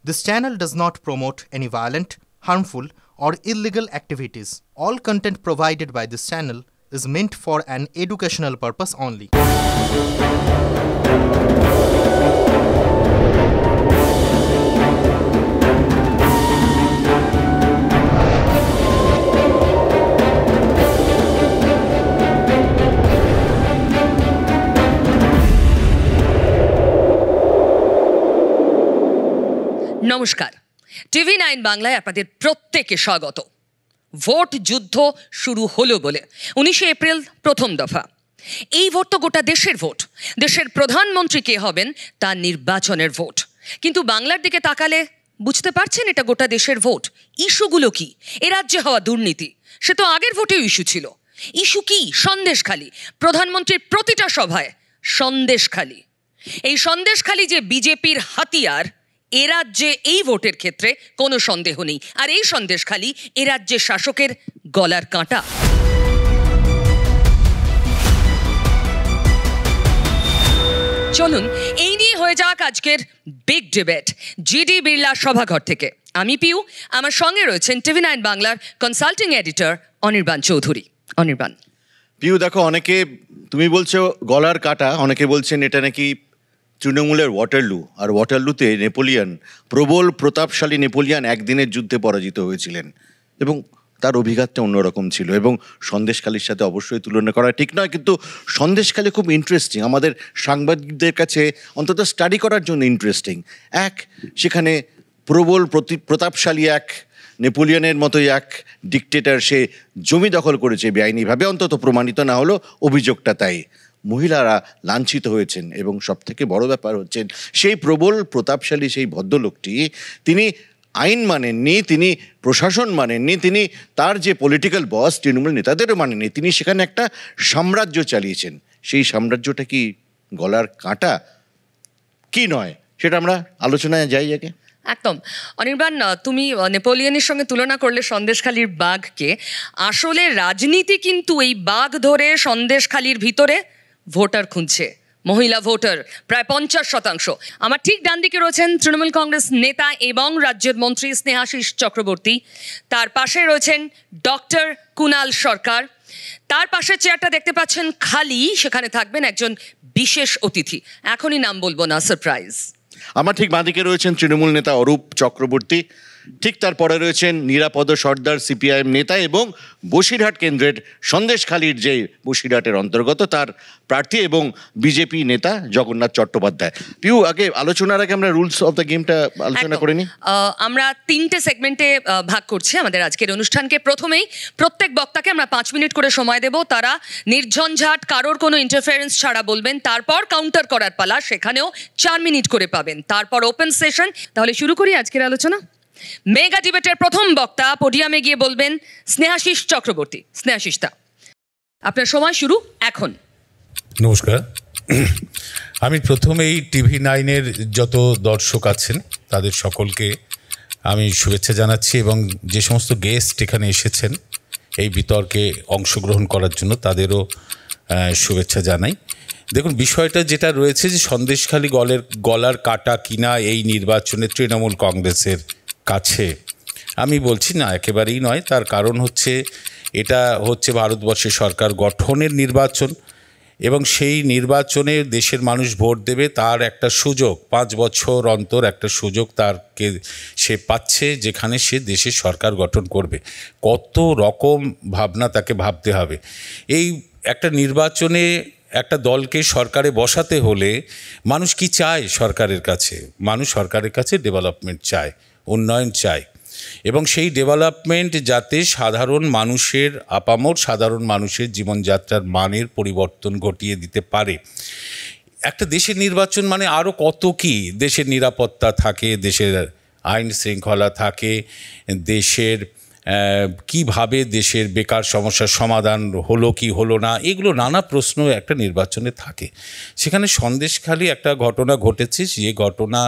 This channel does not promote any violent, harmful, or illegal activities. All content provided by this channel is meant for an educational purpose only. নমস্কার, TV9 বাংলায় আপনাদের প্রত্যেককে স্বাগত। Vote যুদ্ধ শুরু হলো বলে 19 এপ্রিল প্রথম দফা। এই ভোট তো গোটা দেশের ভোট। দেশের প্রধানমন্ত্রী কে হবেন তা নির্বাচনের ভোট। কিন্তু বাংলার দিকে তাকালে বুঝতে পারছেন এটা গোটা দেশের ভোট। ইস্যুগুলো কি? এ রাজ্যে হওয়া দুর্নীতি, সে তো আগের ভোটেও ইস্যু ছিল। ইস্যু কি? সন্দেশখালি। প্রধানমন্ত্রীর প্রতিটা সভায় সন্দেশখালি। এই সন্দেশখালি যে বিজেপির হাতিয়ার, এ রাজ্যে এই ভোটের ক্ষেত্রে কোনো সন্দেহ নেই। আর এই সন্দেশখালি এ রাজ্যের শাসকের গলার কাঁটা। চলুন এই নিয়ে হয়ে যাক আজকের বিগ ডিবেট জিডি বিড়লা সভাঘর থেকে। আমি পিউ, আমার সঙ্গে রয়েছেন TV9 বাংলার কনসাল্টিং এডিটর অনির্বাণ চৌধুরী। অনির্বাণ। পিউ, দেখো, অনেকে তুমি বলছো গলার কাঁটা, অনেকে বলছেন এটা নাকি তৃণমূলের ওয়াটারলু। আর ওয়াটারলুতে নেপোলিয়ন, প্রবল প্রতাপশালী নেপোলিয়ন একদিনের যুদ্ধে পরাজিত হয়েছিলেন এবং তার অভিঘাতটা অন্যরকম ছিল। এবং সন্দেশখালির সাথে অবশ্যই তুলনা করা ঠিক নয়, কিন্তু সন্দেশখালি খুব ইন্টারেস্টিং, আমাদের সাংবাদিকদের কাছে অন্তত স্টাডি করার জন্য ইন্টারেস্টিং। সেখানে প্রবল প্রতাপশালী এক নেপোলিয়নের মতোই এক ডিকটেটর, সে জমি দখল করেছে বেআইনিভাবে, অন্তত প্রমাণিত না হলো অভিযোগটা তাই। মহিলারা লাঞ্ছিত হয়েছেন এবং সবথেকে বড় ব্যাপার হচ্ছেন সেই প্রবল প্রতাপশালী সেই ভদ্রলোকটি, তিনি আইন মানেননি, তিনি প্রশাসন মানেননি, তিনি তার যে পলিটিক্যাল বস তৃণমূল নেতাদেরও মানেননি। তিনি সেখানে একটা সাম্রাজ্য চালিয়েছেন। সেই সাম্রাজ্যটা কি গলার কাঁটা কি নয়, সেটা আমরা আলোচনায় যাই আগে। একদম। অনির্বাণ, তুমি নেপোলিয়নের সঙ্গে তুলনা করলে সন্দেশখালির বাঘকে। আসলে রাজনীতি কিন্তু এই বাঘ ধরে সন্দেশখালির ভিতরে ভোটার খুঁজছে, মহিলা ভোটার প্রায় 50%। আমার ঠিক ডান দিকে রয়েছেন তৃণমূল কংগ্রেস নেতা এবং রাজ্যের মন্ত্রী স্নেহাশিস চক্রবর্তী। তার পাশে রয়েছেন ডক্টর কুণাল সরকার। তার পাশের চেয়ারটা দেখতে পাচ্ছেন খালি, সেখানে থাকবেন একজন বিশেষ অতিথি। এখনই নাম বলবো না, সারপ্রাইজ। আমার ঠিক বাঁদিকে রয়েছেন তৃণমূল নেতা অরূপ চক্রবর্তী, ঠিক তারপরে রয়েছেন নিরাপদ সর্দার সিপিআইএম নেতা এবং বসিরহাট কেন্দ্রের সন্দেশখালির যে বসিরহাটের অন্তর্গত তার প্রার্থী এবং বিজেপি নেতা জগন্নাথ চট্টোপাধ্যায়। পিউ, আগে আলোচনার আগে আমরা রুলস অফ দ্য গেমটা আলোচনা করে নিই। আমরা 3টে সেগমেন্টে ভাগ করছি আমাদের আজকের অনুষ্ঠানকে। প্রথমেই প্রত্যেক বক্তাকে আমরা 5 মিনিট করে সময় দেব, তারা নির্ঝঞ্ঝাট কারোর কোনো ইন্টারফারেন্স ছাড়া বলবেন। তারপর কাউন্টার করার পালা, সেখানেও 4 মিনিট করে পাবেন। তারপর ওপেন সেশন। তাহলে শুরু করি আজকের আলোচনা। মেগা ডিবেটের প্রথম বক্তা পোডিয়ামে গিয়ে বলবেন স্নেহাশিস চক্রবর্তী। স্নেহাশিসদা, আপনার সময় শুরু এখন। নমস্কার। আমি প্রথমেই TV9-এর যত দর্শক আছেন তাদের সকলকে আমি শুভেচ্ছা জানাচ্ছি এবং যে সমস্ত গেস্ট এখানে এসেছেন এই বিতর্কে অংশগ্রহণ করার জন্য তাদেরও শুভেচ্ছা জানাই। দেখুন, বিষয়টা যেটা রয়েছে যে সন্দেশখালি গলার কাটা কিনা এই নির্বাচনে তৃণমূল কংগ্রেসের কাছে, আমি বলছি না, একেবারেই নয়। তার কারণ হচ্ছে এটা হচ্ছে ভারতবর্ষের সরকার গঠনের নির্বাচন এবং সেই নির্বাচনে দেশের মানুষ ভোট দেবে, তার একটা সুযোগ, 5 বছর অন্তর একটা সুযোগ তারকে সে পাচ্ছে, যেখানে সে দেশের সরকার গঠন করবে। কত রকম ভাবনা তাকে ভাবতে হবে। এই একটা নির্বাচনে একটা দলকে সরকারে বসাতে হলে মানুষ কি চায় সরকারের কাছে? মানুষ সরকারের কাছে ডেভেলপমেন্ট চায়, উন্নয়ন চায়, এবং সেই ডেভেলপমেন্ট যাতে সাধারণ মানুষের আপামর সাধারণ মানুষের জীবনযাত্রার মানের পরিবর্তন ঘটিয়ে দিতে পারে। একটা দেশের নির্বাচন মানে আরও কত কি, দেশের নিরাপত্তা থাকে, দেশের আইন শৃঙ্খলা থাকে, দেশের কিভাবে দেশের বেকার সমস্যার সমাধান হলো কি হলো না, এগুলো নানা প্রশ্ন একটা নির্বাচনে থাকে। সেখানে সন্দেশখালি একটা ঘটনা ঘটেছে, যে ঘটনা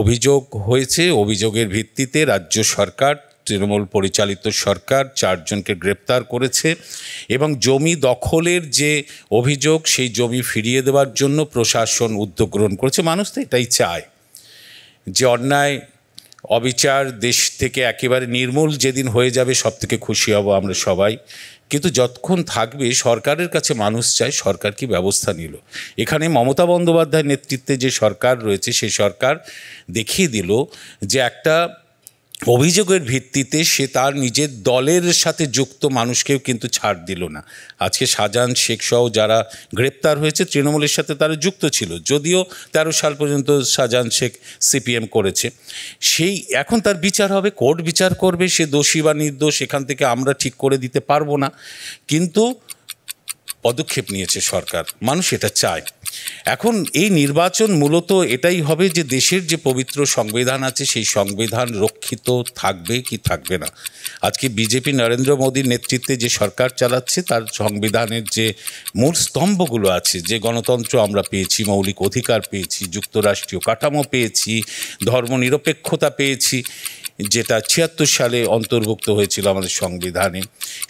অভিযোগ হয়েছে, অভিযোগের ভিত্তিতে রাজ্য সরকার, তৃণমূল পরিচালিত সরকার 4 জনকে গ্রেপ্তার করেছে এবং জমি দখলের যে অভিযোগ সেই জমি ফিরিয়ে দেওয়ার জন্য প্রশাসন উদ্যোগ গ্রহণ করেছে। মানুষ তো এটাই চায় যে অন্যায় অবিচার দেশ থেকে একেবারে নির্মূল যেদিন হয়ে যাবে সব থেকে খুশি হব আমরা সবাই। কিন্তু যতক্ষণ থাকবে সরকারের কাছে মানুষ চায় সরকার কি ব্যবস্থা নিল। এখানে মমতা বন্দ্যোপাধ্যায়ের নেতৃত্বে যে সরকার রয়েছে সেই সরকার দেখিয়ে দিল যে একটা অভিযোগের ভিত্তিতে সে তার নিজের দলের সাথে যুক্ত মানুষকেও কিন্তু ছাড় দিল না। আজকে শাহজাহান শেখ সহ যারা গ্রেপ্তার হয়েছে তৃণমূলের সাথে তারা যুক্ত ছিল, যদিও 13 সাল পর্যন্ত শাহজাহান শেখ সিপিএম করেছে। সেই এখন তার বিচার হবে, কোর্ট বিচার করবে, সে দোষী বা নির্দোষ এখান থেকে আমরা ঠিক করে দিতে পারবো না, কিন্তু পদক্ষেপ নিয়েছে সরকার, মানুষ এটা চায়। এখন এই নির্বাচন মূলত এটাই হবে যে দেশের যে পবিত্র সংবিধান আছে সেই সংবিধান রক্ষিত থাকবে কি থাকবে না। আজকে বিজেপি নরেন্দ্র মোদীর নেতৃত্বে যে সরকার চালাচ্ছে তার সংবিধানের যে মূল স্তম্ভগুলো আছে, যে গণতন্ত্র আমরা পেয়েছি, মৌলিক অধিকার পেয়েছি, যুক্তরাষ্ট্রীয় কাঠামো পেয়েছি, ধর্মনিরপেক্ষতা পেয়েছি, যেটা 76 সালে অন্তর্ভুক্ত হয়েছিল আমাদের সংবিধানে,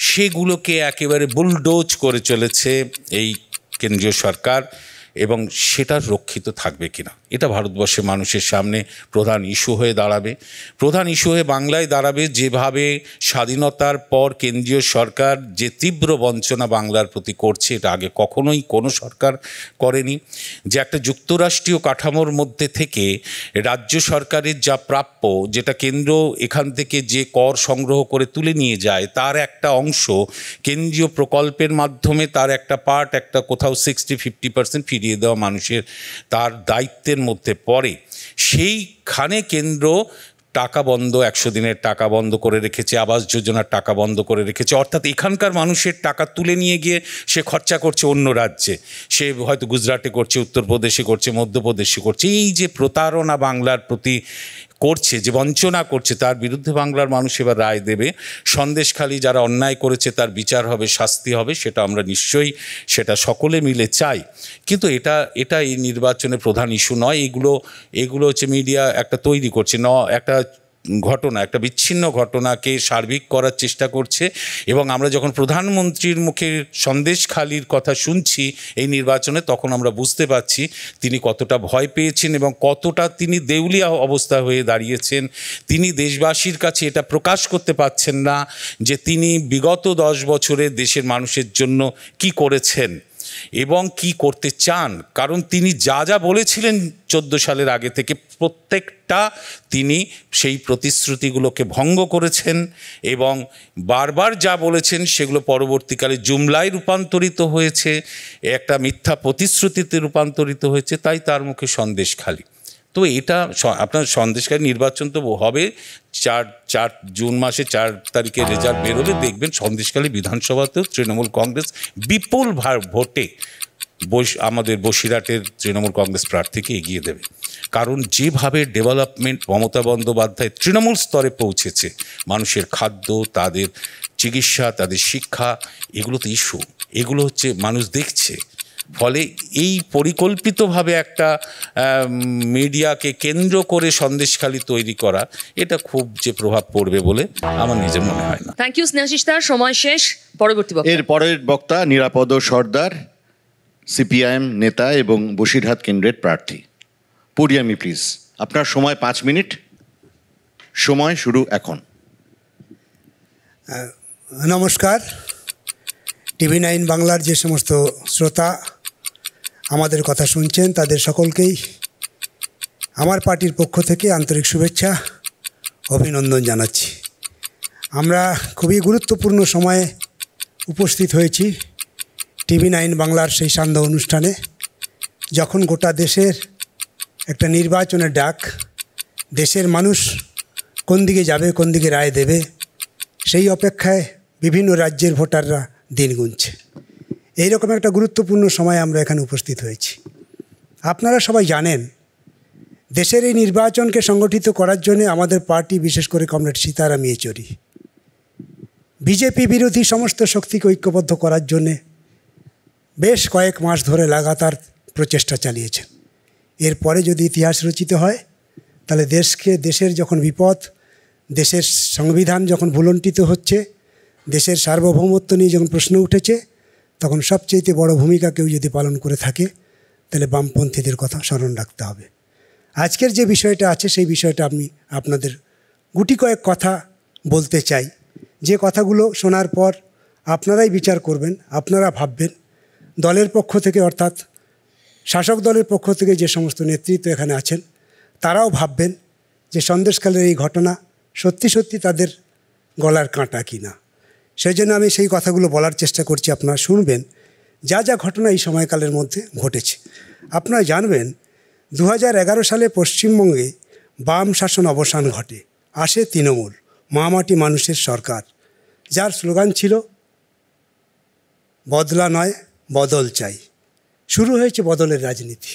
সেগুলোকে একেবারে বুলডোজ করে চলেছে এই কেন্দ্রীয় সরকার, এবং সেটা রক্ষিত থাকবে কিনা এটা ভারতবর্ষের মানুষের সামনে প্রধান ইস্যু হয়ে দাঁড়াবে। প্রধান ইস্যু হয়ে বাংলায় দাঁড়াবে যেভাবে স্বাধীনতার পর কেন্দ্রীয় সরকার যে তীব্র বঞ্চনা বাংলার প্রতি করছে, এটা আগে কখনোই কোনো সরকার করেনি। যে একটা যুক্তরাষ্ট্রীয় কাঠামোর মধ্যে থেকে রাজ্য সরকারের যা প্রাপ্য, যেটা কেন্দ্র এখান থেকে যে কর সংগ্রহ করে তুলে নিয়ে যায় তার একটা অংশ কেন্দ্রীয় প্রকল্পের মাধ্যমে তার একটা পার্ট, একটা কোথাও 60-50% ফিরিয়ে দেওয়া মানুষের তার দায়িত্বের মধ্যে পড়ে। সেইখানে কেন্দ্র টাকা বন্ধ, 100 দিনের টাকা বন্ধ করে রেখেছে, আবাস যোজনার টাকা বন্ধ করে রেখেছে, অর্থাৎ এখানকার মানুষের টাকা তুলে নিয়ে গিয়ে সে খরচা করছে অন্য রাজ্যে, সে হয়তো গুজরাটে করছে, উত্তরপ্রদেশে করছে, মধ্যপ্রদেশে করছে। এই যে প্রতারণা বাংলার প্রতি করছে, যে বঞ্চনা করছে, তার বিরুদ্ধে বাংলার মানুষ এবার রায় দেবে। সন্দেশখালি যারা অন্যায় করেছে তার বিচার হবে, শাস্তি হবে, সেটা আমরা নিশ্চয়ই সেটা সকলে মিলে চাই। কিন্তু এটা এই নির্বাচনে প্রধান ইস্যু নয়। এগুলো হচ্ছে মিডিয়া একটা তৈরি করছে, একটা ঘটনা, একটা বিচ্ছিন্ন ঘটনাকে সার্বিক করার চেষ্টা করছে। এবং আমরা যখন প্রধানমন্ত্রীর মুখে সন্দেশখালির কথা শুনছি এই নির্বাচনে, তখন আমরা বুঝতে পারছি তিনি কতটা ভয় পেয়েছেন এবং কতটা তিনি দেউলিয়া অবস্থা হয়ে দাঁড়িয়েছেন। তিনি দেশবাসীর কাছে এটা প্রকাশ করতে পারছেন না যে তিনি বিগত 10 বছরে দেশের মানুষের জন্য কি করেছেন এবং কি করতে চান। কারণ তিনি যা যা বলেছিলেন 14 সালের আগে থেকে প্রত্যেকটা তিনি সেই প্রতিশ্রুতিগুলোকে ভঙ্গ করেছেন, এবং বারবার যা বলেছেন সেগুলো পরবর্তীকালে জুমলায় রূপান্তরিত হয়েছে, একটা মিথ্যা প্রতিশ্রুতিতে রূপান্তরিত হয়েছে। তাই তার মুখে সন্দেশখালি। তো এটা আপনার সন্দেশখালি নির্বাচন তো হবে 4 জুন মাসে 4 তারিখে রেজাল্ট বেরোবে, দেখবেন সন্দেশখালি বিধানসভাতেও তৃণমূল কংগ্রেস বিপুল ভোটে আমাদের বসিরহাটের তৃণমূল কংগ্রেস প্রার্থীকে এগিয়ে দেবে। কারণ যেভাবে ডেভেলপমেন্ট মমতা বন্দ্যোপাধ্যায় তৃণমূল স্তরে পৌঁছেছে, মানুষের খাদ্য, তাদের চিকিৎসা, তাদের শিক্ষা, এগুলো তো ইস্যু, এগুলো হচ্ছে মানুষ দেখছে। ফলে এই পরিকল্পিতভাবে একটা মিডিয়াকে কেন্দ্র করে সন্দেশখালি তৈরি করা, এটা খুব যে প্রভাব পড়বে বলে আমার নিজের মনে হয় না। থ্যাংক ইউ স্নেহাশিস দা, সময় শেষ। পরবর্তী বক্তা। এর পরের বক্তা নিরাপদ সর্দার, সিপিআইএম নেতা এবং বসিরহাট কেন্দ্রের প্রার্থী। পোডিয়ামে প্লিজ। আপনার সময় 5 মিনিট। সময় শুরু এখন। নমস্কার। TV9 বাংলার যে সমস্ত শ্রোতা আমাদের কথা শুনছেন তাদের সকলকেই আমার পার্টির পক্ষ থেকে আন্তরিক শুভেচ্ছা, অভিনন্দন জানাচ্ছি। আমরা খুবই গুরুত্বপূর্ণ সময়ে উপস্থিত হয়েছি TV9 বাংলার সেই সান্ধ্য অনুষ্ঠানে, যখন গোটা দেশের একটা নির্বাচনের ডাক, দেশের মানুষ কোন দিকে যাবে, কোন দিকে রায় দেবে, সেই অপেক্ষায় বিভিন্ন রাজ্যের ভোটাররা দিন গুনছে। এইরকম একটা গুরুত্বপূর্ণ সময় আমরা এখানে উপস্থিত হয়েছি। আপনারা সবাই জানেন, দেশের এই নির্বাচনকে সংগঠিত করার জন্য আমাদের পার্টি, বিশেষ করে কমরেড সীতারাম ইয়েচুরি, বিজেপি বিরোধী সমস্ত শক্তিকে ঐক্যবদ্ধ করার জন্যে বেশ কয়েক মাস ধরে লাগাতার প্রচেষ্টা চালিয়েছেন। এরপরে যদি ইতিহাস রচিত হয়, তাহলে দেশের যখন বিপদ, দেশের সংবিধান যখন ভুলণ্ঠিত হচ্ছে, দেশের সার্বভৌমত্ব নিয়ে যখন প্রশ্ন উঠেছে, তখন সবচেয়ে বড় ভূমিকা কেউ যদি পালন করে থাকে তাহলে বামপন্থীদের কথা স্মরণ রাখতে হবে। আজকের যে বিষয়টা আছে সেই বিষয়টা আমি আপনাদের গুটি কয়েক কথা বলতে চাই, যে কথাগুলো শোনার পর আপনারাই বিচার করবেন, আপনারা ভাববেন। দলের পক্ষ থেকে, অর্থাৎ শাসক দলের পক্ষ থেকে যে সমস্ত নেতৃত্ব এখানে আছেন, তারাও ভাববেন যে সন্দেশখালের এই ঘটনা সত্যি সত্যি তাদের গলার কাঁটা কি না। সেই জন্য আমি সেই কথাগুলো বলার চেষ্টা করছি, আপনারা শুনবেন যা যা ঘটনা এই সময়কালের মধ্যে ঘটেছে। আপনারা জানবেন 2011 সালে পশ্চিমবঙ্গে বাম শাসন অবসান ঘটে, আসে তৃণমূল, মামাটি মানুষের সরকার, যার স্লোগান ছিল বদলা নয় বদল চাই। শুরু হয়েছে বদলের রাজনীতি।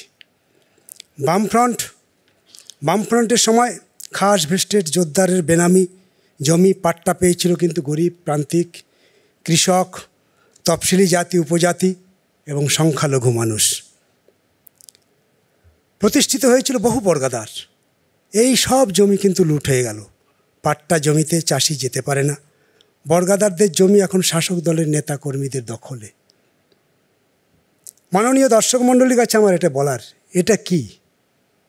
বামফ্রন্টের সময় খাস ভেস্টেড যোদ্ধারের বেনামি জমি পাট্টা পেয়েছিল কিন্তু গরিব, প্রান্তিক, কৃষক, তফসিলি জাতি, উপজাতি এবং সংখ্যালঘু মানুষ। প্রতিষ্ঠিত হয়েছিল বহু বর্গাদার। এই সব জমি কিন্তু লুট হয়ে গেল। পাট্টা জমিতে চাষি যেতে পারে না। বর্গাদারদের জমি এখন শাসক দলের নেতা কর্মীদের দখলে। মাননীয় দর্শক মণ্ডলীর কাছে আমার এটা বলার, এটা কি?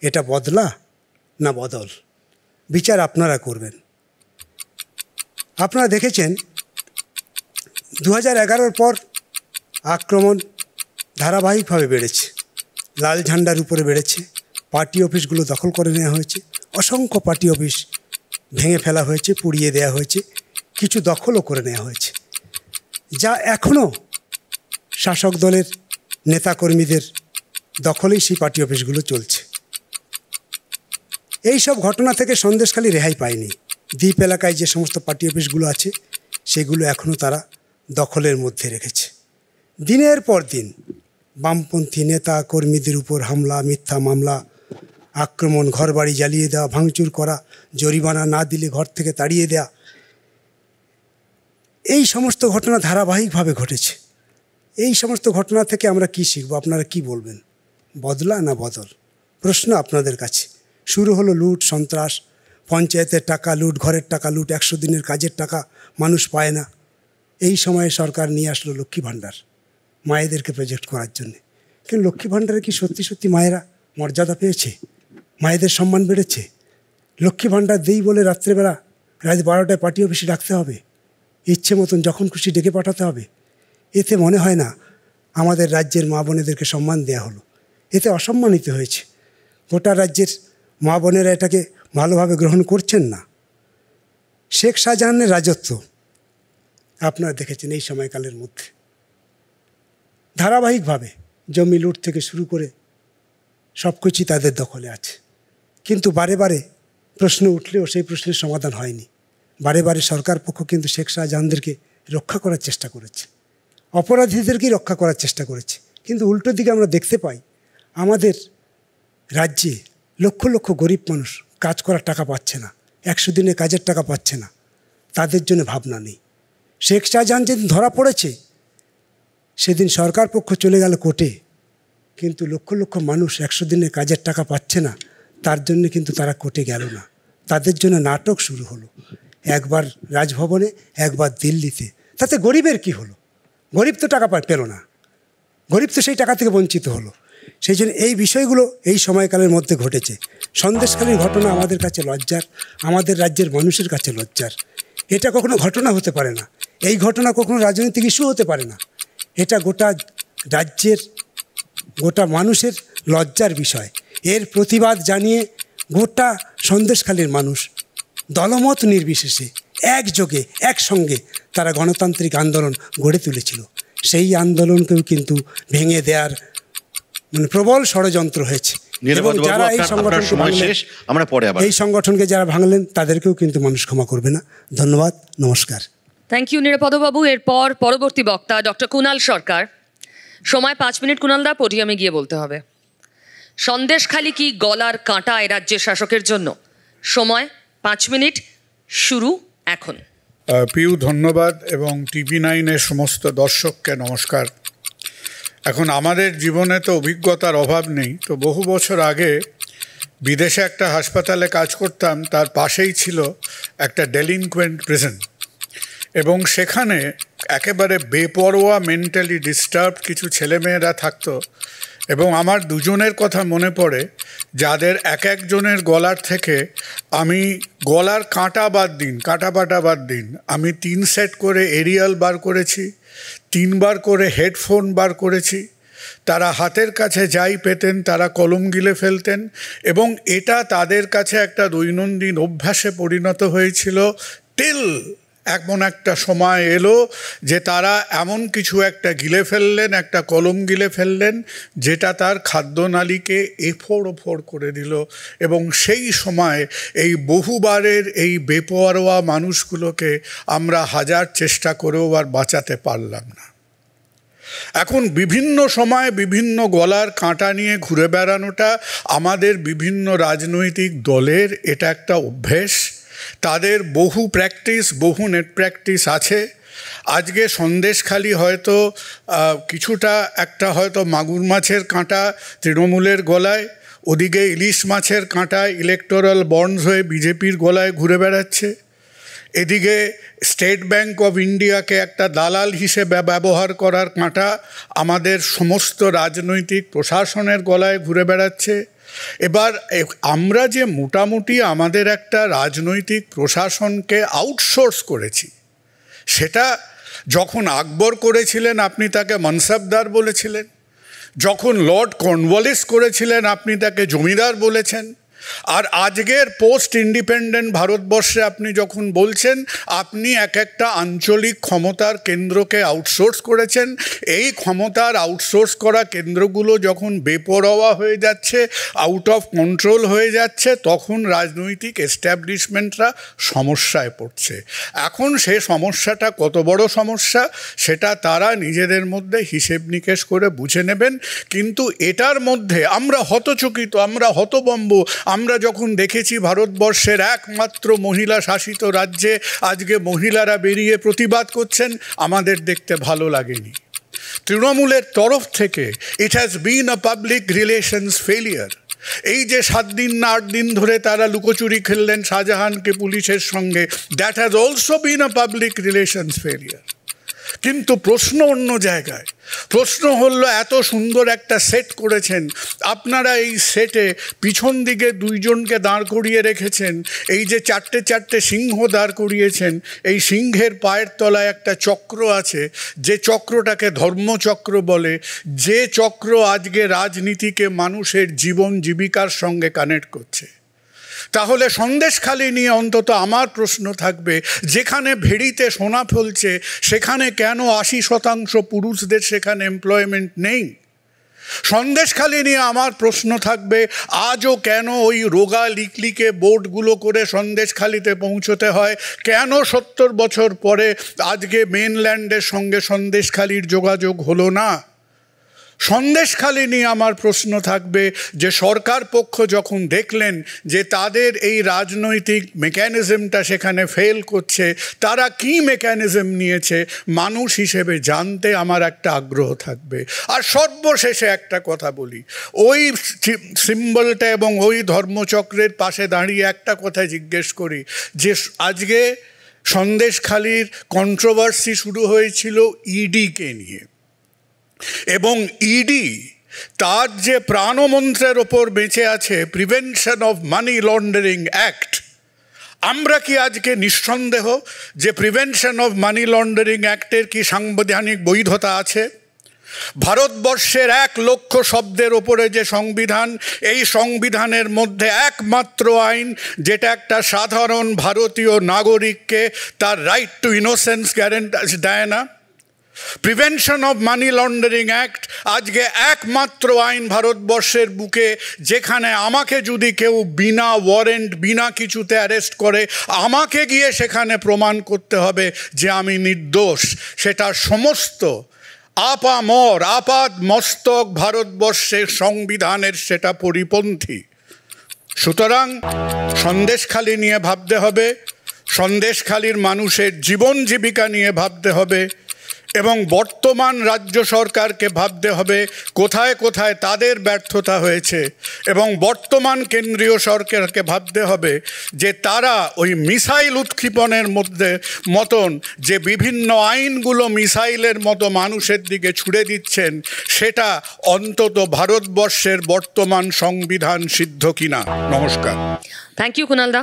এটা বদলা না বদল? বিচার আপনারা করবেন। আপনারা দেখেছেন 2011 পর আক্রমণ ধারাবাহিকভাবে বেড়েছে, লাল ঝান্ডার উপরে বেড়েছে। পার্টি অফিসগুলো দখল করে নেওয়া হয়েছে, অসংখ্য পার্টি অফিস ভেঙে ফেলা হয়েছে, পুড়িয়ে দেওয়া হয়েছে, কিছু দখলও করে নেওয়া হয়েছে, যা এখনও শাসক দলের নেতাকর্মীদের দখলেই সেই পার্টি অফিসগুলো চলছে। এই সব ঘটনা থেকে সন্দেশখালী রেহাই পায়নি। দ্বীপ এলাকায় যে সমস্ত পার্টি অফিসগুলো আছে সেগুলো এখনও তারা দখলের মধ্যে রেখেছে। দিনের পর দিন বামপন্থী নেতা কর্মীদের উপর হামলা, মিথ্যা মামলা, আক্রমণ, ঘরবাড়ি জ্বালিয়ে দেওয়া, ভাঙচুর করা, জরিমানা না দিলে ঘর থেকে তাড়িয়ে দেওয়া, এই সমস্ত ঘটনা ধারাবাহিকভাবে ঘটেছে। এই সমস্ত ঘটনা থেকে আমরা কি শিখব? আপনারা কি বলবেন? বদলা না বদল? প্রশ্ন আপনাদের কাছে। শুরু হলো লুট, সন্ত্রাস, পঞ্চায়েতের টাকা লুট, ঘরের টাকা লুট, 100 দিনের কাজের টাকা মানুষ পায় না। এই সময়ে সরকার নিয়ে আসলো লক্ষ্মী ভাণ্ডার মায়েদেরকে প্রজেক্ট করার জন্যে। কিন্তু লক্ষ্মী ভাণ্ডারে কি সত্যি সত্যি মায়েরা মর্যাদা পেয়েছে? মায়েদের সম্মান বেড়েছে? লক্ষ্মী ভাণ্ডার দেই বলে রাত্রেবেলা রাত 12টায় পার্টি অফিসে ডাকতে হবে, ইচ্ছে মতন যখন খুশি ডেকে পাঠাতে হবে? এতে মনে হয় না আমাদের রাজ্যের মা বোনেদেরকে সম্মান দেওয়া হলো, এতে অসম্মানিত হয়েছে। গোটা রাজ্যের মা বোনেরা এটাকে ভালোভাবে গ্রহণ করছেন না। শেখ শাহজাহানের রাজত্ব আপনারা দেখেছেন এই সময়কালের মধ্যে ধারাবাহিকভাবে জমি লুট থেকে শুরু করে সব কিছুই তাদের দখলে আছে। কিন্তু বারে বারে প্রশ্ন উঠলেও সেই প্রশ্নের সমাধান হয়নি। বারে বারে সরকার পক্ষ কিন্তু শেখ শাহজাহানদেরকে রক্ষা করার চেষ্টা করেছে, অপরাধীদেরকেই রক্ষা করার চেষ্টা করেছে। কিন্তু উল্টো দিকে আমরা দেখতে পাই আমাদের রাজ্যে লক্ষ লক্ষ গরিব মানুষ কাজ করার টাকা পাচ্ছে না, 100 দিনের কাজের টাকা পাচ্ছে না, তাদের জন্য ভাবনা নেই। শেখ শাহজাহান যেদিন ধরা পড়েছে সেদিন সরকার পক্ষ চলে গেল কোর্টে, কিন্তু লক্ষ লক্ষ মানুষ 100 দিনের কাজের টাকা পাচ্ছে না, তার জন্য কিন্তু তারা কোর্টে গেল না। তাদের জন্য নাটক শুরু হলো, একবার রাজভবনে, একবার দিল্লিতে। তাতে গরিবের কি হলো? গরিব তো টাকা পেল না, গরিব তো সেই টাকা থেকে বঞ্চিত হলো। সেই জন্য এই বিষয়গুলো এই সময়কালের মধ্যে ঘটেছে। সন্দেশখালীর ঘটনা আমাদের কাছে লজ্জার, আমাদের রাজ্যের মানুষের কাছে লজ্জার। এটা কখনো ঘটনা হতে পারে না, এই ঘটনা কখনো রাজনৈতিক ইস্যু হতে পারে না। এটা গোটা রাজ্যের, গোটা মানুষের লজ্জার বিষয়। এর প্রতিবাদ জানিয়ে গোটা সন্দেশখালীর মানুষ দলমত নির্বিশেষে একযোগে একসঙ্গে তারা গণতান্ত্রিক আন্দোলন গড়ে তুলেছিল। সেই আন্দোলনকেও কিন্তু ভেঙে দেওয়ার প্রবল ষড়যন্ত্র হয়েছে। এবং যারা এই সংগঠনকে ভাঙলেন, এই সংগঠনকে যারা ভাঙলেন তাদেরকেও কিন্তু মানুষ ক্ষমা করবে না। ধন্যবাদ, নমস্কার। থ্যাংক ইউ নিরাপদবাবু। এরপর পরবর্তী বক্তা ডক্টর কুণাল সরকার। সময় 5 মিনিট। কুণালদা, পোডিয়ামে গিয়ে বলতে হবে। সন্দেশখালী কি গলার কাঁটা এ রাজ্যের শাসকের জন্য? সময় 5 মিনিট, শুরু এখন। পিউ, ধন্যবাদ, এবং TV9-এর সমস্ত দর্শককে নমস্কার। এখন আমাদের জীবনে তো অভিজ্ঞতার অভাব নেই, তো বহু বছর আগে বিদেশে একটা হাসপাতালে কাজ করতাম, তার পাশেই ছিল একটা ডেলিনকুয়েন্ট প্রিজন, এবং সেখানে একেবারে বেপরোয়া, মেন্টালি ডিস্টার্বড কিছু ছেলেমেয়েরা থাকতো, এবং আমার দুজনের কথা মনে পড়ে, যাদের এক একজনের গলার থেকে আমি গলার কাঁটা বাদ দিন, কাঁটা পাটা বাদ দিন, আমি 3 সেট করে এরিয়াল বার করেছি, 3 বার করে হেডফোন বার করেছি। তারা হাতের কাছে যাই পেতেন তারা কলম গিলে ফেলতেন এবং এটা তাদের কাছে একটা দৈনন্দিন অভ্যাসে পরিণত হয়েছিল। টিল এমন একটা সময় এলো যে তারা এমন কিছু একটা গিলে ফেললেন, একটা কলম গিলে ফেললেন যেটা তার খাদ্যনালীকে এফোড় ওফোড় করে দিল। এবং সেই সময় এই বহুবারের এই বেপরোয়া মানুষগুলোকে আমরা হাজার চেষ্টা করেও আর বাঁচাতে পারলাম না। এখন বিভিন্ন সময় বিভিন্ন গলার কাঁটা নিয়ে ঘুরে বেড়ানোটা আমাদের বিভিন্ন রাজনৈতিক দলের এটা একটা অভ্যেস। তাদের বহু প্র্যাকটিস, বহু নেট প্র্যাকটিস আছে। আজকে সন্দেশখালি হয়তো কিছুটা একটা হয়তো মাগুর মাছের কাঁটা তৃণমূলের গলায়, ওদিকে ইলিশ মাছের কাঁটা ইলেকটোরাল বন্ডস হয়ে বিজেপির গলায় ঘুরে বেড়াচ্ছে, এদিকে স্টেট ব্যাংক অফ ইন্ডিয়াকে একটা দালাল হিসেবে ব্যবহার করার কাঁটা আমাদের সমস্ত রাজনৈতিক প্রশাসনের গলায় ঘুরে বেড়াচ্ছে। এবার আমরা যে মোটামুটি আমাদের একটা রাজনৈতিক প্রশাসনকে আউটসোর্স করেছি, সেটা যখন আকবর করেছিলেন আপনি তাকে মনসবদার বলেছিলেন, যখন লর্ড কর্নওয়ালিস করেছিলেন আপনি তাকে জমিদার বলেছেন, আর আজকের পোস্ট ইন্ডিপেন্ডেন্ট ভারতবর্ষে আপনি যখন বলছেন আপনি এক একটা আঞ্চলিক ক্ষমতার কেন্দ্রকে আউটসোর্স করেছেন। এই ক্ষমতার আউটসোর্স করা কেন্দ্রগুলো যখন বেপরোয়া হয়ে যাচ্ছে, আউট অফ কন্ট্রোল হয়ে যাচ্ছে, তখন রাজনৈতিক এস্টাবলিশমেন্টরা সমস্যায় পড়ছে। এখন সে সমস্যাটা কত বড় সমস্যা সেটা তারা নিজেদের মধ্যে হিসেব নিকেশ করে বুঝে নেবেন। কিন্তু এটার মধ্যে আমরা হতচকিত, আমরা হতবম্ব। আমরা যখন দেখেছি ভারতবর্ষের একমাত্র মহিলা শাসিত রাজ্যে আজকে মহিলারা বেরিয়ে প্রতিবাদ করছেন, আমাদের দেখতে ভালো লাগেনি। তৃণমূলের তরফ থেকে it has been a public relations failure. এই যে 7 দিন না 8 দিন ধরে তারা লুকোচুরি খেললেন শাহজাহানকে পুলিশের সঙ্গে, that has also been a public relations failure. কিন্তু প্রশ্ন অন্য জায়গায়। প্রশ্ন হলো এত সুন্দর একটা সেট করেছেন আপনারা, এই সেটে পিছন দিকে 2 জনকে দাঁড় করিয়ে রেখেছেন, এই যে 4টে সিংহ দাঁড় করিয়েছেন, এই সিংহের পায়ের তলায় একটা চক্র আছে, যে চক্রটাকে ধর্মচক্র বলে, যে চক্র আজকে রাজনীতিকে মানুষের জীবন জীবিকার সঙ্গে কানেক্ট করছে। তাহলে সন্দেশখালি নিয়ে অন্তত আমার প্রশ্ন থাকবে, যেখানে ভেড়িতে সোনা ফলছে সেখানে কেন 80% পুরুষদের সেখানে এমপ্লয়মেন্ট নেই? সন্দেশখালি নিয়ে আমার প্রশ্ন থাকবে, আজও কেন ওই রোগা লিকলিকে বোটগুলো করে সন্দেশখালিতে পৌঁছতে হয়? কেন 70 বছর পরে আজকে মেনল্যান্ডের সঙ্গে সন্দেশখালির যোগাযোগ হলো না? সন্দেশখালি নিয়ে আমার প্রশ্ন থাকবে যে সরকার পক্ষ যখন দেখলেন যে তাদের এই রাজনৈতিক মেকানিজমটা সেখানে ফেল করছে, তারা কি মেকানিজম নিয়েছে মানুষ হিসেবে জানতে আমার একটা আগ্রহ থাকবে। আর সর্বশেষে একটা কথা বলি, ওই সিম্বলটা এবং ওই ধর্মচক্রের পাশে দাঁড়িয়ে একটা কথা জিজ্ঞেস করি যে আজকে সন্দেশখালির কন্ট্রোভার্সি শুরু হয়েছিল ইডিকে নিয়ে, এবং ইডি তার যে প্রাণমন্ত্রের ওপর বেঁচে আছে, prevention of money laundering act, আমরা কি আজকে নিঃসন্দেহ যে প্রিভেনশন অফ মানি লন্ডারিং অ্যাক্টের কি সাংবিধানিক বৈধতা আছে? ভারতবর্ষের 1 লক্ষ শব্দের ওপরে যে সংবিধান, এই সংবিধানের মধ্যে একমাত্র আইন যেটা একটা সাধারণ ভারতীয় নাগরিককে তার রাইট টু ইনোসেন্স গ্যারান্টি দেয় না। Prevention of money laundering act আজকে একমাত্র আইন ভারতবর্ষের বুকে যেখানে আমাকে যদি কেউ বিনা ওয়ারেন্ট বিনা কিছুতে অ্যারেস্ট করে, আমাকে গিয়ে সেখানে প্রমাণ করতে হবে যে আমি নির্দোষ। সেটা সমস্ত আপাদ মস্তক ভারতবর্ষের সংবিধানের সেটা পরিপন্থী। সুতরাং সন্দেশখালি নিয়ে ভাবতে হবে, সন্দেশখালির মানুষের জীবন জীবিকা নিয়ে ভাবতে হবে, এবং বর্তমান রাজ্য সরকারকে ভাবতে হবে কোথায় কোথায় তাদের ব্যর্থতা হয়েছে, এবং বর্তমান কেন্দ্রীয় সরকারকে ভাবতে হবে যে তারা ওই মিসাইল উৎক্ষেপণের মতন যে বিভিন্ন আইনগুলো মিসাইলের মতো মানুষের দিকে ছুড়ে দিচ্ছেন সেটা অন্তত ভারতবর্ষের বর্তমান সংবিধান সিদ্ধ কিনা। নমস্কার। থ্যাংক ইউ কুণাল দা,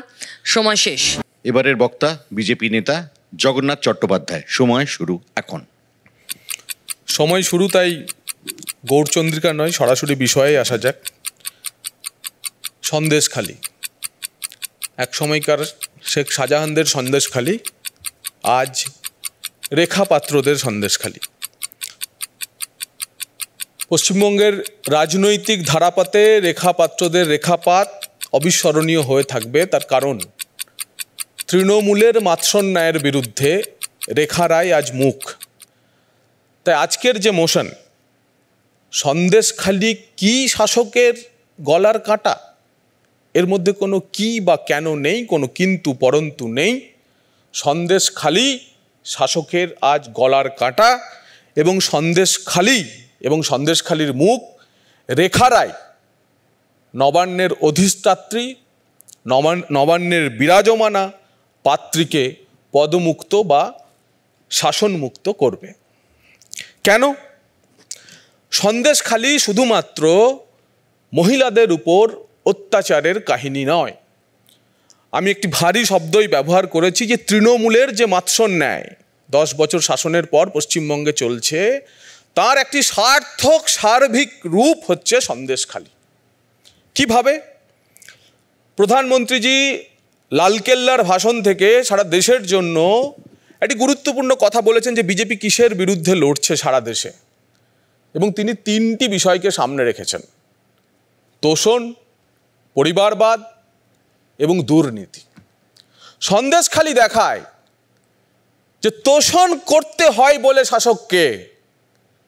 সময় শেষ। এবারের বক্তা বিজেপি নেতা জগন্নাথ চট্টোপাধ্যায়। সময় শুরু এখন। সময় শুরু, তাই গৌরচন্দ্রিকা নয়, সরাসরি বিষয়ে আসা যাক। সন্দেশখালি, এক সময়কার শেখ শাহজাহানদের সন্দেশখালি, আজ রেখা পাত্রদের সন্দেশখালি। পশ্চিমবঙ্গের রাজনৈতিক ধারাপাতে রেখা পাত্রদের রেখাপাত অবিস্মরণীয় হয়ে থাকবে। তার কারণ তৃণমূলের মাৎসন্যায়ের বিরুদ্ধে রেখা রায় আজ মুখ। তাই আজকের যে মোশন, সন্দেশখালি কি শাসকের গলার কাঁটা, এর মধ্যে কোনো কি বা কেন নেই, কোনো কিন্তু পরন্তু নেই। সন্দেশখালি শাসকের আজ গলার কাঁটা, এবং সন্দেশখালি এবং সন্দেশখালির মুখ রেখা রায়, নবান্নের অধিষ্ঠাত্রী, নবান্নের বিরাজমানা পাত্রীকে পদমুক্ত বা শাসনমুক্ত করবে। কেন? সন্দেশখালি শুধুমাত্র মহিলাদের উপর অত্যাচারের কাহিনী নয়। আমি একটি ভারী শব্দই ব্যবহার করেছি যে তৃণমূলের যে মাৎসন্যায় 10 বছর শাসনের পর পশ্চিমবঙ্গে চলছে, তার একটি সার্থক সার্বিক রূপ হচ্ছে সন্দেশখালি। কিভাবে? প্রধানমন্ত্রীজি লালকেল্লার ভাষণ থেকে সারা দেশের জন্য একটি গুরুত্বপূর্ণ কথা বলেছেন যে বিজেপি কিসের বিরুদ্ধে লড়ছে সারা দেশে, এবং তিনি 3টি বিষয়কে সামনে রেখেছেন: তোষণ, পরিবারবাদ এবং দুর্নীতি। সন্দেশখালি দেখায় যে তোষণ করতে হয় বলে শাসককে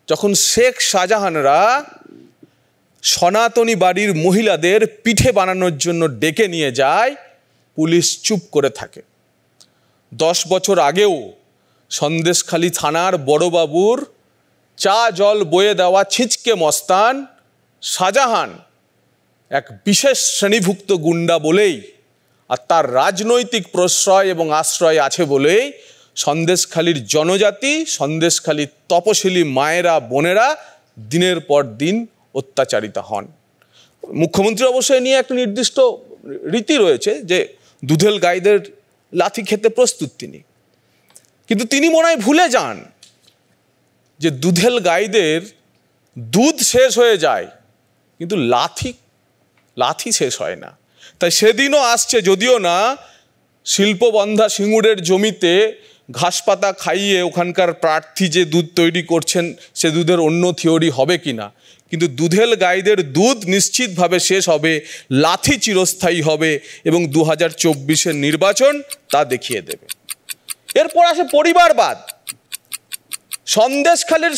যখন শেখ শাহজাহানরা সনাতনী বাড়ির মহিলাদের পিঠে বানানোর জন্য ডেকে নিয়ে যায়, পুলিশ চুপ করে থাকে। 10 বছর আগেও সন্দেশখালি থানার বড়বাবুর চা জল বয়ে দেওয়া ছিচকে মস্তান শাহজাহান এক বিশেষ শ্রেণীভুক্ত গুন্ডা বলেই, আর তার রাজনৈতিক প্রশ্রয় এবং আশ্রয় আছে বলেই সন্দেশখালির জনজাতি, সন্দেশখালির তপশিলি মায়েরা বোনেরা দিনের পর দিন অত্যাচারিত হন। মুখ্যমন্ত্রী অবশ্যই নিয়ে একটা নির্দিষ্ট রীতি রয়েছে যে দুধেল গাইদের লাথি খেতে প্রস্তুত তিনি, কিন্তু তিনি মনে হয় ভুলে যান যে দুধেল গাইদের দুধ শেষ হয়ে যায়, কিন্তু লাথি শেষ হয় না। তাই সেদিনও আসছে, যদিও না শিল্পবন্ধা সিঙ্গুরের জমিতে ঘাস পাতা খাইয়ে ওখানকার প্রার্থী যে দুধ তৈরি করছেন সে দুধের অন্য থিওরি হবে কিনা, কিন্তু দুধেল গাইদের দুধ নিশ্চিতভাবে শেষ হবে, লাথি চিরস্থায়ী হবে, এবং 2024-এর নির্বাচন তা দেখিয়ে দেবে। এরপর আসে পরিবারবাদ। সন্দেশখালির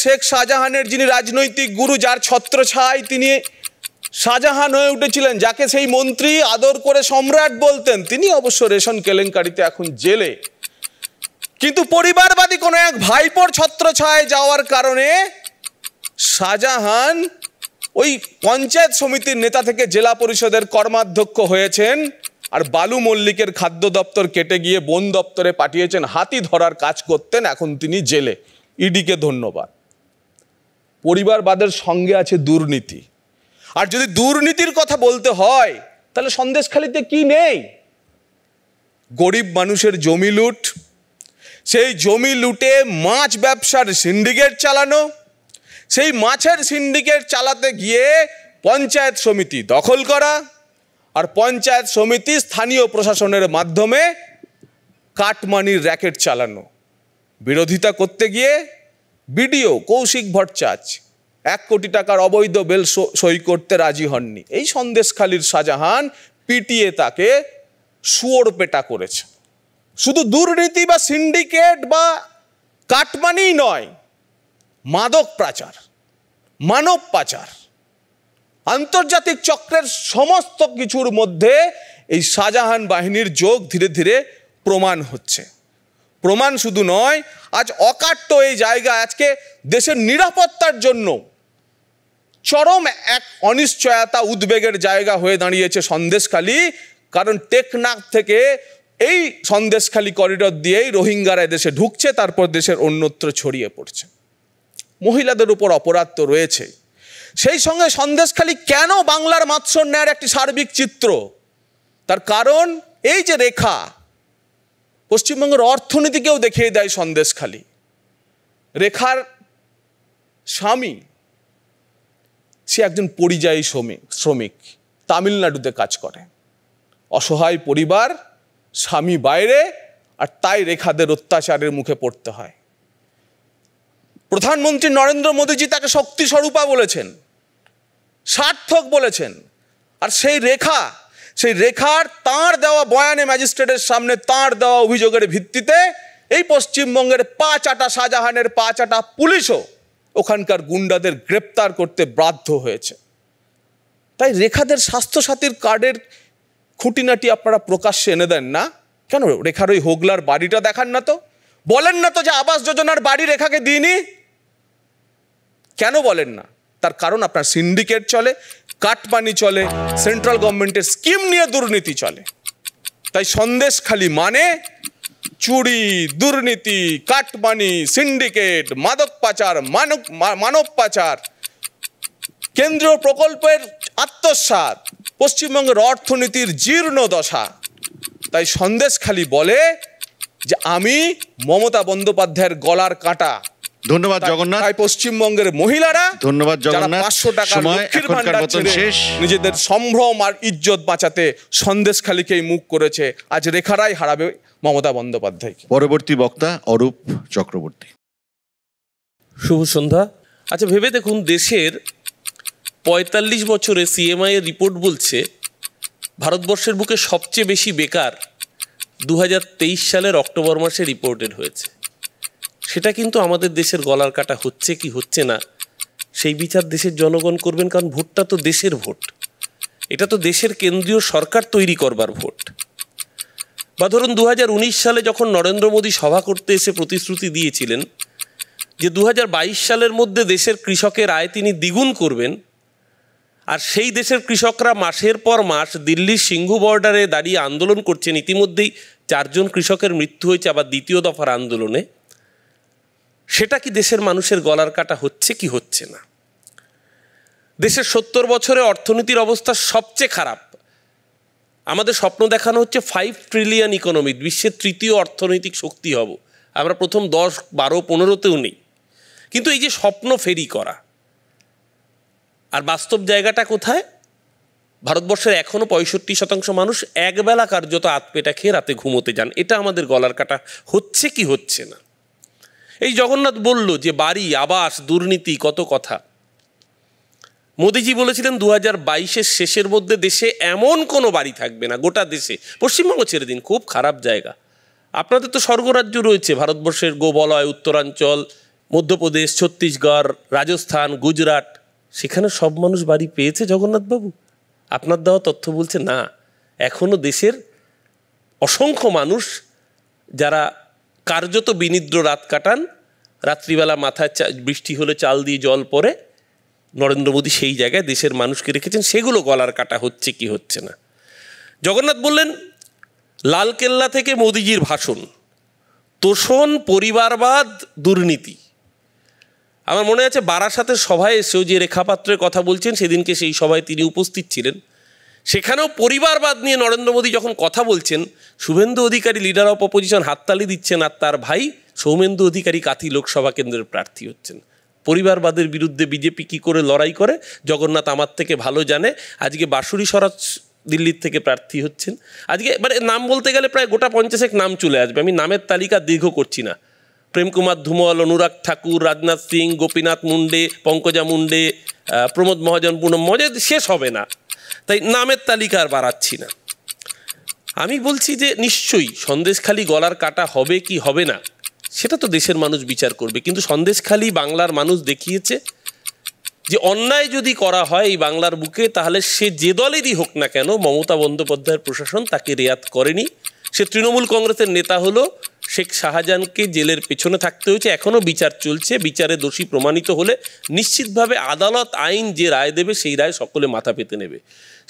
শেখ শাহজাহানের যিনি রাজনৈতিক গুরু, যার ছত্রছায়ায় তিনি শাহজাহান হয়ে উঠেছিলেন, যাকে সেই মন্ত্রী আদর করে সম্রাট বলতেন, তিনি অবশ্য রেশন কেলেঙ্কারিতে এখন জেলে। কিন্তু পরিবারবাদী কোনো এক ভাইপোর ছত্রছায়ায় যাওয়ার কারণে শাহজাহান ওই পঞ্চায়েত সমিতির নেতা থেকে জেলা পরিষদের কর্মাধ্যক্ষ হয়েছেন, আর বালু মল্লিকের খাদ্য দপ্তর কেটে গিয়ে বন দপ্তরে পাঠিয়েছেন হাতি ধরার কাজ করতেন, এখন তিনি জেলে। ইডিকে ধন্যবাদ। পরিবারবাদের সঙ্গে আছে দুর্নীতি, আর যদি দুর্নীতির কথা বলতে হয় তাহলে সন্দেশখালিতে কি নেই? গরিব মানুষের জমি লুট, সেই জমি লুটে মাছ ব্যবসার সিন্ডিকেট চালানো, সেই মাছের সিন্ডিকেট চালাতে গিয়ে পঞ্চায়েত সমিতি দখল করা, আর পঞ্চায়েত সমিতি স্থানীয় প্রশাসনের মাধ্যমে কাটমানির র্যাকেট চালানো। বিরোধিতা করতে গিয়ে বিডিও কৌশিক ভট্টাচার্য 1 কোটি টাকার অবৈধ বেল সই করতে রাজি হননি। এই সন্দেশখালির শাহজাহান পিটিয়ে তাকে শুয়োর পেটা করেছে। শুধু দুর্নীতি বা সিন্ডিকেট বা কাটমানি নয়, মাদক পাচার, মানব পাচার, আন্তর্জাতিক চক্রের সমস্ত কিছুর মধ্যে এই শাহজাহান বাহিনীর যোগ ধীরে ধীরে প্রমাণ হচ্ছে। প্রমাণ শুধু নয়, আজ অকাট্য এই জায়গা আজকে দেশের নিরাপত্তার জন্য চরম এক অনিশ্চয়তা উদ্বেগের জায়গা হয়ে দাঁড়িয়েছে সন্দেশখালী। কারণ টেকনাফ থেকে এই সন্দেশখালী করিডর দিয়েই রোহিঙ্গারা দেশে ঢুকছে, তারপর দেশের অন্যত্র ছড়িয়ে পড়ছে। মহিলাদের উপর অপরাধ তো রয়েছে, সেই সঙ্গে সন্দেশখালী কেন বাংলার মাৎসন্যায়ের একটি সার্বিক চিত্র? তার কারণ এই যে রেখা পশ্চিমবঙ্গের অর্থনীতিকেও দেখিয়ে দেয় সন্দেশখালী। রেখার স্বামী সে একজন পরিযায়ী শ্রমিক, তামিলনাড়ুতে কাজ করে, অসহায় পরিবার, স্বামী বাইরে, আর তাই রেখাদের অত্যাচারের মুখে পড়তে হয়। প্রধানমন্ত্রী নরেন্দ্র মোদীজি তাকে শক্তি স্বরূপা বলেছেন, সার্থক বলেছেন। আর সেই রেখার তাঁর দেওয়া বয়ানে ম্যাজিস্ট্রেটের সামনে তাঁর দেওয়া অভিযোগের ভিত্তিতে এই পশ্চিমবঙ্গের পা চাটা শাহজাহানের পা চাটা পুলিশও ওখানকার গুন্ডাদের গ্রেপ্তার করতে বাধ্য হয়েছে। তাই রেখাদের স্বাস্থ্যসাথীর কার্ডের খুঁটিনাটি আপনারা প্রকাশ্যে এনে দেন না কেন? রেখার ওই হোগলার বাড়িটা দেখান না তো, বলেন না তো যে আবাস যোজনার বাড়ি রেখাকে দিইনি, কেন বলেন না? তার কারণ আপনার সিন্ডিকেট চলে, কাটমানি চলে, সেন্ট্রাল গভর্নমেন্টের স্কিম নিয়ে দুর্নীতি চলে। তাই সন্দেশখালী মানে চুরি, দুর্নীতি, কাটমানি, সিন্ডিকেট, মাদক পাচার, মানব পাচার, কেন্দ্রীয় প্রকল্পের আত্মসাৎ, পশ্চিমবঙ্গের অর্থনীতির জীর্ণ দশা। তাই সন্দেশখালী বলে যে আমি মমতা বন্দ্যোপাধ্যায়ের গলার কাঁটা। ধন্যবাদ জগন্নাথ। তাই পশ্চিমবঙ্গের মহিলারা, ধন্যবাদ জগন্নাথ, 500 টাকার লক্ষ্মীর ভান্ডার ছেড়ে শেষ, নিজেদের সম্ভ্রম আর ইজ্জত বাঁচাতে সন্দেশখালীকেই মুখ করেছে। আজ রেখারাই হারাবে মমতা বন্দ্যোপাধ্যায়কে। পরবর্তী বক্তা অরূপ চক্রবর্তী। শুভ সন্ধ্যা। আচ্ছা, ভেবে দেখুন, দেশের 45 বছরে সিএমআই এর রিপোর্ট বলছে ভারতবর্ষের বুকে সবচেয়ে বেশি বেকার 2023 সালের অক্টোবর মাসে রিপোর্টেড হয়েছে। সেটা কিন্তু আমাদের দেশের গলার কাটা হচ্ছে কি হচ্ছে না সেই বিচার দেশের জনগণ করবেন, কারণ ভোটটা তো দেশের ভোট, এটা তো দেশের কেন্দ্রীয় সরকার তৈরি করবার ভোট। বা ধরুন 2019 সালে যখন নরেন্দ্র মোদী সভা করতে এসে প্রতিশ্রুতি দিয়েছিলেন যে 2022 সালের মধ্যে দেশের কৃষকের আয় তিনি দ্বিগুণ করবেন, আর সেই দেশের কৃষকরা মাসের পর মাস দিল্লির সিংহু বর্ডারে দাঁড়িয়ে আন্দোলন করছেন। ইতিমধ্যেই 4 জন কৃষকের মৃত্যু হয়েছে আবার দ্বিতীয় দফার আন্দোলনে। সেটা কি দেশের মানুষের গলার কাটা হচ্ছে কি হচ্ছে না? দেশের 70 বছরে অর্থনীতির অবস্থা সবচেয়ে খারাপ। আমাদের স্বপ্ন দেখানো হচ্ছে 5 ট্রিলিয়ন ইকোনমি, বিশ্বের তৃতীয় অর্থনৈতিক শক্তি হব। আমরা প্রথম 10, 12, 15তেও নেই। কিন্তু এই যে স্বপ্ন ফেরি করা আর বাস্তব জায়গাটা কোথায়? ভারতবর্ষের এখনও 65% মানুষ একবেলা কার্যত আতপেটা খেয়ে রাতে ঘুমোতে যান। এটা আমাদের গলার কাটা হচ্ছে কি হচ্ছে না? এই জগন্নাথ বলল যে বাড়ি, আবাস, দুর্নীতি, কত কথা। মোদিজি বলেছিলেন 2022-এর শেষের মধ্যে দেশে এমন কোনো বাড়ি থাকবে না, গোটা দেশে। পশ্চিমবঙ্গ ছেড়ে দিন, খুব খারাপ জায়গা। আপনাদের তো স্বর্গরাজ্য রয়েছে, ভারতবর্ষের গোবলয়, উত্তরাঞ্চল, মধ্যপ্রদেশ, ছত্তিশগড়, রাজস্থান, গুজরাট, সেখানে সব মানুষ বাড়ি পেয়েছে জগন্নাথবাবু? আপনার দেওয়া তথ্য বলছে না। এখনও দেশের অসংখ্য মানুষ যারা কার্যত বিনিদ্র রাত কাটান, রাত্রিবেলা মাথায় বৃষ্টি হলে চাল দিয়ে জল পড়ে, নরেন্দ্র মোদী সেই জায়গায় দেশের মানুষকে রেখেছেন। সেগুলো গলার কাটা হচ্ছে কি হচ্ছে না? জগন্নাথ বললেন লালকেল্লা থেকে মোদিজির ভাষণ, তোষণ, পরিবারবাদ, দুর্নীতি। আমার মনে আছে বারাসাতের সভায় এসেও যে রেখাপাত্রের কথা বলছেন, সেদিনকে সেই সভায় তিনি উপস্থিত ছিলেন। সেখানেও পরিবারবাদ নিয়ে নরেন্দ্র মোদী যখন কথা বলছেন, Suvendu Adhikari leader of opposition হাততালি দিচ্ছেন, আর তার ভাই সৌমেন্দু অধিকারী কাথি লোকসভা কেন্দ্রের প্রার্থী হচ্ছেন। পরিবারবাদের বিরুদ্ধে বিজেপি কী করে লড়াই করে জগন্নাথ আমার থেকে ভালো জানে। আজকে বাঁশুরি স্বরাজ দিল্লির থেকে প্রার্থী হচ্ছেন। আজকে মানে নাম বলতে গেলে প্রায় গোটা 50 নাম চলে আসবে। আমি নামের তালিকা দীর্ঘ করছি না। প্রেম কুমার ধুমল, অনুরাগ ঠাকুর, রাজনাথ সিং, গোপীনাথ মুন্ডে, পঙ্কজা মুন্ডে, প্রমোদ মহাজন, পুনম মহাজন, শেষ হবে না। তাই নামের তালিকা আর বাড়াচ্ছি না। আমি বলছি যে নিশ্চয়ই সন্দেশখালী গলার কাটা হবে কি হবে না সেটা তো দেশের মানুষ বিচার করবে। কিন্তু সন্দেশখালী বাংলার মানুষ দেখিয়েছে যে অন্যায় যদি করা হয় এই বাংলার বুকে, তাহলে সে যে দলেরই হোক না কেন, মমতা বন্দ্যোপাধ্যায়ের প্রশাসন তাকে রেয়াত করেনি। সে তৃণমূল কংগ্রেসের নেতা হলো, শেখ শাহজাহানকে জেলের পেছনে থাকতে হয়েছে, এখনও বিচার চলছে। বিচারে দোষী প্রমাণিত হলে নিশ্চিতভাবে আদালত আইন যে রায় দেবে সেই রায় সকলে মাথা পেতে নেবে।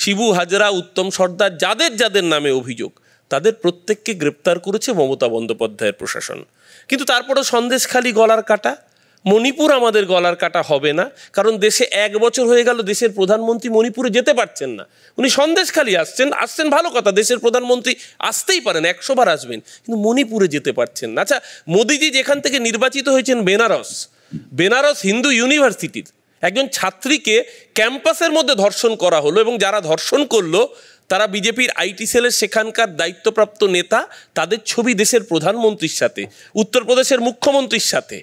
শিবু হাজরা, উত্তম সর্দার, যাদের যাদের নামে অভিযোগ তাদের প্রত্যেককে গ্রেপ্তার করেছে মমতা বন্দ্যোপাধ্যায়ের প্রশাসন। কিন্তু তারপরও সন্দেশখালি গলার কাটা, মণিপুর আমাদের গলার কাটা হবে না, কারণ দেশে 1 বছর হয়ে গেল দেশের প্রধানমন্ত্রী মণিপুরে যেতে পারছেন না। উনি সন্দেশখালি আসছেন ভালো কথা, দেশের প্রধানমন্ত্রী আসতেই পারেন, 100 বার আসবেন, কিন্তু মণিপুরে যেতে পারছেন না। আচ্ছা, মোদিজি যেখান থেকে নির্বাচিত হয়েছেন বেনারস হিন্দু ইউনিভার্সিটির একজন ছাত্রীকে ক্যাম্পাসের মধ্যে ধর্ষণ করা হলো, এবং যারা ধর্ষণ করলো তারা বিজেপির আইটি সেলের সেখানকার দায়িত্বপ্রাপ্ত নেতা। তাদের ছবি দেশের প্রধানমন্ত্রীর সাথে, উত্তরপ্রদেশের মুখ্যমন্ত্রীর সাথে,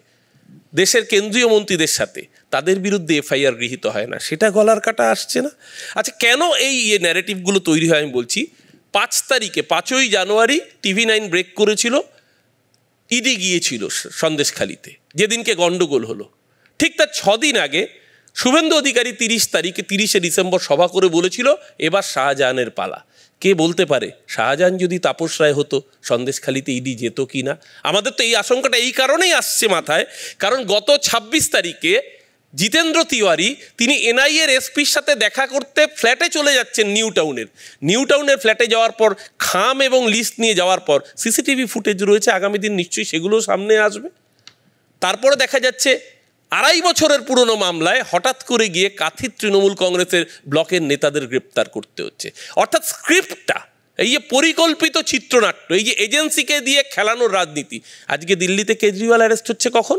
দেশের কেন্দ্রীয় মন্ত্রীদের সাথে, তাদের বিরুদ্ধে এফআইআর গৃহীত হয় না, সেটা গলার কাটা আসছে না। আচ্ছা, কেন এই ন্যারেটিভগুলো তৈরি হয় আমি বলছি। 5ই জানুয়ারি TV9 ব্রেক করেছিল, ইডি গিয়েছিল সন্দেশখালিতে, যেদিনকে গন্ডগোল হলো। ঠিক তার 6 দিন আগে শুভেন্দু অধিকারী 30শে ডিসেম্বর সভা করে বলেছিল এবার শাহজাহানের পালা। কে বলতে পারে শাহজাহান যদি তাপস রায় হতো সন্দেশখালিতে ইডি যেত কি না? আমাদের তো এই আশঙ্কাটা এই কারণেই আসছে মাথায়, কারণ গত 26 তারিখে জিতেন্দ্র তিওয়ারি তিনি এনআইএর এসপির সাথে দেখা করতে ফ্ল্যাটে চলে যাচ্ছেন নিউ টাউনের ফ্ল্যাটে যাওয়ার পর খাম এবং লিস্ট নিয়ে যাওয়ার পর সিসিটিভি ফুটেজ রয়েছে, আগামী দিন নিশ্চয়ই সেগুলো সামনে আসবে। তারপরে দেখা যাচ্ছে 2.5 বছরের পুরনো মামলায় হঠাৎ করে গিয়ে কাথির তৃণমূল কংগ্রেসের ব্লকের নেতাদের গ্রেপ্তার করতে হচ্ছে। অর্থাৎ স্ক্রিপ্টটা, এই যে পরিকল্পিত চিত্রনাট্য, এই যে এজেন্সিকে দিয়ে খেলানোর রাজনীতি। আজকে দিল্লিতে কেজরিওয়াল অ্যারেস্ট হচ্ছে কখন?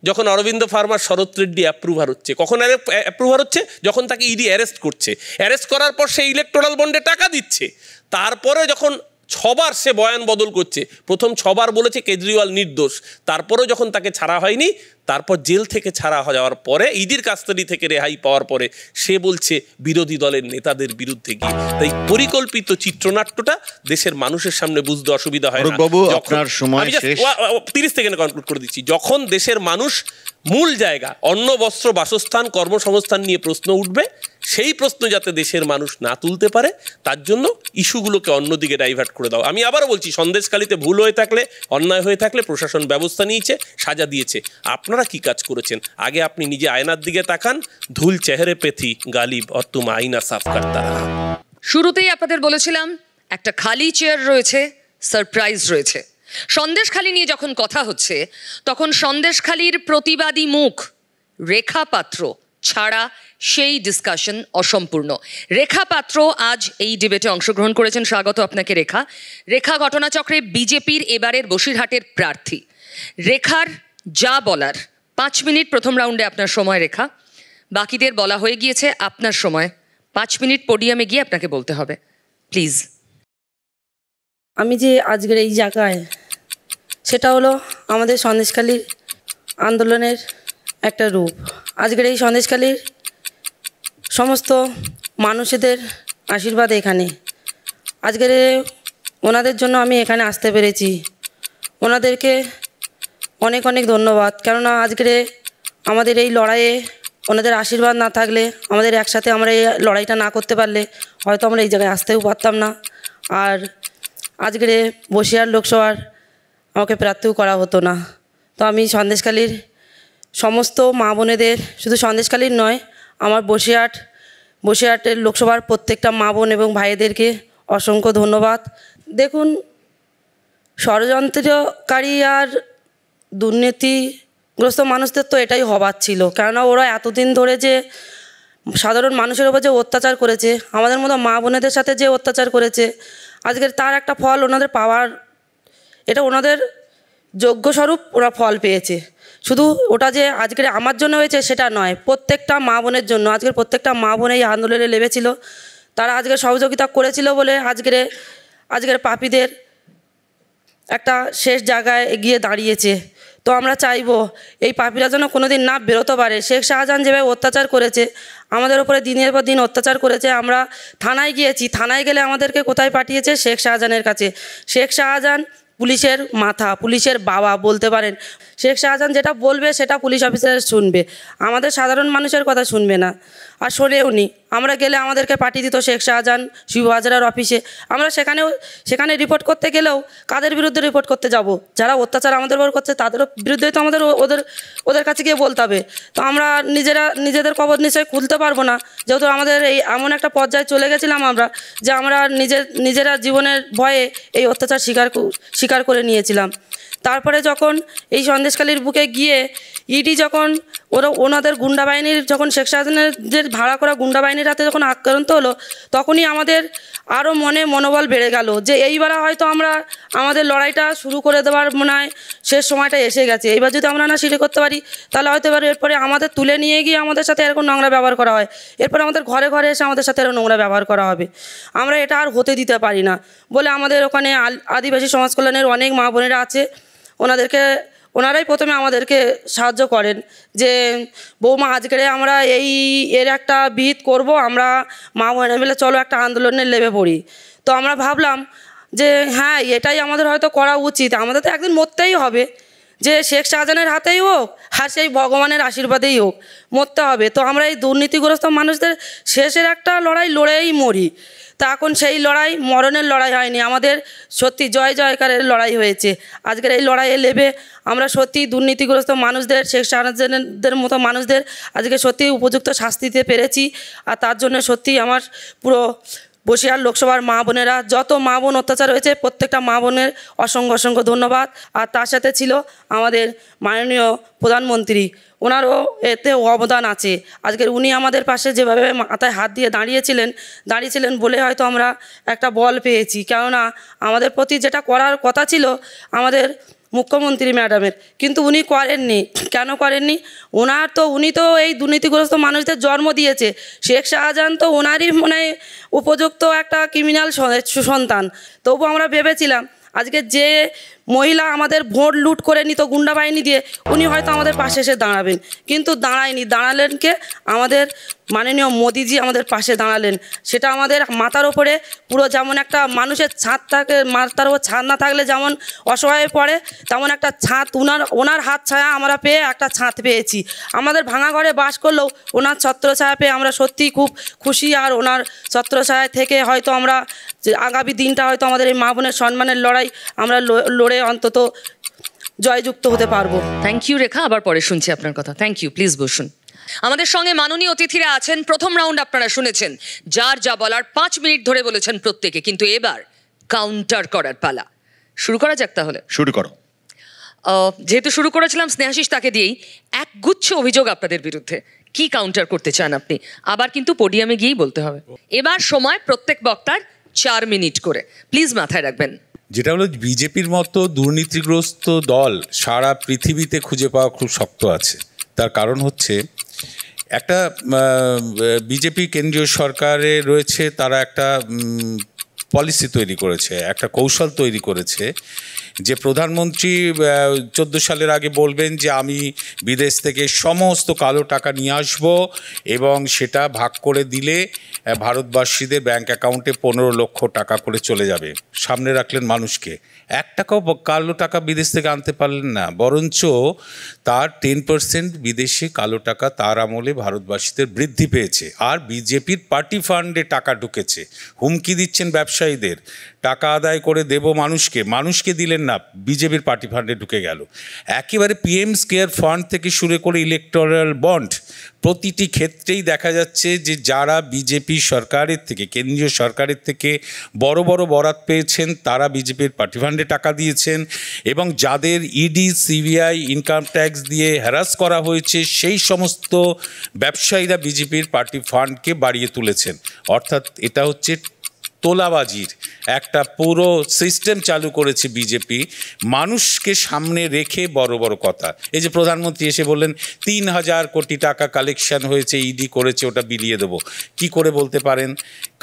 যখন অরবিন্দ ফার্মার শরৎ রেড্ডি অ্যাপ্রুভার হচ্ছে। কখন অ্যাপ্রুভার হচ্ছে? যখন তাকে ইডি অ্যারেস্ট করছে। অ্যারেস্ট করার পর সে ইলেকটোরাল বন্ডে টাকা দিচ্ছে। তারপরে যখন 6 বার সে বয়ান বদল করছে, প্রথম 6 বার বলেছে কেজরিওয়াল নির্দোষ, তারপরেও যখন তাকে ছাড়া হয়নি, তারপর জেল থেকে ছাড়া যাওয়ার পরে, ইডির কাস্টাডি থেকে রেহাই পাওয়ার পরে সে বলছে বিরোধী দলের নেতাদের বিরুদ্ধে গিয়ে। তাই পরিকল্পিত চিত্রনাট্যটা দেশের মানুষের সামনে বুঝতে অসুবিধা হয় না। আপনার সময় শেষ। 30 সেকেন্ডে কনক্লুড করে দিচ্ছি। যখন দেশের মানুষ মূল জায়গা অন্ন, বস্ত্র, বাসস্থান, কর্মসংস্থান নিয়ে প্রশ্ন উঠবে, সেই প্রশ্ন যাতে দেশের মানুষ না তুলতে পারে তার জন্য ইস্যুগুলোকে অন্যদিকে ডাইভার্ট করে দাও। আমি আবারও বলছি, সন্দেশখালিতে ভুল হয়ে থাকলে, অন্যায় হয়ে থাকলে প্রশাসন ব্যবস্থা নিয়েছে, সাজা দিয়েছে। আপনারা কি কাজ করেছেন? আগে আপনি নিজে আয়নার দিকে তাকান। ধুল চেহারে পেথি গালিব और तुम आईना साफ करता रहा। শুরুতেই আপনাদের বলেছিলাম একটা খালি চেয়ার রয়েছে, সারপ্রাইজ রয়েছে। সন্দেশখালি নিয়ে যখন কথা হচ্ছে তখন সন্দেশখালির প্রতিবাদী মুখ রেখা পাত্র ছাড়া সেই ডিসকাশন অসম্পূর্ণ। রেখা পাত্র আজ এই ডিবেটে অংশগ্রহণ করেছেন, স্বাগত আপনাকে রেখা ঘটনাচক্রে বিজেপির এবারের বসিরহাটের প্রার্থী। রেখার যা বলার 5 মিনিট প্রথম রাউন্ডে আপনার সময় রেখা, বাকিদের বলা হয়ে গিয়েছে, আপনার সময় 5 মিনিট পোডিয়ামে গিয়ে আপনাকে বলতে হবে, প্লিজ। আমি যে আজকের এই জায়গায়, সেটা হলো আমাদের সন্দেশখালির আন্দোলনের একটা রূপ। আজকের এই সন্দেশখালির সমস্ত মানুষদের আশীর্বাদ এখানে। আজকের ওনাদের জন্য আমি এখানে আসতে পেরেছি, ওনাদেরকে অনেক অনেক ধন্যবাদ। কেননা আজকের আমাদের এই লড়াইয়ে ওনাদের আশীর্বাদ না থাকলে, আমাদের একসাথে আমরা এই লড়াইটা না করতে পারলে হয়তো আমরা এই জায়গায় আসতেও পারতাম না, আর আজকের বসিরহাট লোকসভার আমাকে প্রার্থীও করা হতো না। তো আমি সন্দেশখালির সমস্ত মা বোনেদের, শুধু সন্দেশখালির নয়, আমার বসিরহাটের লোকসভার প্রত্যেকটা মা বোন এবং ভাইদেরকে অসংখ্য ধন্যবাদ। দেখুন, ষড়যন্ত্রকারী আর দুর্নীতিগ্রস্ত মানুষদের তো এটাই হবার ছিল, কেননা ওরা এতদিন ধরে যে সাধারণ মানুষের উপর যে অত্যাচার করেছে, আমাদের মতো মা বোনেদের সাথে যে অত্যাচার করেছে, আজকের তার একটা ফল ওনাদের পাওয়ার, এটা ওনাদের যোগ্যস্বরূপ ওরা ফল পেয়েছে। শুধু ওটা যে আজকের আমার জন্য হয়েছে সেটা নয়, প্রত্যেকটা মা বোনের জন্য। আজকের প্রত্যেকটা মা বোন এই আন্দোলনে লেগেছিল, তারা আজকে সহযোগিতা করেছিল বলে আজকের পাপীদের একটা শেষ জায়গায় এগিয়ে দাঁড়িয়েছে। তো আমরা চাইবো এই পাপীরা যেন কোনো দিন না বেরোতে পারে। শেখ শাহজাহান যেভাবে অত্যাচার করেছে, আমাদের ওপরে দিনের পর দিন অত্যাচার করেছে, আমরা থানায় গিয়েছি, থানায় গেলে আমাদেরকে কোথায় পাঠিয়েছে? শেখ শাহজাহানের কাছে। শেখ শাহজাহান পুলিশের মাথা, পুলিশের বাবা বলতে পারেন। শেখ শাহজাহান যেটা বলবে সেটা পুলিশ অফিসার শুনবে, আমাদের সাধারণ মানুষের কথা শুনবে না। আর শোনেও নি। আমরা গেলে আমাদেরকে পাঠিয়ে দিত শেখ শাহজাহান শিবু হাজরার অফিসে। আমরা সেখানে রিপোর্ট করতে গেলেও কাদের বিরুদ্ধে রিপোর্ট করতে যাব? যারা অত্যাচার আমাদের উপর করছে তাদের বিরুদ্ধে তো আমাদের ওদের কাছে গিয়ে বলতে হবে। তো আমরা নিজেদের কবর নিশ্চয়ই খুলতে পারবো না, যেহেতু আমাদের এই এমন একটা পর্যায়ে চলে গেছিলাম আমরা, যে আমরা নিজেরা জীবনের ভয়ে এই অত্যাচার স্বীকার করে নিয়েছিলাম। তারপরে যখন এই সন্দেশখালির বুকে গিয়ে ইডি যখন ওনাদের গুন্ডা বাহিনীর যখন শেখ শাহজাহানের ভাড়া করা গুন্ডা বাহিনীর হাতে যখন আক্রান্ত হলো, তখনই আমাদের আরও মনোবল বেড়ে গেল যে এইবার হয়তো আমরা আমাদের লড়াইটা শুরু করে দেওয়ার মনে হয় শেষ সময়টা এসে গেছে। এইবার যদি আমরা না শুরু করতে পারি তাহলে হয়তো এরপরে আমাদের তুলে নিয়ে গিয়ে আমাদের সাথে এরকম নোংরা ব্যবহার করা হয়, এরপরে আমাদের ঘরে ঘরে এসে আমাদের সাথে এরকম নোংরা ব্যবহার করা হবে। আমরা এটা আর হতে দিতে পারি না বলে আমাদের ওখানে আদিবাসী সমাজ কল্যাণের অনেক মা বোনেরা আছে, ওনারাই প্রথমে আমাদেরকে সাহায্য করেন যে বৌমা আজকে আমরা এর একটা বিহিত করব, আমরা মা বোনেরা মিলে চলো একটা আন্দোলনের লেবে পড়ি। তো আমরা ভাবলাম যে হ্যাঁ এটাই আমাদের হয়তো করা উচিত, আমাদের তো একদিন মরতেই হবে, যে শেখ শাহজাহানের হাতেই হোক আর সেই ভগবানের আশীর্বাদেই হোক মরতে হবে। তো আমরা এই দুর্নীতিগ্রস্ত মানুষদের শেষের একটা লড়াই লড়েই মরি। তা এখন সেই লড়াই মরণের লড়াই হয়নি, আমাদের সত্যি জয় জয়কারের লড়াই হয়েছে। আজকের এই লড়াইয়ে লেবে আমরা সত্যি দুর্নীতিগ্রস্ত মানুষদের, শেখ শাহজাহানদের মতো মানুষদের আজকে সত্যি উপযুক্ত শাস্তি দিতে পেরেছি। আর তার জন্য সত্যি আমার পুরো বসিরহাট লোকসভার মা বোনেরা, যত মা বোন অত্যাচার হয়েছে প্রত্যেকটা মা বোনের অসংখ্য অসংখ্য ধন্যবাদ। আর তার সাথে ছিল আমাদের মাননীয় প্রধানমন্ত্রী, ওনারও এতে অবদান আছে। আজকের উনি আমাদের পাশে যেভাবে মাথায় হাত দিয়ে দাঁড়িয়েছিলেন বলে হয়তো আমরা একটা বল পেয়েছি, কেননা আমাদের প্রতি যেটা করার কথা ছিল আমাদের মুখ্যমন্ত্রী ম্যাডামের, কিন্তু উনি করেননি। কেন করেননি? উনি তো এই দুর্নীতিগ্রস্ত মানুষদের জন্ম দিয়েছে। শেখ শাহজাহান তো ওনারই মনে হয় উপযুক্ত একটা ক্রিমিনাল সন্তান। তবু আমরা ভেবেছিলাম আজকে যে মহিলা আমাদের ভোট লুট করে নিত গুন্ডা বাহিনী দিয়ে, উনি হয়তো আমাদের পাশে এসে দাঁড়াবেন, কিন্তু দাঁড়ালেন কে? আমাদের মাননীয় মোদিজি আমাদের পাশে দাঁড়ালেন। সেটা আমাদের মাথার ওপরে পুরো যেমন একটা মানুষের ছাদ থাকে, মাথার ওপর ছাদ না থাকলে যেমন অসহায় পড়ে, তেমন একটা ছাদ ওনার হাত ছায়া আমরা পেয়ে একটা ছাদ পেয়েছি। আমাদের ভাঙা ঘরে বাস করলেও ওনার ছত্রছায়া পেয়ে আমরা সত্যিই খুব খুশি। আর ওনার ছত্রছায়া থেকে হয়তো আমরা আগামী দিনটা হয়তো আমাদের এই মা বোনের সম্মানের লড়াই আমরা লড়ে অন্তত জয়যুক্ত হতে পারবো। থ্যাংক ইউ রেখা, আবার পরে শুনছি আপনার কথা। থ্যাংক ইউ, প্লিজ বসুন। আমাদের সঙ্গে মাননীয় অতিথিরা আছেন। প্রথম রাউন্ড আপনারা শুনেছেন, যার যা বলার 5 মিনিট ধরে বলেছেন প্রত্যেকে, কিন্তু এবার কাউন্টার করার পালা। শুরু করা যাক তাহলে। শুরু করো। যেহেতু শুরু করেছিলাম স্নেহাশিস তাকে দিয়েই, একগুচ্ছ অভিযোগ আপনাদের বিরুদ্ধে, কি কাউন্টার করতে চান আপনি? আবার কিন্তু পোডিয়ামে গিয়েই বলতে হবে। এবার সময় প্রত্যেক বক্তার 4 মিনিট করে, প্লিজ মাথায় রাখবেন। যেটা হলো বিজেপির মতো দুর্নীতিগ্রস্ত দল সারা পৃথিবীতে খুঁজে পাওয়া খুব শক্ত আছে। তার কারণ হচ্ছে একটা বিজেপি কেন্দ্রীয় সরকারে রয়েছে, তারা একটা পলিসি তৈরি করেছে, একটা কৌশল তৈরি করেছে যে প্রধানমন্ত্রী 14 সালের আগে বলবেন যে আমি বিদেশ থেকে সমস্ত কালো টাকা নিয়ে আসব এবং সেটা ভাগ করে দিলে ভারতবাসীদের ব্যাংক অ্যাকাউন্টে 15 লক্ষ টাকা করে চলে যাবে। সামনে রাখলেন মানুষকে, 1 টাকাও কালো টাকা বিদেশ থেকে আনতে পারলেন না, বরঞ্চ তার 10% বিদেশে কালো টাকা তার আমলে ভারতবাসীদের বৃদ্ধি পেয়েছে। আর বিজেপির পার্টি ফান্ডে টাকা ঢুকেছে। হুমকি দিচ্ছেন ব্যবসায়ীদের, টাকা আদায় করে দেব মানুষকে দিলেন না, বিজেপির পার্টি ফান্ডে ঢুকে গেল। একেবারে পিএম কেয়ার ফান্ড থেকে শুরু করে ইলেকটোরাল বন্ড, প্রতিটি ক্ষেত্রেই দেখা যাচ্ছে যে যারা বিজেপি সরকারের থেকে, কেন্দ্রীয় সরকারের থেকে বড় বড় বরাত পেয়েছেন তারা বিজেপির পার্টি ফান্ডে টাকা দিয়েছেন, এবং যাদের ইডি সিবিআই ইনকাম ট্যাক্স দিয়ে হ্যারাস করা হয়েছে সেই সমস্ত ব্যবসায়ীরা বিজেপির পার্টি ফান্ডকে বাড়িয়ে তুলেছেন। অর্থাৎ এটা হচ্ছে তোলাবাজির একটা পুরো সিস্টেম চালু করেছে বিজেপি, মানুষকে সামনে রেখে বড় বড় কথা। এই যে প্রধানমন্ত্রী এসে বললেন 3000 কোটি টাকা কালেকশন হয়েছে, ইডি করেছে, ওটা বিলিয়ে দেবো। কি করে বলতে পারেন?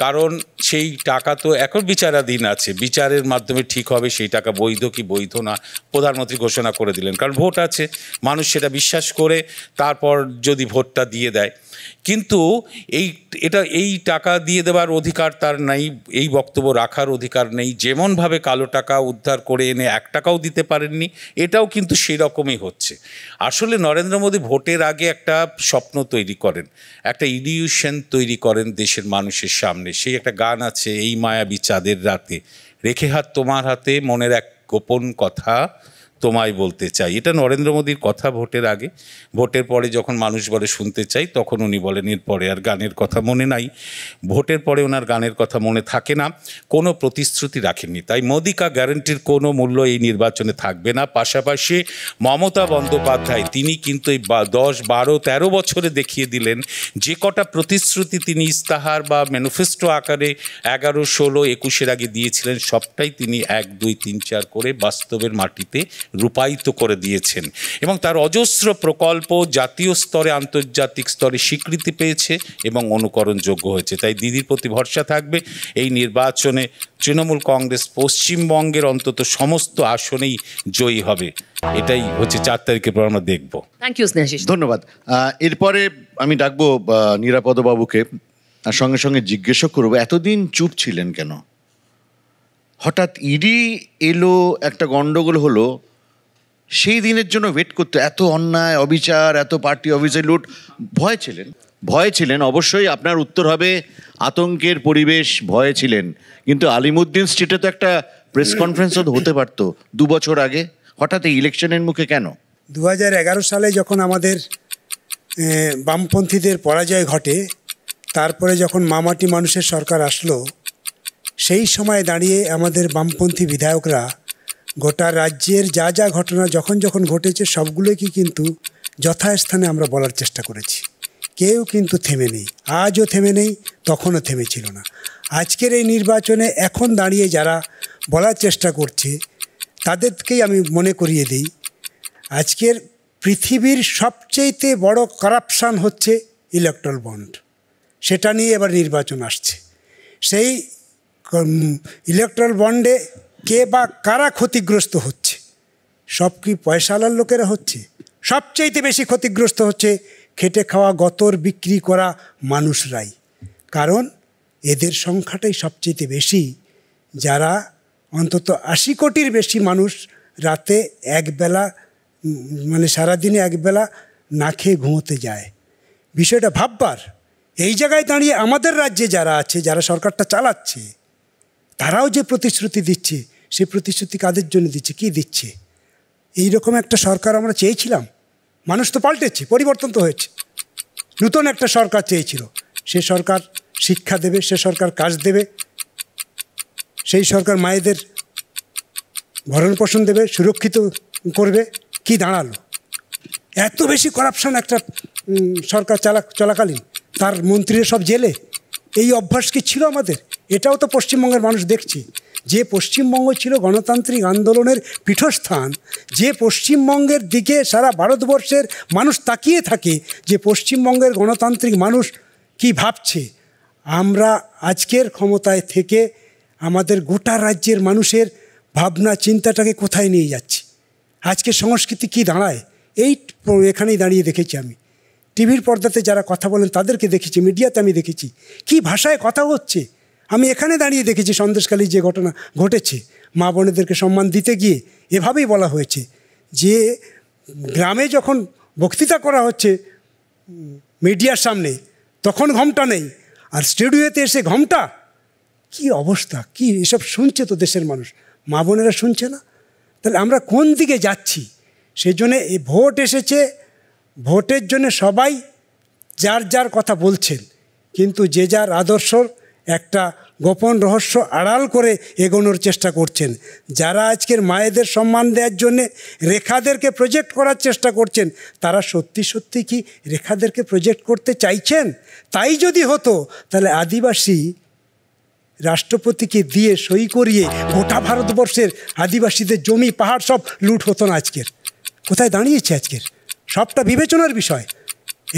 কারণ সেই টাকা তো এখন বিচারাধীন আছে, বিচারের মাধ্যমে ঠিক হবে সেই টাকা বৈধ কি বৈধ না, প্রধানমন্ত্রী ঘোষণা করে দিলেন। কারণ ভোট আছে, মানুষ সেটা বিশ্বাস করে তারপর যদি ভোটটা দিয়ে দেয়। কিন্তু এই টাকা দিয়ে দেওয়ার অধিকার তার নাই, এই বক্তব্য রাখার অধিকার নেই। যেমনভাবে কালো টাকা উদ্ধার করে এনে 1 টাকাও দিতে পারেননি, এটাও কিন্তু সেই রকমই হচ্ছে। আসলে নরেন্দ্র মোদী ভোটের আগে একটা স্বপ্ন তৈরি করেন, একটা ইলিউশন তৈরি করেন দেশের মানুষের সামনে। সেই একটা গান আছে, এই মায়াবী চাঁদের রাতে রেখে হাত তোমার হাতে, মনের এক গোপন কথা তোমায় বলতে চাই। এটা নরেন্দ্র মোদীর কথা ভোটের আগে। ভোটের পরে যখন মানুষ বলে শুনতে চাই, তখন উনি বলেন এরপরে আর গানের কথা মনে নাই। ভোটের পরে ওনার গানের কথা মনে থাকে না, কোনো প্রতিশ্রুতি রাখেননি। তাই মোদি কা গ্যারান্টির কোনো মূল্য এই নির্বাচনে থাকবে না। পাশাপাশি মমতা বন্দ্যোপাধ্যায় তিনি কিন্তু এই 10, 12, 13 বছরে দেখিয়ে দিলেন যে কটা প্রতিশ্রুতি তিনি ইস্তাহার বা ম্যানিফেস্টো আকারে 11, 16, 21-এর আগে দিয়েছিলেন, সবটাই তিনি 1, 2, 3, 4 করে বাস্তবের মাটিতে রূপায়িত করে দিয়েছেন। এবং তার অজস্র প্রকল্প জাতীয় স্তরে আন্তর্জাতিক স্তরে স্বীকৃতি পেয়েছে এবং অনুকরণযোগ্য হয়েছে। তাই দিদির প্রতি ভরসা থাকবে এই নির্বাচনে তৃণমূল কংগ্রেস পশ্চিমবঙ্গের অন্তত সমস্ত আসনেই জয়ী হবে। এটাই হচ্ছে 4 তারিখের পর আমরা দেখব। Thank you Snehashis. ধন্যবাদ। এরপরে আমি ডাকবো নিরাপদবাবুকে, আর সঙ্গে সঙ্গে জিজ্ঞেসও করবো এতদিন চুপ ছিলেন কেন? হঠাৎ ইডি এলো, একটা গন্ডগোল হলো, সেই দিনের জন্য ওয়েট করতে এত অন্যায় অবিচার, এত পার্টি অফিসে লুট, ভয় ছিলেন। অবশ্যই আপনার উত্তর হবে আতঙ্কের পরিবেশ, ভয়ে ছিলেন। কিন্তু আলিমুদ্দিন স্ট্রিটে তো একটা প্রেস কনফারেন্সও হতে পারতো 2 বছর আগে, হঠাৎ এই ইলেকশনের মুখে কেন? 2011 সালে যখন আমাদের বামপন্থীদের পরাজয় ঘটে, তারপরে যখন মামাটি মানুষের সরকার আসলো, সেই সময় দাঁড়িয়ে আমাদের বামপন্থী বিধায়করা গোটা রাজ্যের যা যা ঘটনা যখন যখন ঘটেছে সবগুলোই কিন্তু যথাস্থানে আমরা বলার চেষ্টা করেছি। কেউ কিন্তু থেমে নেই, আজও থেমে নেই, তখনও থেমেছিল না। আজকের এই নির্বাচনে এখন দাঁড়িয়ে যারা বলার চেষ্টা করছে তাদেরকেই আমি মনে করিয়ে দিই, আজকের পৃথিবীর সবচেয়ে বড় কারাপশান হচ্ছে ইলেকট্রাল বন্ড। সেটা নিয়ে এবার নির্বাচন আসছে। সেই ইলেকট্রাল বন্ডে কে বা কারা ক্ষতিগ্রস্ত হচ্ছে? সব কি পয়সাওয়ালার লোকেরা হচ্ছে? সবচেয়ে বেশি ক্ষতিগ্রস্ত হচ্ছে খেটে খাওয়া গতর বিক্রি করা মানুষরাই। কারণ এদের সংখ্যাটাই সবচেয়ে বেশি, যারা অন্তত 80 কোটির বেশি মানুষ রাতে একবেলা, মানে সারাদিনে একবেলা না খেয়ে ঘুমোতে যায়। বিষয়টা ভাববার। এই জায়গায় দাঁড়িয়ে আমাদের রাজ্যে যারা আছে, যারা সরকারটা চালাচ্ছে, তারাও যে প্রতিশ্রুতি দিচ্ছে, সে প্রতিশ্রুতি কাদের জন্য দিচ্ছে, কী দিচ্ছে? এইরকম একটা সরকার আমরা চেয়েছিলাম। মানুষ তো পাল্টেছে, পরিবর্তন তো হয়েছে। নতুন একটা সরকার চেয়েছিল, সে সরকার শিক্ষা দেবে, সে সরকার কাজ দেবে, সেই সরকার মায়েদের ভরণ পোষণ দেবে, সুরক্ষিত করবে। কি দাঁড়ালো? এত বেশি করাপশন একটা সরকার চলাকালীন, তার মন্ত্রীরা সব জেলে। এই অভ্যাস কি ছিল আমাদের? এটাও তো পশ্চিমবঙ্গের মানুষ দেখছে। যে পশ্চিমবঙ্গ ছিল গণতান্ত্রিক আন্দোলনের পীঠস্থান, যে পশ্চিমবঙ্গের দিকে সারা ভারতবর্ষের মানুষ তাকিয়ে থাকে, যে পশ্চিমবঙ্গের গণতান্ত্রিক মানুষ কি ভাবছে, আমরা আজকের ক্ষমতায় থেকে আমাদের গোটা রাজ্যের মানুষের ভাবনা চিন্তাটাকে কোথায় নিয়ে যাচ্ছি? আজকে সংস্কৃতি কি দাঁড়ায়, এই এখানেই দাঁড়িয়ে দেখেছি আমি। টিভির পর্দাতে যারা কথা বলেন তাদেরকে দেখেছি, মিডিয়াতে আমি দেখেছি কি ভাষায় কথা হচ্ছে। আমি এখানে দাঁড়িয়ে দেখেছি সন্দেশখালী যে ঘটনা ঘটেছে, মা বোনেদেরকে সম্মান দিতে গিয়ে এভাবেই বলা হয়েছে যে গ্রামে যখন বক্তৃতা করা হচ্ছে মিডিয়ার সামনে, তখন ঘোমটা নেই, আর স্টুডিওতে এসে ঘোমটা। কি অবস্থা, কি এসব শুনছে তো দেশের মানুষ, মা বোনেরা শুনছে না। তাহলে আমরা কোন দিকে যাচ্ছি? সেই জন্যে এই ভোট এসেছে, ভোটের জন্য সবাই যার যার কথা বলছেন, কিন্তু যে যার আদর্শর একটা গোপন রহস্য আড়াল করে এগোনোর চেষ্টা করছেন। যারা আজকের মায়েদের সম্মান দেওয়ার জন্যে রেখাদেরকে প্রজেক্ট করার চেষ্টা করছেন, তারা সত্যি সত্যি কি রেখাদেরকে প্রজেক্ট করতে চাইছেন? তাই যদি হতো তাহলে আদিবাসী রাষ্ট্রপতিকে দিয়ে সই করিয়ে গোটা ভারতবর্ষের আদিবাসীদের জমি পাহাড় সব লুট হতো না। আজকের কোথায় দাঁড়িয়েছে? আজকের সবটা বিবেচনার বিষয়।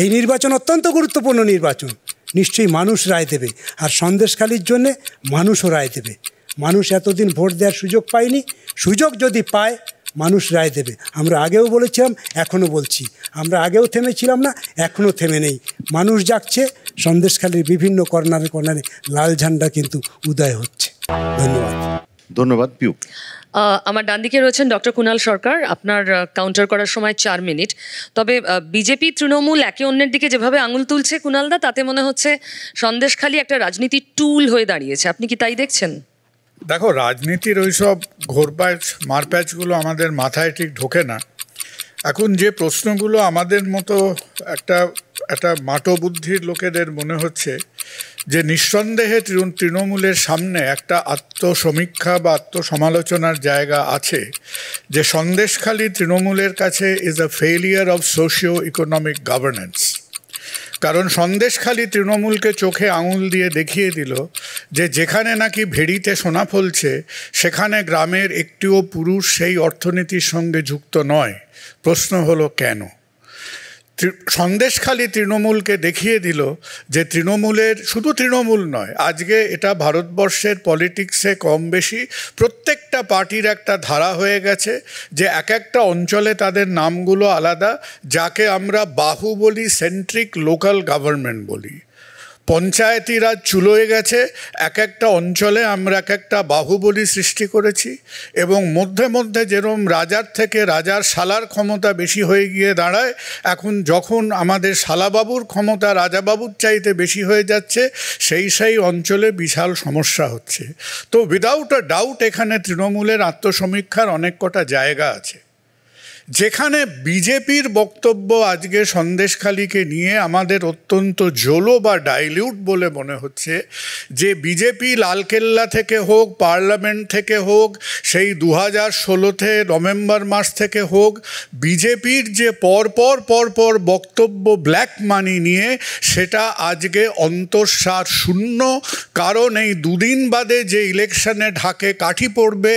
এই নির্বাচন অত্যন্ত গুরুত্বপূর্ণ নির্বাচন, নিশ্চয়ই মানুষ রায় দেবে, আর সন্দেশখালীর জন্যে মানুষও রায় দেবে। মানুষ এতদিন ভোট দেওয়ার সুযোগ পায়নি, সুযোগ যদি পায় মানুষ রায় দেবে। আমরা আগেও বলেছিলাম, এখনও বলছি, আমরা আগেও থেমেছিলাম না, এখনও থেমে নেই। মানুষ জাগছে, সন্দেশখালীর বিভিন্ন কর্নারে কর্নারে লাল ঝান্ডা কিন্তু উদয় হচ্ছে। ধন্যবাদ। ধন্যবাদ পিউ। আমার ডান দিকে রয়েছেন ডক্টর কুণাল সরকার। আপনার কাউন্টার করার সময় 4 মিনিট। তবে বিজেপি তৃণমূল একে অন্যের দিকে যেভাবে আঙুল তুলছে কুণালদা, তাতে মনে হচ্ছে সন্দেশখালী একটা রাজনীতির টুল হয়ে দাঁড়িয়েছে। আপনি কি তাই দেখছেন? দেখো, রাজনীতির ওইসব ঘোরপ্যাচ মারপ্যাচগুলো আমাদের মাথায় ঠিক ঢোকে না। এখন যে প্রশ্নগুলো আমাদের মতো একটা মাটো বুদ্ধির লোকেদের মনে হচ্ছে যে নিঃসন্দেহে তৃণমূলের সামনে একটা আত্মসমীক্ষা বা আত্মসমালোচনার জায়গা আছে, যে সন্দেশখালী তৃণমূলের কাছে is a failure of socio economic governance. কারণ সন্দেশখালী তৃণমূলকে চোখে আঙুল দিয়ে দেখিয়ে দিল যে যেখানে নাকি ভেড়িতে সোনা ফলছে সেখানে গ্রামের একটিও পুরুষ সেই অর্থনীতির সঙ্গে যুক্ত নয়। প্রশ্ন হলো কেন? সন্দেশখালী তৃণমূলকে দেখিয়ে দিল যে তৃণমূলের, শুধু তৃণমূল নয়, আজকে এটা ভারতবর্ষের পলিটিক্সে কম বেশি প্রত্যেকটা পার্টির একটা ধারা হয়ে গেছে যে এক একটা অঞ্চলে তাদের নামগুলো আলাদা, যাকে আমরা বাহুবলী সেন্ট্রিক লোকাল গভর্নমেন্ট বলি। পঞ্চায়েতি রাজ চুলোয় গেছে, এক একটা অঞ্চলে আমরা এক একটা বাহুবলী সৃষ্টি করেছি, এবং মধ্যে মধ্যে যেরকম রাজার থেকে রাজার শালার ক্ষমতা বেশি হয়ে গিয়ে দাঁড়ায়, এখন যখন আমাদের শালাবাবুর ক্ষমতা রাজাবাবুর চাইতে বেশি হয়ে যাচ্ছে, সেই অঞ্চলে বিশাল সমস্যা হচ্ছে। তো উইদাউট আ ডাউট এখানে তৃণমূলের আত্মসমীক্ষার অনেক কটা জায়গা আছে। যেখানে বিজেপির বক্তব্য আজকে সন্দেশখালীকে নিয়ে আমাদের অত্যন্ত জোলো বা ডাইলিউট বলে মনে হচ্ছে, যে বিজেপি লালকেল্লা থেকে হোক, পার্লামেন্ট থেকে হোক, সেই 2016 নভেম্বর মাস থেকে হোক, বিজেপির যে পরপর বক্তব্য ব্ল্যাক মানি নিয়ে, সেটা আজকে অন্তঃসার শূন্য। কারণ এই দুদিন বাদে যে ইলেকশনে ঢাকে কাঠি পড়বে,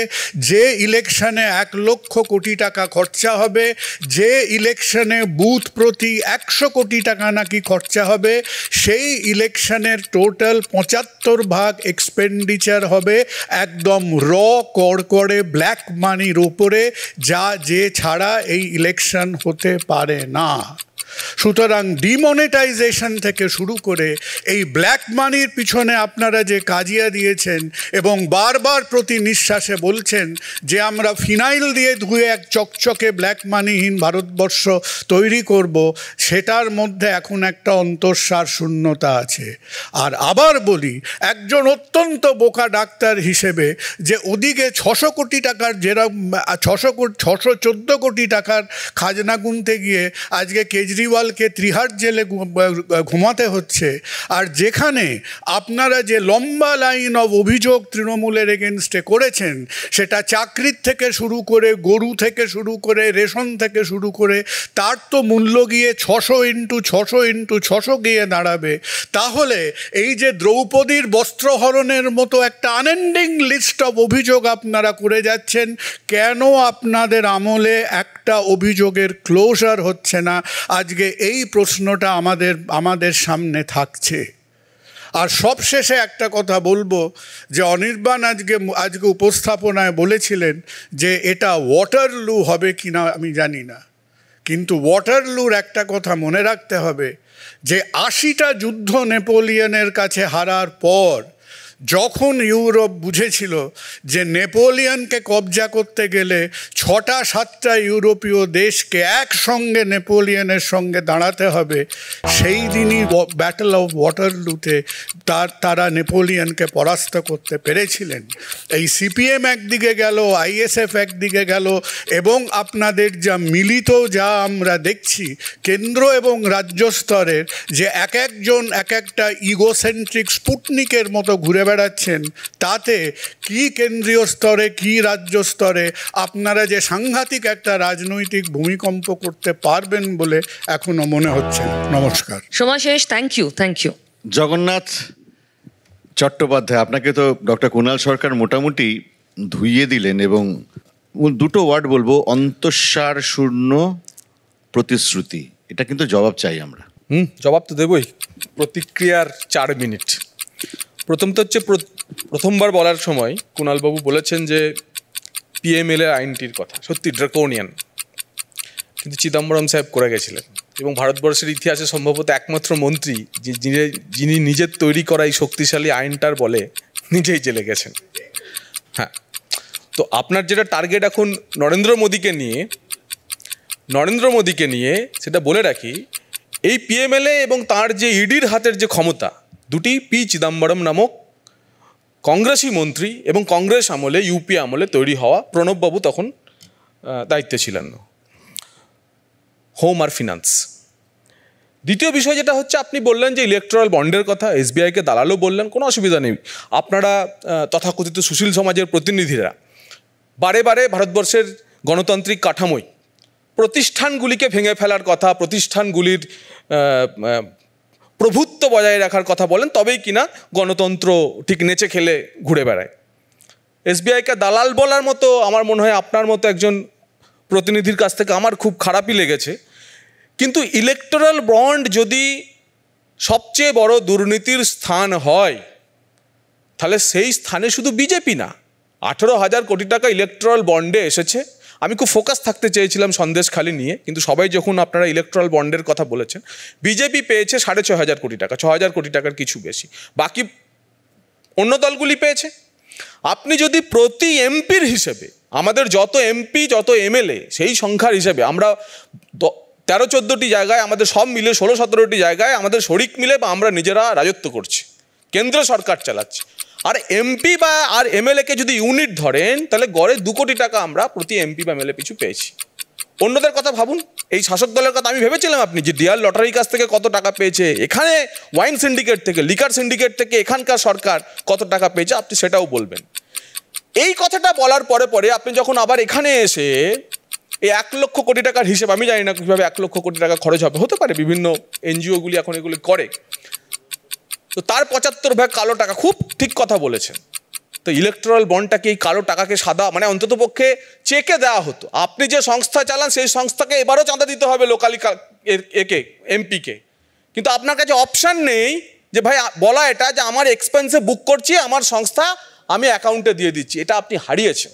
যে ইলেকশনে 1 লক্ষ কোটি টাকা খরচা হবে, যে ইলেকশনে বুথ প্রতি 100 কোটি টাকা নাকি খরচা হবে, সেই ইলেকশনের টোটাল 75% এক্সপেন্ডিচার হবে একদম কড়কড়ে ব্ল্যাক মানির উপরে, যে ছাড়া এই ইলেকশন হতে পারে না। সুতরাং ডিমনিটাইজেশন থেকে শুরু করে এই ব্ল্যাক মানির পিছনে আপনারা যে কাজিয়া দিয়েছেন এবং বারবার প্রতি নিঃশ্বাসে বলছেন যে আমরা ফিনাইল দিয়ে ধুয়ে এক চকচকে ব্ল্যাক মানিহীন ভারতবর্ষ তৈরি করব, সেটার মধ্যে এখন একটা অন্তঃসার শূন্যতা আছে। আর আবার বলি, একজন অত্যন্ত বোকা ডাক্তার হিসেবে, যে ওদিকে 600 কোটি টাকার যেরকম 614 কোটি টাকার খাজনা গুনতে গিয়ে আজকে কেজরিওয়ালকে ত্রিহার জেলে ঘুমাতে হচ্ছে, আর যেখানে আপনারা যে লম্বা লাইন অফ অভিযোগ তৃণমূলের এগেনস্টে করেছেন, সেটা চাকরির থেকে শুরু করে, গরু থেকে শুরু করে, রেশন থেকে শুরু করে, তার তো মূল্য গিয়ে 600 × 600 গিয়ে দাঁড়াবে। তাহলে এই যে দ্রৌপদীর বস্ত্রহরণের মতো একটা আনএন্ডিং লিস্ট অফ অভিযোগ আপনারা করে যাচ্ছেন, কেন আপনাদের আমলে একটা অভিযোগের ক্লোজার হচ্ছে না? আজকে এই প্রশ্নটা আমাদের সামনে থাকছে। আর সবশেষে একটা কথা বলবো, যে অনির্বাণ আজকে উপস্থাপনায় বলেছিলেন যে এটা ওয়াটারলু হবে কিনা আমি জানি না, কিন্তু ওয়াটারলুর একটা কথা মনে রাখতে হবে, যে 80টা যুদ্ধ নেপোলিয়নের কাছে হারার পর যখন ইউরোপ বুঝেছিল যে নেপোলিয়নকে কবজা করতে গেলে 6টা-7টা ইউরোপীয় দেশকে একসঙ্গে নেপোলিয়নের সঙ্গে দাঁড়াতে হবে, সেই দিনই ব্যাটল অফ ওয়াটারলুতে তারা নেপোলিয়নকে পরাস্ত করতে পেরেছিলেন। এই সিপিএম একদিকে গেল, আইএসএফ একদিকে গেল, এবং আপনাদের যা মিলিত যা আমরা দেখছি কেন্দ্র এবং রাজ্য স্তরের, যে একজন এক একটা ইগোসেন্ট্রিক স্পুটনিকের মতো ঘুরে বেড়াচ্ছেন, তাতে কি কেন্দ্রীয় স্তরে কি রাজ্য স্তরে আপনারা যে সাংঘাতিক একটা রাজনৈতিক ভূমিকম্প করতে পারবেন বলে এখনো মনে হচ্ছে। নমস্কার। সময় শেষ। Thank you. জগন্নাথ চট্টোপাধ্যায়, আপনাকে তো ডক্টর কুণাল সরকার মোটামুটি ধুইয়ে দিলেন, এবং 2টো ওয়ার্ড বলবো, অন্তঃসার শূন্য প্রতিশ্রুতি। এটা কিন্তু জবাব চাই আমরা। জবাব তো দেবই। প্রতিক্রিয়ার 4 মিনিট। প্রথম তো হচ্ছে, প্রথমবার বলার সময় কুণালবাবু বলেছেন যে পিএমএলএ আইনটির কথা, সত্যি ড্রাকোনিয়ান, কিন্তু চিদম্বরম সাহেব করে গেছিলেন এবং ভারতবর্ষের ইতিহাসে সম্ভবত একমাত্র মন্ত্রী যিনি নিজের তৈরি করা এই শক্তিশালী আইনটার বলে নিজেই জেলে গেছেন। হ্যাঁ, তো আপনার যেটা টার্গেট এখন নরেন্দ্র মোদীকে নিয়ে সেটা বলে রাখি, এই পিএমএলএ এবং তার যে ইডির হাতের যে ক্ষমতা, দুটি পি চিদম্বরম নামক কংগ্রেসি মন্ত্রী এবং কংগ্রেস আমলে ইউপি আমলে তৈরি হওয়া, প্রণববাবু তখন দায়িত্বে ছিলেন হোম আর ফিনান্স। দ্বিতীয় বিষয় যেটা হচ্ছে, আপনি বললেন যে ইলেকট্রাল বন্ডের কথা, এসবিআইকে দালালও বললেন, কোনো অসুবিধা নেই। আপনারা তথাকথিত সুশীল সমাজের প্রতিনিধিরা বারে বারে ভারতবর্ষের গণতান্ত্রিক কাঠামোয় প্রতিষ্ঠানগুলিকে ভেঙে ফেলার কথা, প্রতিষ্ঠানগুলির প্রভুত্ব বজায় রাখার কথা বলেন, তবেই কিনা গণতন্ত্র ঠিক নেচে খেলে ঘুরে বেড়ায়। এসবিআইকে দালাল বলার মতো আমার মনে হয় আপনার মতো একজন প্রতিনিধির কাছ থেকে আমার খুব খারাপই লেগেছে। কিন্তু ইলেকটোরাল বন্ড যদি সবচেয়ে বড় দুর্নীতির স্থান হয়, তাহলে সেই স্থানে শুধু বিজেপি না, 18,000 কোটি টাকা ইলেকটোরাল বন্ডে এসেছে। আমি খুব ফোকাস থাকতে চেয়েছিলাম সন্দেশখালি নিয়ে, কিন্তু সবাই যখন আপনারা ইলেকট্রাল বন্ডের কথা বলেছেন, বিজেপি পেয়েছে 6,500 কোটি টাকা, 6,000 কোটি টাকার কিছু বেশি, বাকি অন্য দলগুলি পেয়েছে। আপনি যদি প্রতি এমপির হিসেবে, আমাদের যত এমপি যত এমএলএ সেই সংখ্যার হিসেবে, আমরা 13-14টি জায়গায় আমাদের সব মিলে 16-17টি জায়গায় আমাদের শরিক মিলে বা আমরা নিজেরা রাজত্ব করছি, কেন্দ্র সরকার চালাচ্ছে। আর এমপি বা আর এমএলএকে যদি ইউনিট ধরেন, তাহলে গড়ে 2 কোটি টাকা আমরা প্রতি এমপি বা এমএলএ পিছু পেয়েছি। অন্যদের কথা ভাবুন, এই শাসক দলের কথা আমি ভেবেছিলাম আপনি যে ডিয়ার লটারির কাছ থেকে কত টাকা পেয়েছে, এখানে ওয়াইন সিন্ডিকেট থেকে, লিকার সিন্ডিকেট থেকে এখানকার সরকার কত টাকা পেয়েছে, আপনি সেটাও বলবেন। এই কথাটা বলার পরে পরে আপনি যখন আবার এখানে এসে এই 1 লক্ষ কোটি টাকার হিসেব, আমি জানি না কীভাবে 1 লক্ষ কোটি টাকা খরচ হবে, হতে পারে বিভিন্ন এনজিওগুলি এখন এগুলি করে, তো তার 75 ভাগ কালো টাকা, খুব ঠিক কথা বলেছেন। তো ইলেকট্রাল বন্ডটাকে, এই কালো টাকাকে সাদা, মানে অন্তত পক্ষে চেকে দেওয়া হতো। আপনি যে সংস্থা চালান সেই সংস্থাকে এবারও চাঁদা দিতে হবে লোকালি একে এমপিকে, কিন্তু আপনার কাছে অপশান নেই যে ভাই বলা এটা যে আমার এক্সপেন্সে বুক করছি, আমার সংস্থা আমি অ্যাকাউন্টে দিয়ে দিচ্ছি, এটা আপনি হারিয়েছেন।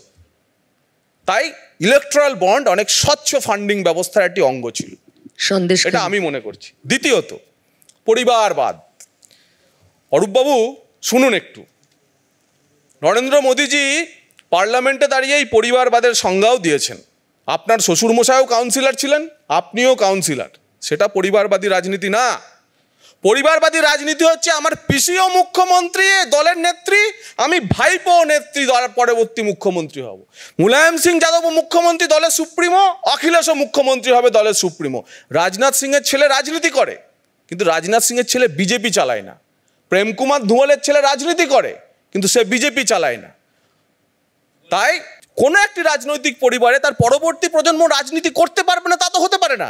তাই ইলেকট্রাল বন্ড অনেক স্বচ্ছ ফান্ডিং ব্যবস্থার একটি অঙ্গ ছিল, এটা আমি মনে করছি। দ্বিতীয়ত, পরিবারবাদ। অরূপবাবু শুনুন একটু, নরেন্দ্র মোদীজি পার্লামেন্টে দাঁড়িয়ে এই পরিবারবাদের সংজ্ঞাও দিয়েছেন। আপনার শ্বশুরমশাইও কাউন্সিলর ছিলেন, আপনিও কাউন্সিলর, সেটা পরিবারবাদী রাজনীতি না। পরিবারবাদী রাজনীতি হচ্ছে আমার পিসিও মুখ্যমন্ত্রী, দলের নেত্রী, আমি ভাইপো নেত্রী, দলের পরবর্তী মুখ্যমন্ত্রী হব। মুলায়ম সিং যাদব মুখ্যমন্ত্রী, দলের সুপ্রিমো, অখিলেশও মুখ্যমন্ত্রী হবে, দলের সুপ্রিমো। রাজনাথ সিংয়ের ছেলে রাজনীতি করে, কিন্তু রাজনাথ সিংয়ের ছেলে বিজেপি চালায় না। প্রেম কুমার ধুমালের ছেলে রাজনীতি করে, কিন্তু সে বিজেপি চালায় না। তাই কোনো একটি রাজনৈতিক পরিবারে তার পরবর্তী প্রজন্ম রাজনীতি করতে পারবে না তা তো হতে পারে না,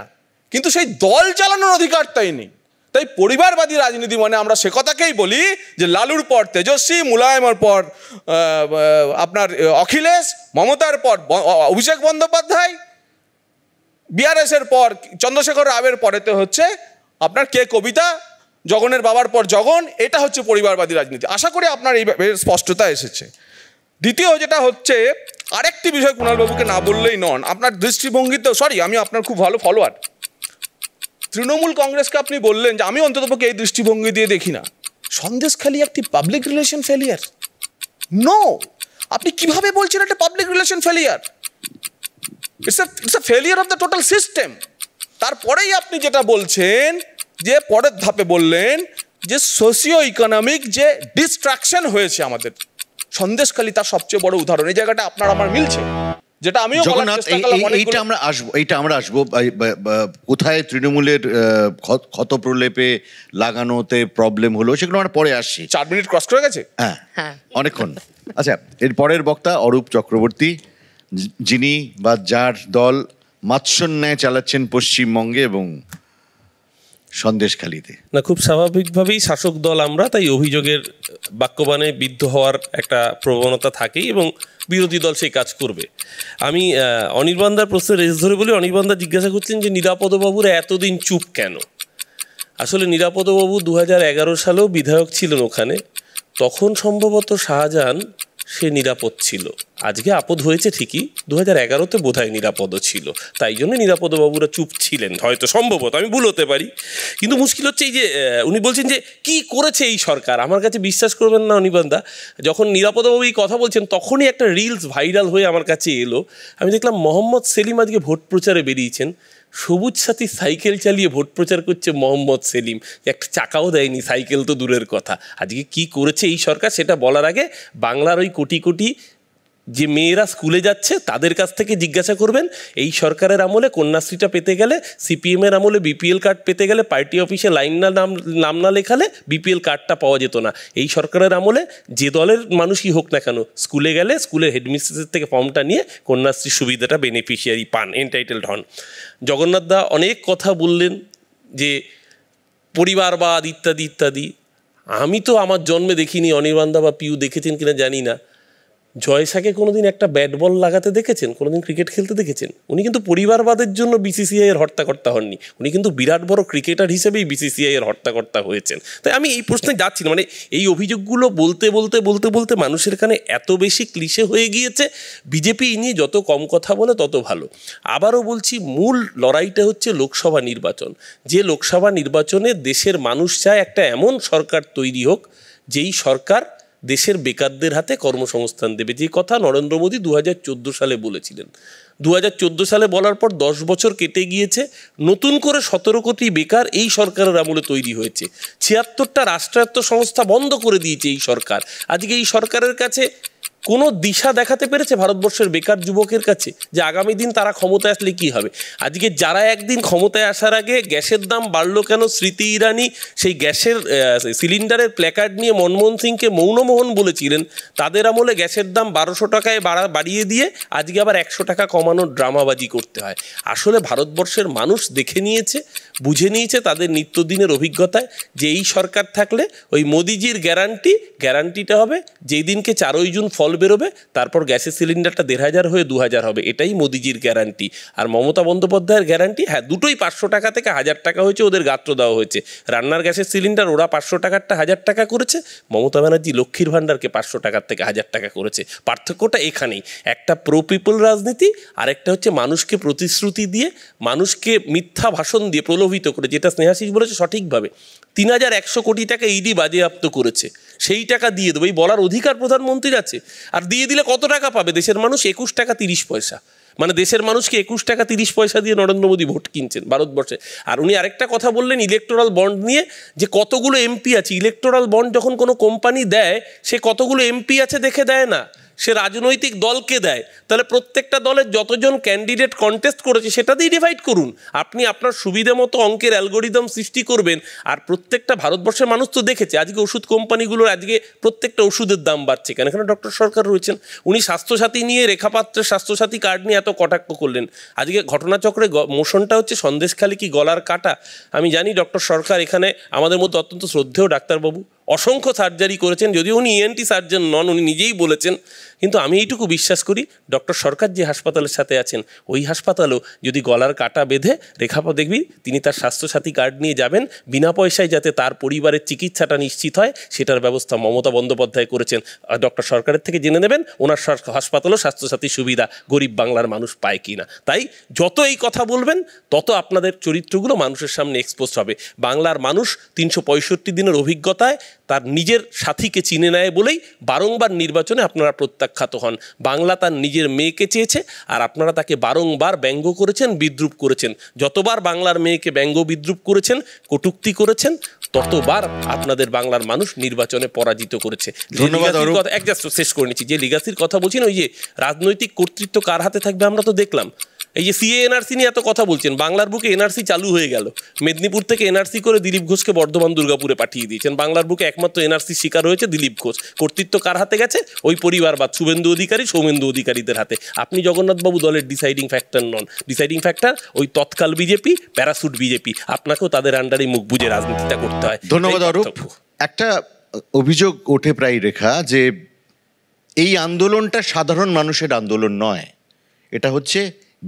কিন্তু সেই দল চালানোর অধিকার তাই নেই। তাই পরিবারবাদী রাজনীতি মানে আমরা সে কথাকেই বলি যে লালুর পর তেজস্বী, মুলায়মের পর আপনার অখিলেশ, মমতার পর অভিষেক বন্দ্যোপাধ্যায়, বিআরএসের পর চন্দ্রশেখর রাওয়ের পরেতে হচ্ছে আপনার কে কবিতা, জগনের বাবার পর জগন। এটা হচ্ছে পরিবারবাদী রাজনীতি। আশা করি আপনার এই স্পষ্টতা এসেছে। দ্বিতীয় যেটা হচ্ছে, আরেকটি বিষয় কুণালবাবুকে না বললেই নন, আপনার দৃষ্টিভঙ্গিতে, সরি আমি আপনার খুব ভালো ফলোয়ার, তৃণমূল কংগ্রেসকে আপনি বললেন যে আমি অন্ততপক্ষে এই দৃষ্টিভঙ্গি দিয়ে দেখি না, সন্দেশখালি একটি পাবলিক রিলেশন ফেলিয়ার। নো, আপনি কিভাবে বলছেন একটা public relation failure? It's a failure of the total system. তারপরেই আপনি যেটা বলছেন, যে পরের ধাপে বললেন যে সোশিও ইকোনমিক যে ডিস্ট্রাকশন হয়েছে আমাদের, সন্দেশখালি তার সবচেয়ে বড় উদাহরণ। এই জায়গাটা আপনার আমার মিলছে, যেটা আমিও বলার চেষ্টা করলাম। এইটা আমরা আসবো কোথায় তৃণমূলের ক্ষত প্রলেপে লাগানোতে প্রবলেম হলো, সেগুলো আমরা পরে আসছি। 4 মিনিট ক্রস করে গেছে, হ্যাঁ অনেকক্ষণ। আচ্ছা, এর পরের বক্তা অরূপ চক্রবর্তী, যিনি বা যার দল মাৎসন্যায় চালাচ্ছেন পশ্চিমবঙ্গে এবং সন্দেশখালিতে। না, খুব স্বাভাবিকভাবেই শাসক দল আমরা, তাই অভিযোগের বাক্যবাণে বিদ্ধ হওয়ার একটা প্রবণতা থাকেই এবং বিরোধী দল সেই কাজ করবে। আমি অনির্বাণদার প্রশ্নের রেস ধরে বলি, অনির্বাণদা জিজ্ঞাসা করছেন যে নিরাপদবাবুর এতদিন চুপ কেন। আসলে নিরাপদবাবু 2011 সালেও বিধায়ক ছিলেন ওখানে। তখন সম্ভবত শাহজাহান সে নিরাপদ ছিল। আজকে আপদ হয়েছে ঠিকই, 2011-তে বোধহয় নিরাপদও ছিল, তাই জন্য নিরাপদবাবুরা চুপ ছিলেন হয়তো, সম্ভবত, আমি ভুল হতে পারি। কিন্তু মুশকিল হচ্ছে এই যে উনি বলছেন যে কি করেছে এই সরকার, আমার কাছে বিশ্বাস করবেন না অনির্বাণদা, যখন নিরাপদবাবু এই কথা বলছেন তখনই একটা রিলস ভাইরাল হয়ে আমার কাছে এলো। আমি দেখলাম মোহাম্মদ সেলিম আজকে ভোট প্রচারে বেরিয়েছেন, সবুজ সাথী সাইকেল চালিয়ে ভোট প্রচার করছে মোহাম্মদ সেলিম, একটা চাকাও দেয়নি, সাইকেল তো দূরের কথা। আজকে কি করেছে এই সরকার সেটা বলার আগে বাংলার ওই কোটি কোটি যে মেয়েরা স্কুলে যাচ্ছে তাদের কাছ থেকে জিজ্ঞাসা করবেন, এই সরকারের আমলে কন্যাশ্রীটা পেতে গেলে, সিপিএমের আমলে বিপিএল কার্ড পেতে গেলে পার্টি অফিসে নাম না লেখালে বিপিএল কার্ডটা পাওয়া যেত না। এই সরকারের আমলে যে দলের মানুষই হোক না কেন, স্কুলে গেলে স্কুলের হেডমিস্ট্রেসের থেকে ফর্মটা নিয়ে কন্যাশ্রীর সুবিধাটা বেনিফিশিয়ারি পান, এন্টাইটেলড হন। জগন্নাথ দা অনেক কথা বললেন যে পরিবারবাদ ইত্যাদি ইত্যাদি। আমি তো আমার জন্মে দেখিনি, অনির্বাণদা বা পিউ দেখেছেন কিনা জানি না, জয়সাকে কোনোদিন একটা ব্যাট বল লাগাতে দেখেছেন? কোনোদিন ক্রিকেট খেলতে দেখেছেন? উনি কিন্তু পরিবারবাদের জন্য বিসিসিআই এর হর্তাকর্তা হননি, উনি কিন্তু বিরাট বড় ক্রিকেটার হিসেবেই বিসিসিআই এর হর্তাকর্তা হয়েছেন। তাই আমি এই প্রশ্নে যাচ্ছি না, মানে এই অভিযোগগুলো বলতে বলতে বলতে বলতে মানুষের কানে এত বেশি ক্লিশে হয়ে গিয়েছে, বিজেপি নিয়ে যত কম কথা বলে তত ভালো। আবারও বলছি, মূল লড়াইটা হচ্ছে লোকসভা নির্বাচন। যে লোকসভা নির্বাচনে দেশের মানুষ চায় একটা এমন সরকার তৈরি হোক যেই সরকার দেশের বেকারদের হাতে কর্মসংস্থান দেবে, যে কথা নরেন্দ্র মোদী 2014 সালে বলেছিলেন। 2014 সালে বলার পর 10 বছর কেটে গিয়েছে, নতুন করে 17 কোটি বেকার এই সরকারের আমলে তৈরি হয়েছে। 76টা রাষ্ট্রায়ত্ত সংস্থা বন্ধ করে দিয়েছে এই সরকার। আজকে এই সরকারের কাছে কোনো দিশা দেখাতে পেরেছে ভারতবর্ষের বেকার যুবকের কাছে যে আগামী দিন তারা ক্ষমতায় আসলে কি হবে? আজকে যারা একদিন ক্ষমতায় আসার আগে গ্যাসের দাম বাড়লো কেন, স্মৃতি ইরানি সেই গ্যাসের সিলিন্ডারের প্ল্যাকার্ড নিয়ে মনমোহন সিংকে মৌনমোহন বলেছিলেন, তাদের আমলে গ্যাসের দাম 1200 টাকায় বাড়িয়ে দিয়ে আজকে আবার 100 টাকা কমানোর ড্রামাবাজি করতে হয়। আসলে ভারতবর্ষের মানুষ দেখে নিয়েছে, বুঝে নিয়েছে তাদের নিত্যদিনের অভিজ্ঞতায় যে এই সরকার থাকলে ওই মোদিজির গ্যারান্টিটা হবে যেই দিনকে 4ই জুন ফল বেরোবে, তারপর গ্যাসের সিলিন্ডারটা 1500 হয়ে 2000 হবে, এটাই মোদিজির গ্যারান্টি। আর মমতা বন্দ্যোপাধ্যায়ের গ্যারান্টি, হ্যাঁ দুটোই 500 টাকা থেকে 1000 টাকা হয়েছে, ওদের গাত্র দেওয়া হয়েছে। রান্নার গ্যাসের সিলিন্ডার ওরা 500 টাকারটা 1000 টাকা করেছে, মমতা ব্যানার্জি লক্ষ্মীর ভাণ্ডারকে 500 টাকার থেকে 1000 টাকা করেছে। পার্থক্যটা এখানেই, একটা প্রো পিপল রাজনীতি আর একটা হচ্ছে মানুষকে প্রতিশ্রুতি দিয়ে, মানুষকে মিথ্যা ভাষণ দিয়ে প্রলোভিত করে, যেটা স্নেহাশিস বলেছে সঠিকভাবে, 3100 কোটি টাকা ইডি বাজেয়াপ্ত করেছে, সেই টাকা দিয়ে দেবো, এই বলার অধিকার প্রধানমন্ত্রীর আছে। আর দিয়ে দিলে কত টাকা পাবে দেশের মানুষ? 21 টাকা 30 পয়সা। মানে দেশের মানুষকে 21 টাকা 30 পয়সা দিয়ে নরেন্দ্র মোদী ভোট কিনছেন ভারতবর্ষে। আর উনি আরেকটা কথা বললেন ইলেকটোরাল বন্ড নিয়ে, যে কতগুলো এমপি আছে। ইলেকটোরাল বন্ড যখন কোনো কোম্পানি দেয়, সে কতগুলো এমপি আছে দেখে দেয় না, সে রাজনৈতিক দলকে দেয়। তাহলে প্রত্যেকটা দলের যতজন ক্যান্ডিডেট কন্টেস্ট করেছে সেটা দিয়ে ডিভাইড করুন। আপনি আপনার সুবিধা মতো অঙ্কের অ্যালগোরিদম সৃষ্টি করবেন। আর প্রত্যেকটা ভারতবর্ষের মানুষ তো দেখেছে আজকে ওষুধ কোম্পানিগুলোর আজকে প্রত্যেকটা ওষুধের দাম বাড়ছে কেন? এখানে ডক্টর সরকার রয়েছেন, উনি স্বাস্থ্যসাথী নিয়ে, রেখাপাত্রের স্বাস্থ্যসাথী কার্ড নিয়ে এত কটাক্ষ করলেন। আজকে ঘটনাচক্রে মোশনটা হচ্ছে সন্দেশখালি কি গলার কাটা। আমি জানি ডক্টর সরকার এখানে আমাদের মধ্যে অত্যন্ত শ্রদ্ধেয় ডাক্তারবাবু, অসংখ্য সার্জারি করেছেন, যদিও উনি ইএনটি সার্জন নন, উনি নিজেই বলেছেন। কিন্তু আমি এইটুকু বিশ্বাস করি ডক্টর সরকার যে হাসপাতালের সাথে আছেন, ওই হাসপাতালেও যদি গলার কাটা বেঁধে রেখাপা দেখবি তিনি তার স্বাস্থ্যসাথী কার্ড নিয়ে যাবেন, বিনা পয়সায় যাতে তার পরিবারের চিকিৎসাটা নিশ্চিত হয় সেটার ব্যবস্থা মমতা বন্দ্যোপাধ্যায় করেছেন। ডক্টর সরকারের থেকে জেনে নেবেন ওনার হাসপাতালও স্বাস্থ্যসাথী সুবিধা গরিব বাংলার মানুষ পায় কি না। তাই যত এই কথা বলবেন তত আপনাদের চরিত্রগুলো মানুষের সামনে এক্সপোজ হবে। বাংলার মানুষ 365 দিনের অভিজ্ঞতায় তার নিজের সাথীকে চিনে নেয় বলেই বারংবার নির্বাচনে আপনারা প্রত্যাখ্যাত হন। বাংলা তার নিজের মেয়েকে চেয়েছে, আর আপনারা তাকে বারংবার ব্যঙ্গ করেছেন, বিদ্রূপ করেছেন। যতবার বাংলার মেয়েকে ব্যঙ্গ বিদ্রূপ করেছেন, কটূক্তি করেছেন, ততবার আপনাদের বাংলার মানুষ নির্বাচনে পরাজিত করেছে। শেষ করে নিচ্ছি, যে লিগাসির কথা বলছেন, ওই যে রাজনৈতিক কর্তৃত্ব কার হাতে থাকবে আমরা তো দেখলাম। এই যে সিএ এনআরসি নিয়ে এত কথা বলছেন, বাংলার বুকে এনআরসি চালু হয়ে গেল, মেদিনীপুর থেকে এনআরসি করে দিলীপ ঘোষকে বর্ধমান দুর্গাপুরে পাঠিয়ে দিয়েছেন। বাংলার বুকে একমাত্র এনআরসি শিকার হয়েছে দিলীপ ঘোষ। কর্তৃত্ব কার হাতে গেছে? ওই পরিবারবাদ, শুভেন্দু অধিকারী, সৌমেন্দু অধিকারীদের হাতে। আপনি জগন্নাথবাবু দলের ডিসাইডিং ফ্যাক্টর নন, ডিসাইডিং ফ্যাক্টর ওই তৎকাল বিজেপি, প্যারাসুট বিজেপি। আপনাকেও তাদের আন্ডারে মুখ বুঝে রাজনীতিটা করতে হয়। ধন্যবাদ অরূপ। একটা অভিযোগ ওঠে প্রায় রেখা, যে এই আন্দোলনটা সাধারণ মানুষের আন্দোলন নয়, এটা হচ্ছে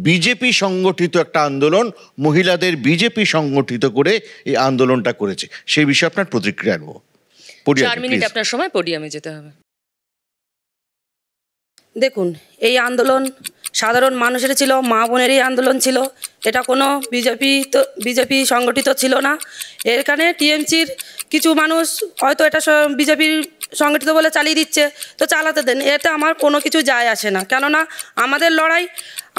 বিজেপি সংগঠিত একটা আন্দোলন, মহিলাদের বিজেপি সংগঠিত করে এই আন্দোলনটা করেছে। সেই বিষয়ে আপনার প্রতিক্রিয়া নেব। 4 মিনিট আপনার সময়, পোডিয়ামে যেতে হবে। দেখুন, এই আন্দোলন সাধারণ মানুষের ছিল, মা বোনেরই আন্দোলন ছিল। এটা কোনো বিজেপি সংগঠিত ছিল না। এখানে টিএমসির কিছু মানুষ হয়তো এটা বিজেপির সংগঠিত বলে চালিয়ে দিচ্ছে, তো চালাতে দেন, এতে আমার কোনো কিছু যায় আসে না। কেননা আমাদের লড়াই,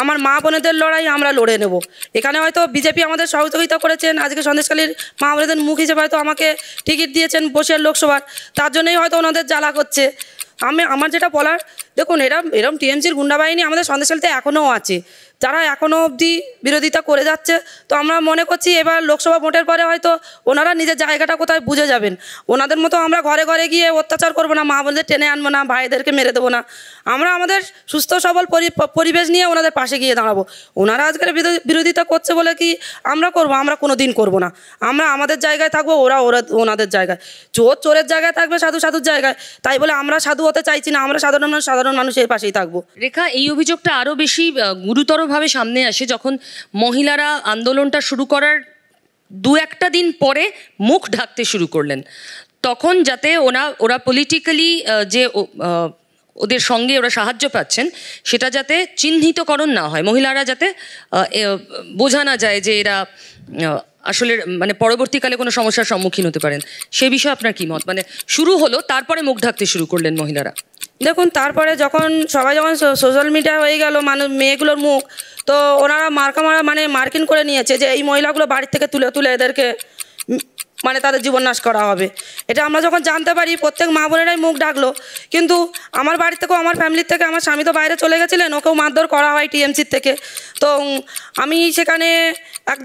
আমার মা বোনেদের লড়াই আমরা লড়ে নেব। এখানে হয়তো বিজেপি আমাদের সহযোগিতা করেছেন, আজকে সন্দেশখালীর মা বোনেদের মুখ হিসেবে হয়তো আমাকে টিকিট দিয়েছেন বসিরহাট লোকসভার, তার জন্যই হয়তো ওনাদের জ্বালা করছে। আমার যেটা বলার, দেখুন এরম টিএমসির গুন্ডা বাহিনী আমাদের সন্দেশখালীতে এখনও আছে, যারা এখনও অবধি বিরোধিতা করে যাচ্ছে। তো আমরা মনে করছি এবার লোকসভা ভোটের পরে হয়তো ওনারা নিজের জায়গাটা কোথায় বুঝে যাবেন। ওনাদের মতো আমরা ঘরে ঘরে গিয়ে অত্যাচার করবো না, মা বোনদের টেনে আনবো না, ভাইদেরকে মেরে দেবো না। আমরা আমাদের সুস্থ সবল পরিবেশ নিয়ে ওনাদের পাশে গিয়ে দাঁড়াবো। ওনারা আজকের বিরোধিতা করছে বলে কি আমরা করবো? আমরা কোনো দিন করবো না। আমরা আমাদের জায়গায় থাকবো, ওরা ওনাদের জায়গায়। চোরের জায়গায় থাকবে, সাধুর জায়গায়। তাই বলে আমরা সাধু হতে চাইছি না, আমরা সাধারণ মানুষের পাশেই থাকবো। রেখা, এই অভিযোগটা আরও বেশি গুরুতরভাবে সামনে আসে যখন মহিলারা আন্দোলনটা শুরু করার দু একটা দিন পরে মুখ ঢাকতে শুরু করলেন। তখন যাতে ওরা পলিটিক্যালি যে ওদের সঙ্গে ওরা সাহায্য পাচ্ছেন সেটা যাতে চিহ্নিতকরণ না হয়, মহিলারা যাতে বোঝা না যায় যে এরা আসলে মানে পরবর্তীকালে কোনো সমস্যার সম্মুখীন হতে পারেন। সে বিষয়ে আপনার কি মত? মানে শুরু হলো, তারপরে মুখ ঢাকতে শুরু করলেন মহিলারা। দেখুন, তারপরে সবাই যখন সোশ্যাল মিডিয়া হয়ে গেল মেয়েগুলোর মুখ, তো ওনারা মার্কিং করে নিয়েছে যে এই মহিলাগুলো বাড়ির থেকে তুলে এদেরকে মানে তাদের জীবননাশ করা হবে। এটা আমরা যখন জানতে পারি, প্রত্যেক মা বোনেরাই মুখ ডাকলো। কিন্তু আমার বাড়ি থেকেও, আমার ফ্যামিলির থেকে আমার স্বামী তো বাইরে চলে গেছিলেন, ওকেও মারধর করা হয় টিএমসির থেকে। তো আমি সেখানে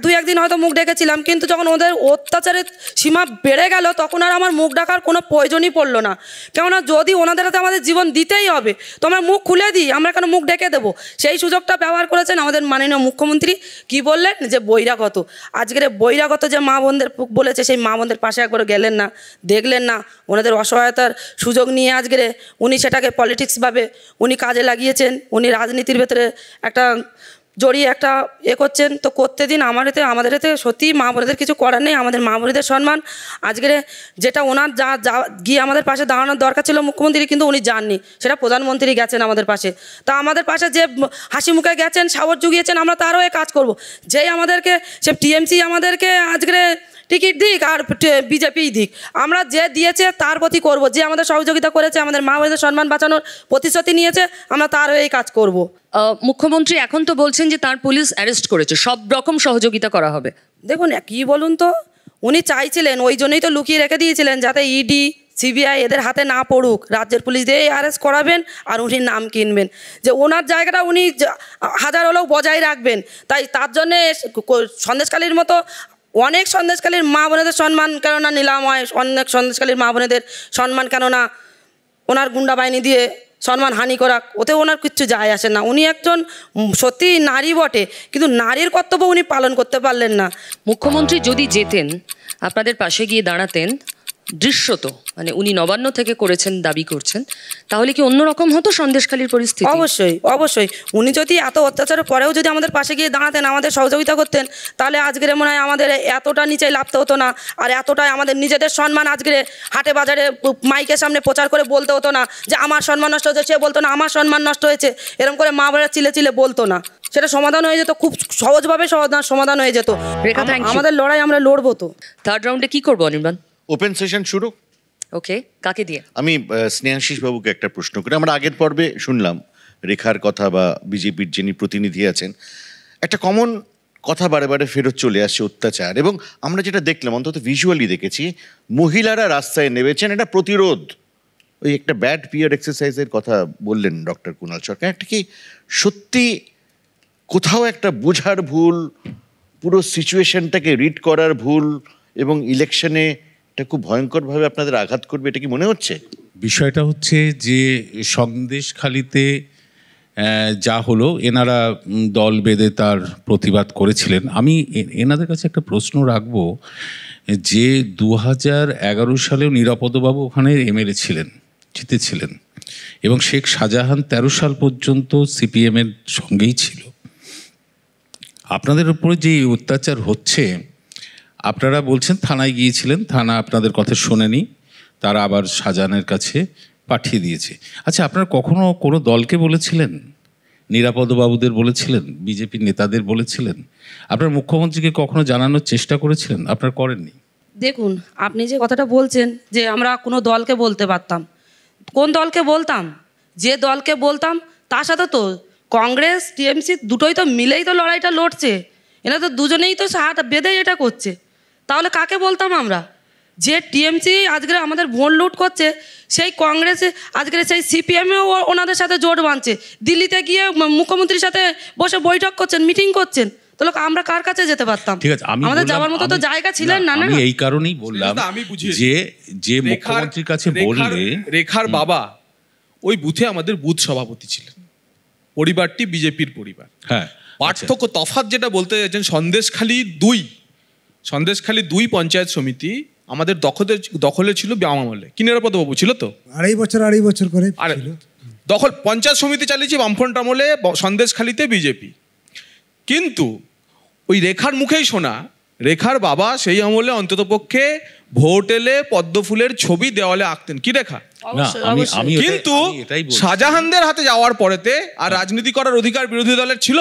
দুই একদিন হয়তো মুখ ডেকেছিলাম, কিন্তু যখন ওদের অত্যাচারের সীমা বেড়ে গেল তখন আর আমার মুখ ডাকার কোনো প্রয়োজনই পড়লো না। কেননা যদি ওনাদের হাতে আমাদের জীবন দিতেই হবে তো আমরা মুখ খুলে দিই, আমরা কেন মুখ ডেকে দেবো? সেই সুযোগটা ব্যবহার করেছেন আমাদের মাননীয় মুখ্যমন্ত্রী। কি বললেন? যে বহিরাগত। আজকের বহিরাগত যে মা বোনদের বলেছে, সেই মা বোনদের পাশে একবার গেলেন না, দেখলেন না। ওনাদের অসহায়তার সুযোগ নিয়ে আজকের উনি সেটাকে পলিটিক্সভাবে উনি কাজে লাগিয়েছেন। উনি রাজনীতির ভেতরে একটা জড়িয়ে একটা করছেন। তো করতে দিন, আমাদের এতে সত্যি মা বোনেদের কিছু করার নেই। আমাদের মা বোনেদের সম্মান আজকের যেটা ওনার যা গিয়ে আমাদের পাশে দাঁড়ানোর দরকার ছিল মুখ্যমন্ত্রী, কিন্তু উনি যাননি, সেটা প্রধানমন্ত্রী গেছেন আমাদের পাশে। তা আমাদের পাশে যে হাসি মুখে গেছেন, সাহস জুগিয়েছেন, আমরা তারও কাজ করব। যেই আমাদেরকে সে টিএমসি আমাদেরকে আজকের টিকিট দিক আর বিজেপিই দিক, আমরা যে দিয়েছে তার প্রতি করব। যে আমাদের সহযোগিতা করেছে, আমাদের মা বোনদের সম্মান বাঁচানোর প্রতিশ্রুতি নিয়েছে, আমরা তারও কাজ করব। মুখ্যমন্ত্রী এখন তো বলছেন যে তার পুলিশ অ্যারেস্ট করেছে, সব রকম সহযোগিতা করা হবে। দেখুন, কি বলুন তো, উনি চাইছিলেন, ওই জন্যই তো লুকিয়ে রেখে দিয়েছিলেন যাতে ইডি সিবিআই এদের হাতে না পড়ুক, রাজ্যের পুলিশ দিয়ে অ্যারেস্ট করাবেন আর উনি নাম কিনবেন, যে ওনার জায়গাটা উনি হাজার হলেও বজায় রাখবেন। তাই তার জন্যে সন্দেশখালীর মতো অনেক সন্দেশখালীর মা বোনেদের সম্মান কেননা নিলাম হয়, অনেক সন্দেশখালীর মা বোনেদের সম্মান কেননা ওনার গুন্ডা বাহিনী দিয়ে সম্মান হানি করা, ওতে ওনার কিচ্ছু যায় আসে না। উনি একজন সত্যি নারী বটে, কিন্তু নারীর কর্তব্য উনি পালন করতে পারলেন না। মুখ্যমন্ত্রী যদি যেতেন, আপনাদের পাশে গিয়ে দাঁড়াতেন, দৃশ্যত মানে উনি নবান্ন থেকে করেছেন দাবি করছেন, তাহলে কি অন্যরকম হতো সন্দেশখালীর পরিস্থিতি? অবশ্যই উনি যদি এত অত্যাচারের পরেও যদি আমাদের পাশে গিয়ে দাঁড়াতেন, আমাদের সহযোগিতা করতেন, তাহলে আজকের মনে হয় আমাদের এতটা নিচে লাভতে হতো না, আর এতটাই আমাদের নিজেদের সম্মান আজকের হাটে বাজারে মাইকের সামনে প্রচার করে বলতে হতো না যে আমার সম্মান নষ্ট হয়েছে, সে বলতো না আমার সম্মান নষ্ট হয়েছে, এরকম করে মা বোনেরা চিলে বলতো না। সেটা সমাধান হয়ে যেত, খুব সহজভাবে সমাধান হয়ে যেত। আমাদের লড়াই আমরা লড়বো। তো থার্ড রাউন্ডে কি করবো অনির্বাণ? ওপেন সেশন শুরু। ওকে, কাকে দিয়ে? আমি স্নেহাশিস বাবুকে একটা প্রশ্ন করি। আমরা আগের পর্বে শুনলাম রেখার কথা বা বিজেপির যিনি প্রতিনিধি আছেন, একটা কমন কথা বারে ফেরত চলে আসছে, অত্যাচার। এবং আমরা যেটা দেখলাম, অন্তত ভিজুয়ালি দেখেছি, মহিলারা রাস্তায় নেমেছেন, এটা প্রতিরোধ। ওই একটা ব্যাড পিয়ার এক্সারসাইজের কথা বললেন ডক্টর কুণাল সরকার। একটা কি সত্যি কোথাও একটা বোঝার ভুল, পুরো সিচুয়েশনটাকে রিড করার ভুল, এবং ইলেকশনে এটা খুব ভয়ঙ্করভাবে আপনাদের আঘাত করবে, এটা কি মনে হচ্ছে? বিষয়টা হচ্ছে যে সন্দেশখালীতে যা হলো, এনারা দল বেঁধে তার প্রতিবাদ করেছিলেন। আমি এনাদের কাছে একটা প্রশ্ন রাখবো যে 2011 সালেও নিরাপদবাবু ওখানে এমএলএ ছিলেন, জিতেছিলেন, এবং শেখ শাহজাহান 13 সাল পর্যন্ত সিপিএমের সঙ্গেই ছিল। আপনাদের উপরে যে অত্যাচার হচ্ছে, আপনারা বলছেন থানায় গিয়েছিলেন, থানা আপনাদের কথা শোনেনি, তারা আবার শাহজাহানের কাছে পাঠিয়ে দিয়েছে। আচ্ছা, আপনারা কখনো কোনো দলকে বলেছিলেন, নিরাপদবাবুদের বলেছিলেন, বিজেপির নেতাদের বলেছিলেন, আপনার মুখ্যমন্ত্রীকে কখনো জানানোর চেষ্টা করেছিলেন? আপনারা করেননি। দেখুন, আপনি যে কথাটা বলছেন যে আমরা কোনো দলকে বলতে পারতাম, কোন দলকে বলতাম? যে দলকে বলতাম তার সাথে তো কংগ্রেস টিএমসি দুটোই তো মিলেই তো লড়াইটা লড়ছে, এরা তো দুজনেই তো হাত বেঁধে এটা করছে। তাহলে কাকে বলতাম আমরা? যে টিএমসি আজকে আমাদের ভোট লুট করছে, সেই কংগ্রেসে আজকে সেই সিপিএমেও ওনাদের সাথে জোট বাঁধছে, দিল্লিতে গিয়ে মুখ্যমন্ত্রীর সাথে বসে বৈঠক করছেন, মিটিং করছেন। তাহলে আমরা কার কাছে যেতে পারতাম? ঠিক আছে, আমাদের যাওয়ার মতো তো জায়গা ছিলেন না। আমি এই কারণেই বললাম যে যে মুখ্যমন্ত্রীর কাছে বললে, রেখার বাবা ওই বুথে আমাদের বুথ সভাপতি ছিলেন, পরিবারটি বিজেপির পরিবার। হ্যাঁ, পার্থক্য তফাৎ যেটা বলতে চাইছেন, সন্দেশখালী 2 পঞ্চায়েত সমিতি আমাদের দখলে ছিল বাম আমলে। কি নিরাপদবাবু ছিল তো? আড়াই বছর করে দখল পঞ্চায়েত সমিতি চালিয়েছি বামফ্রন্ট আমলে সন্দেশখালীতে বিজেপি। কিন্তু ওই রেখার মুখেই শোনা, রেখার বাবা সেই আমলে অন্ততপক্ষে ভোট এলে পদ্মফুলের ছবি দেওয়ালে আঁকতেন। কি রেখা? কিন্তু শাহজাহানদের হাতে যাওয়ার পরেতে আর রাজনীতি করার অধিকার বিরোধী দলের ছিল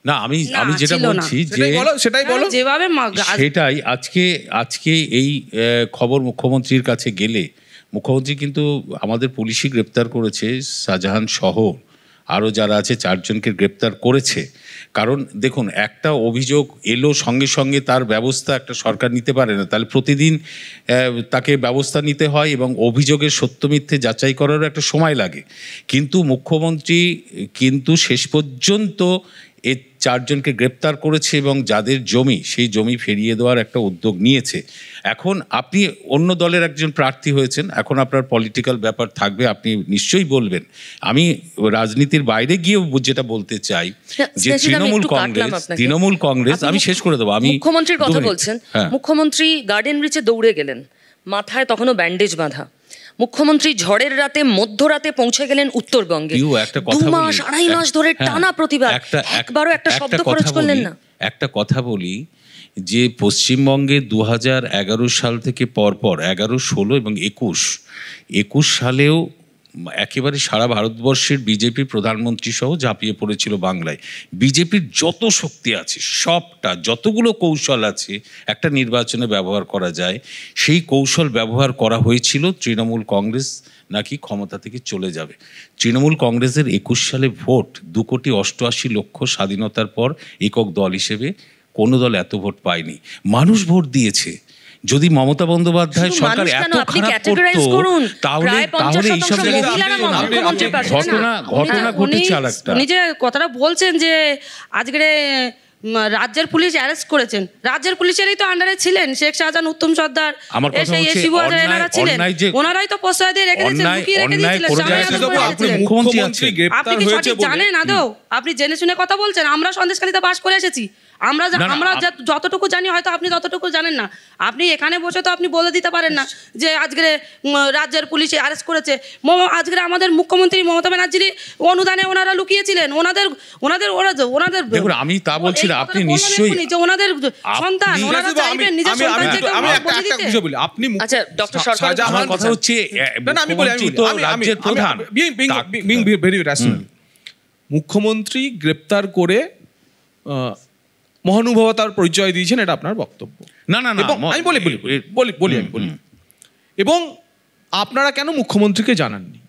না। আমি যেটা বলছি যে সেটাই বলো, যেভাবে সেটাই আজকে এই খবর মুখ্যমন্ত্রীর কাছে গেলে, মুখ্যমন্ত্রী কিন্তু আমাদের পুলিশই গ্রেপ্তার করেছে, শাহজাহান সহ আরও যারা আছে 4 জনকে গ্রেপ্তার করেছে। কারণ দেখুন, একটা অভিযোগ এলো সঙ্গে সঙ্গে তার ব্যবস্থা একটা সরকার নিতে পারে না, তাহলে প্রতিদিন তাকে ব্যবস্থা নিতে হয় এবং অভিযোগের সত্য মিথ্যে যাচাই করারও একটা সময় লাগে। কিন্তু মুখ্যমন্ত্রী কিন্তু শেষ পর্যন্ত এই 4 জনকে গ্রেপ্তার করেছে এবং যাদের জমি, সেই জমি ফিরিয়ে দেওয়ার একটা উদ্যোগ নিয়েছে। এখন আপনি অন্য দলের একজন প্রার্থী হয়েছেন, এখন আপনার পলিটিক্যাল ব্যাপার থাকবে, আপনি নিশ্চয়ই বলবেন। আমি রাজনীতির বাইরে গিয়েও যেটা বলতে চাই যে তৃণমূল কংগ্রেস আমি শেষ করে দেবো। আমি মুখ্যমন্ত্রীর কথা বলছেন, মুখ্যমন্ত্রী গার্ডেন রিচে দৌড়ে গেলেন, মাথায় তখনও ব্যান্ডেজ বাঁধা। মুখ্যমন্ত্রী ঝড়ের রাতে মধ্যরাতে পৌঁছে গেলেন উত্তরবঙ্গে। 2 মাস 2.5 মাস ধরে টানা প্রতিবাদ, একবারও একটা শব্দ খরচ করলেন না। একটা কথা বলি যে পশ্চিমবঙ্গে 2011 সাল থেকে পরপর 11, 16 এবং 21 সালেও একেবারে সারা ভারতবর্ষের বিজেপি প্রধানমন্ত্রী সহ ঝাঁপিয়ে পড়েছিল বাংলায়। বিজেপির যত শক্তি আছে, সবটা, যতগুলো কৌশল আছে একটা নির্বাচনে ব্যবহার করা যায়, সেই কৌশল ব্যবহার করা হয়েছিল। তৃণমূল কংগ্রেস নাকি ক্ষমতা থেকে চলে যাবে। তৃণমূল কংগ্রেসের 21 সালে ভোট 2,88,00,000 স্বাধীনতার পর একক দল হিসেবে কোনো দল এত ভোট পায়নি। মানুষ ভোট দিয়েছে। যদি মমতা বন্দ্যোপাধ্যায় সরকার এত খারাপ করতো তাহলে এই সব ঘটনা ঘটেছে। আর একটা উনি যে কথাটা বলছেন যে আজকে রাজ্যের পুলিশ অ্যারেস্ট করেছেন, রাজ্যের পুলিশেরই তো আন্ডারে ছিলেন শেখ শাহজাহান, উত্তম সর্দার, এনারা ছিলেন, ওনারাই তো প্রশ্রয় দিয়ে রেখে দিয়েছেন, লুকিয়ে রেখে দিয়েছিলেন। আপনি কি সঠিক জানেন আদৌ? আপনি জেনে শুনে কথা বলছেন। আমরা সন্দেশখালীতে বাস করে এসেছি, আমরা যতটুকু জানি হয়তো আপনি ততটুকু জানেন না। আপনি এখানে বসে তো আপনি বলে দিতে পারেন না যে আজকে রাজ্যের পুলিশে অ্যারেস্ট করেছে। আজকে আমাদের মুখ্যমন্ত্রী মমতা ব্যানার্জির অনুদানে ওনারা লুকিয়েছিলেন, ওনাদের দেখুন, আমি তা বলছি না, আপনি নিশ্চয়ই যে ওনাদের সন্তান, ওনারা চাইবেন নিজের সন্তানকে বলি দিতে। আপনি আচ্ছা ডক্টর সরকার, আমার কথা হচ্ছে রাজ্যের প্রধান, মুখ্যমন্ত্রী গ্রেপ্তার করে মহানুভবতার পরিচয় দিয়েছেন, এটা আপনার বক্তব্য। না, আমি বলি এবং আপনারা কেন মুখ্যমন্ত্রীকে জানাননি?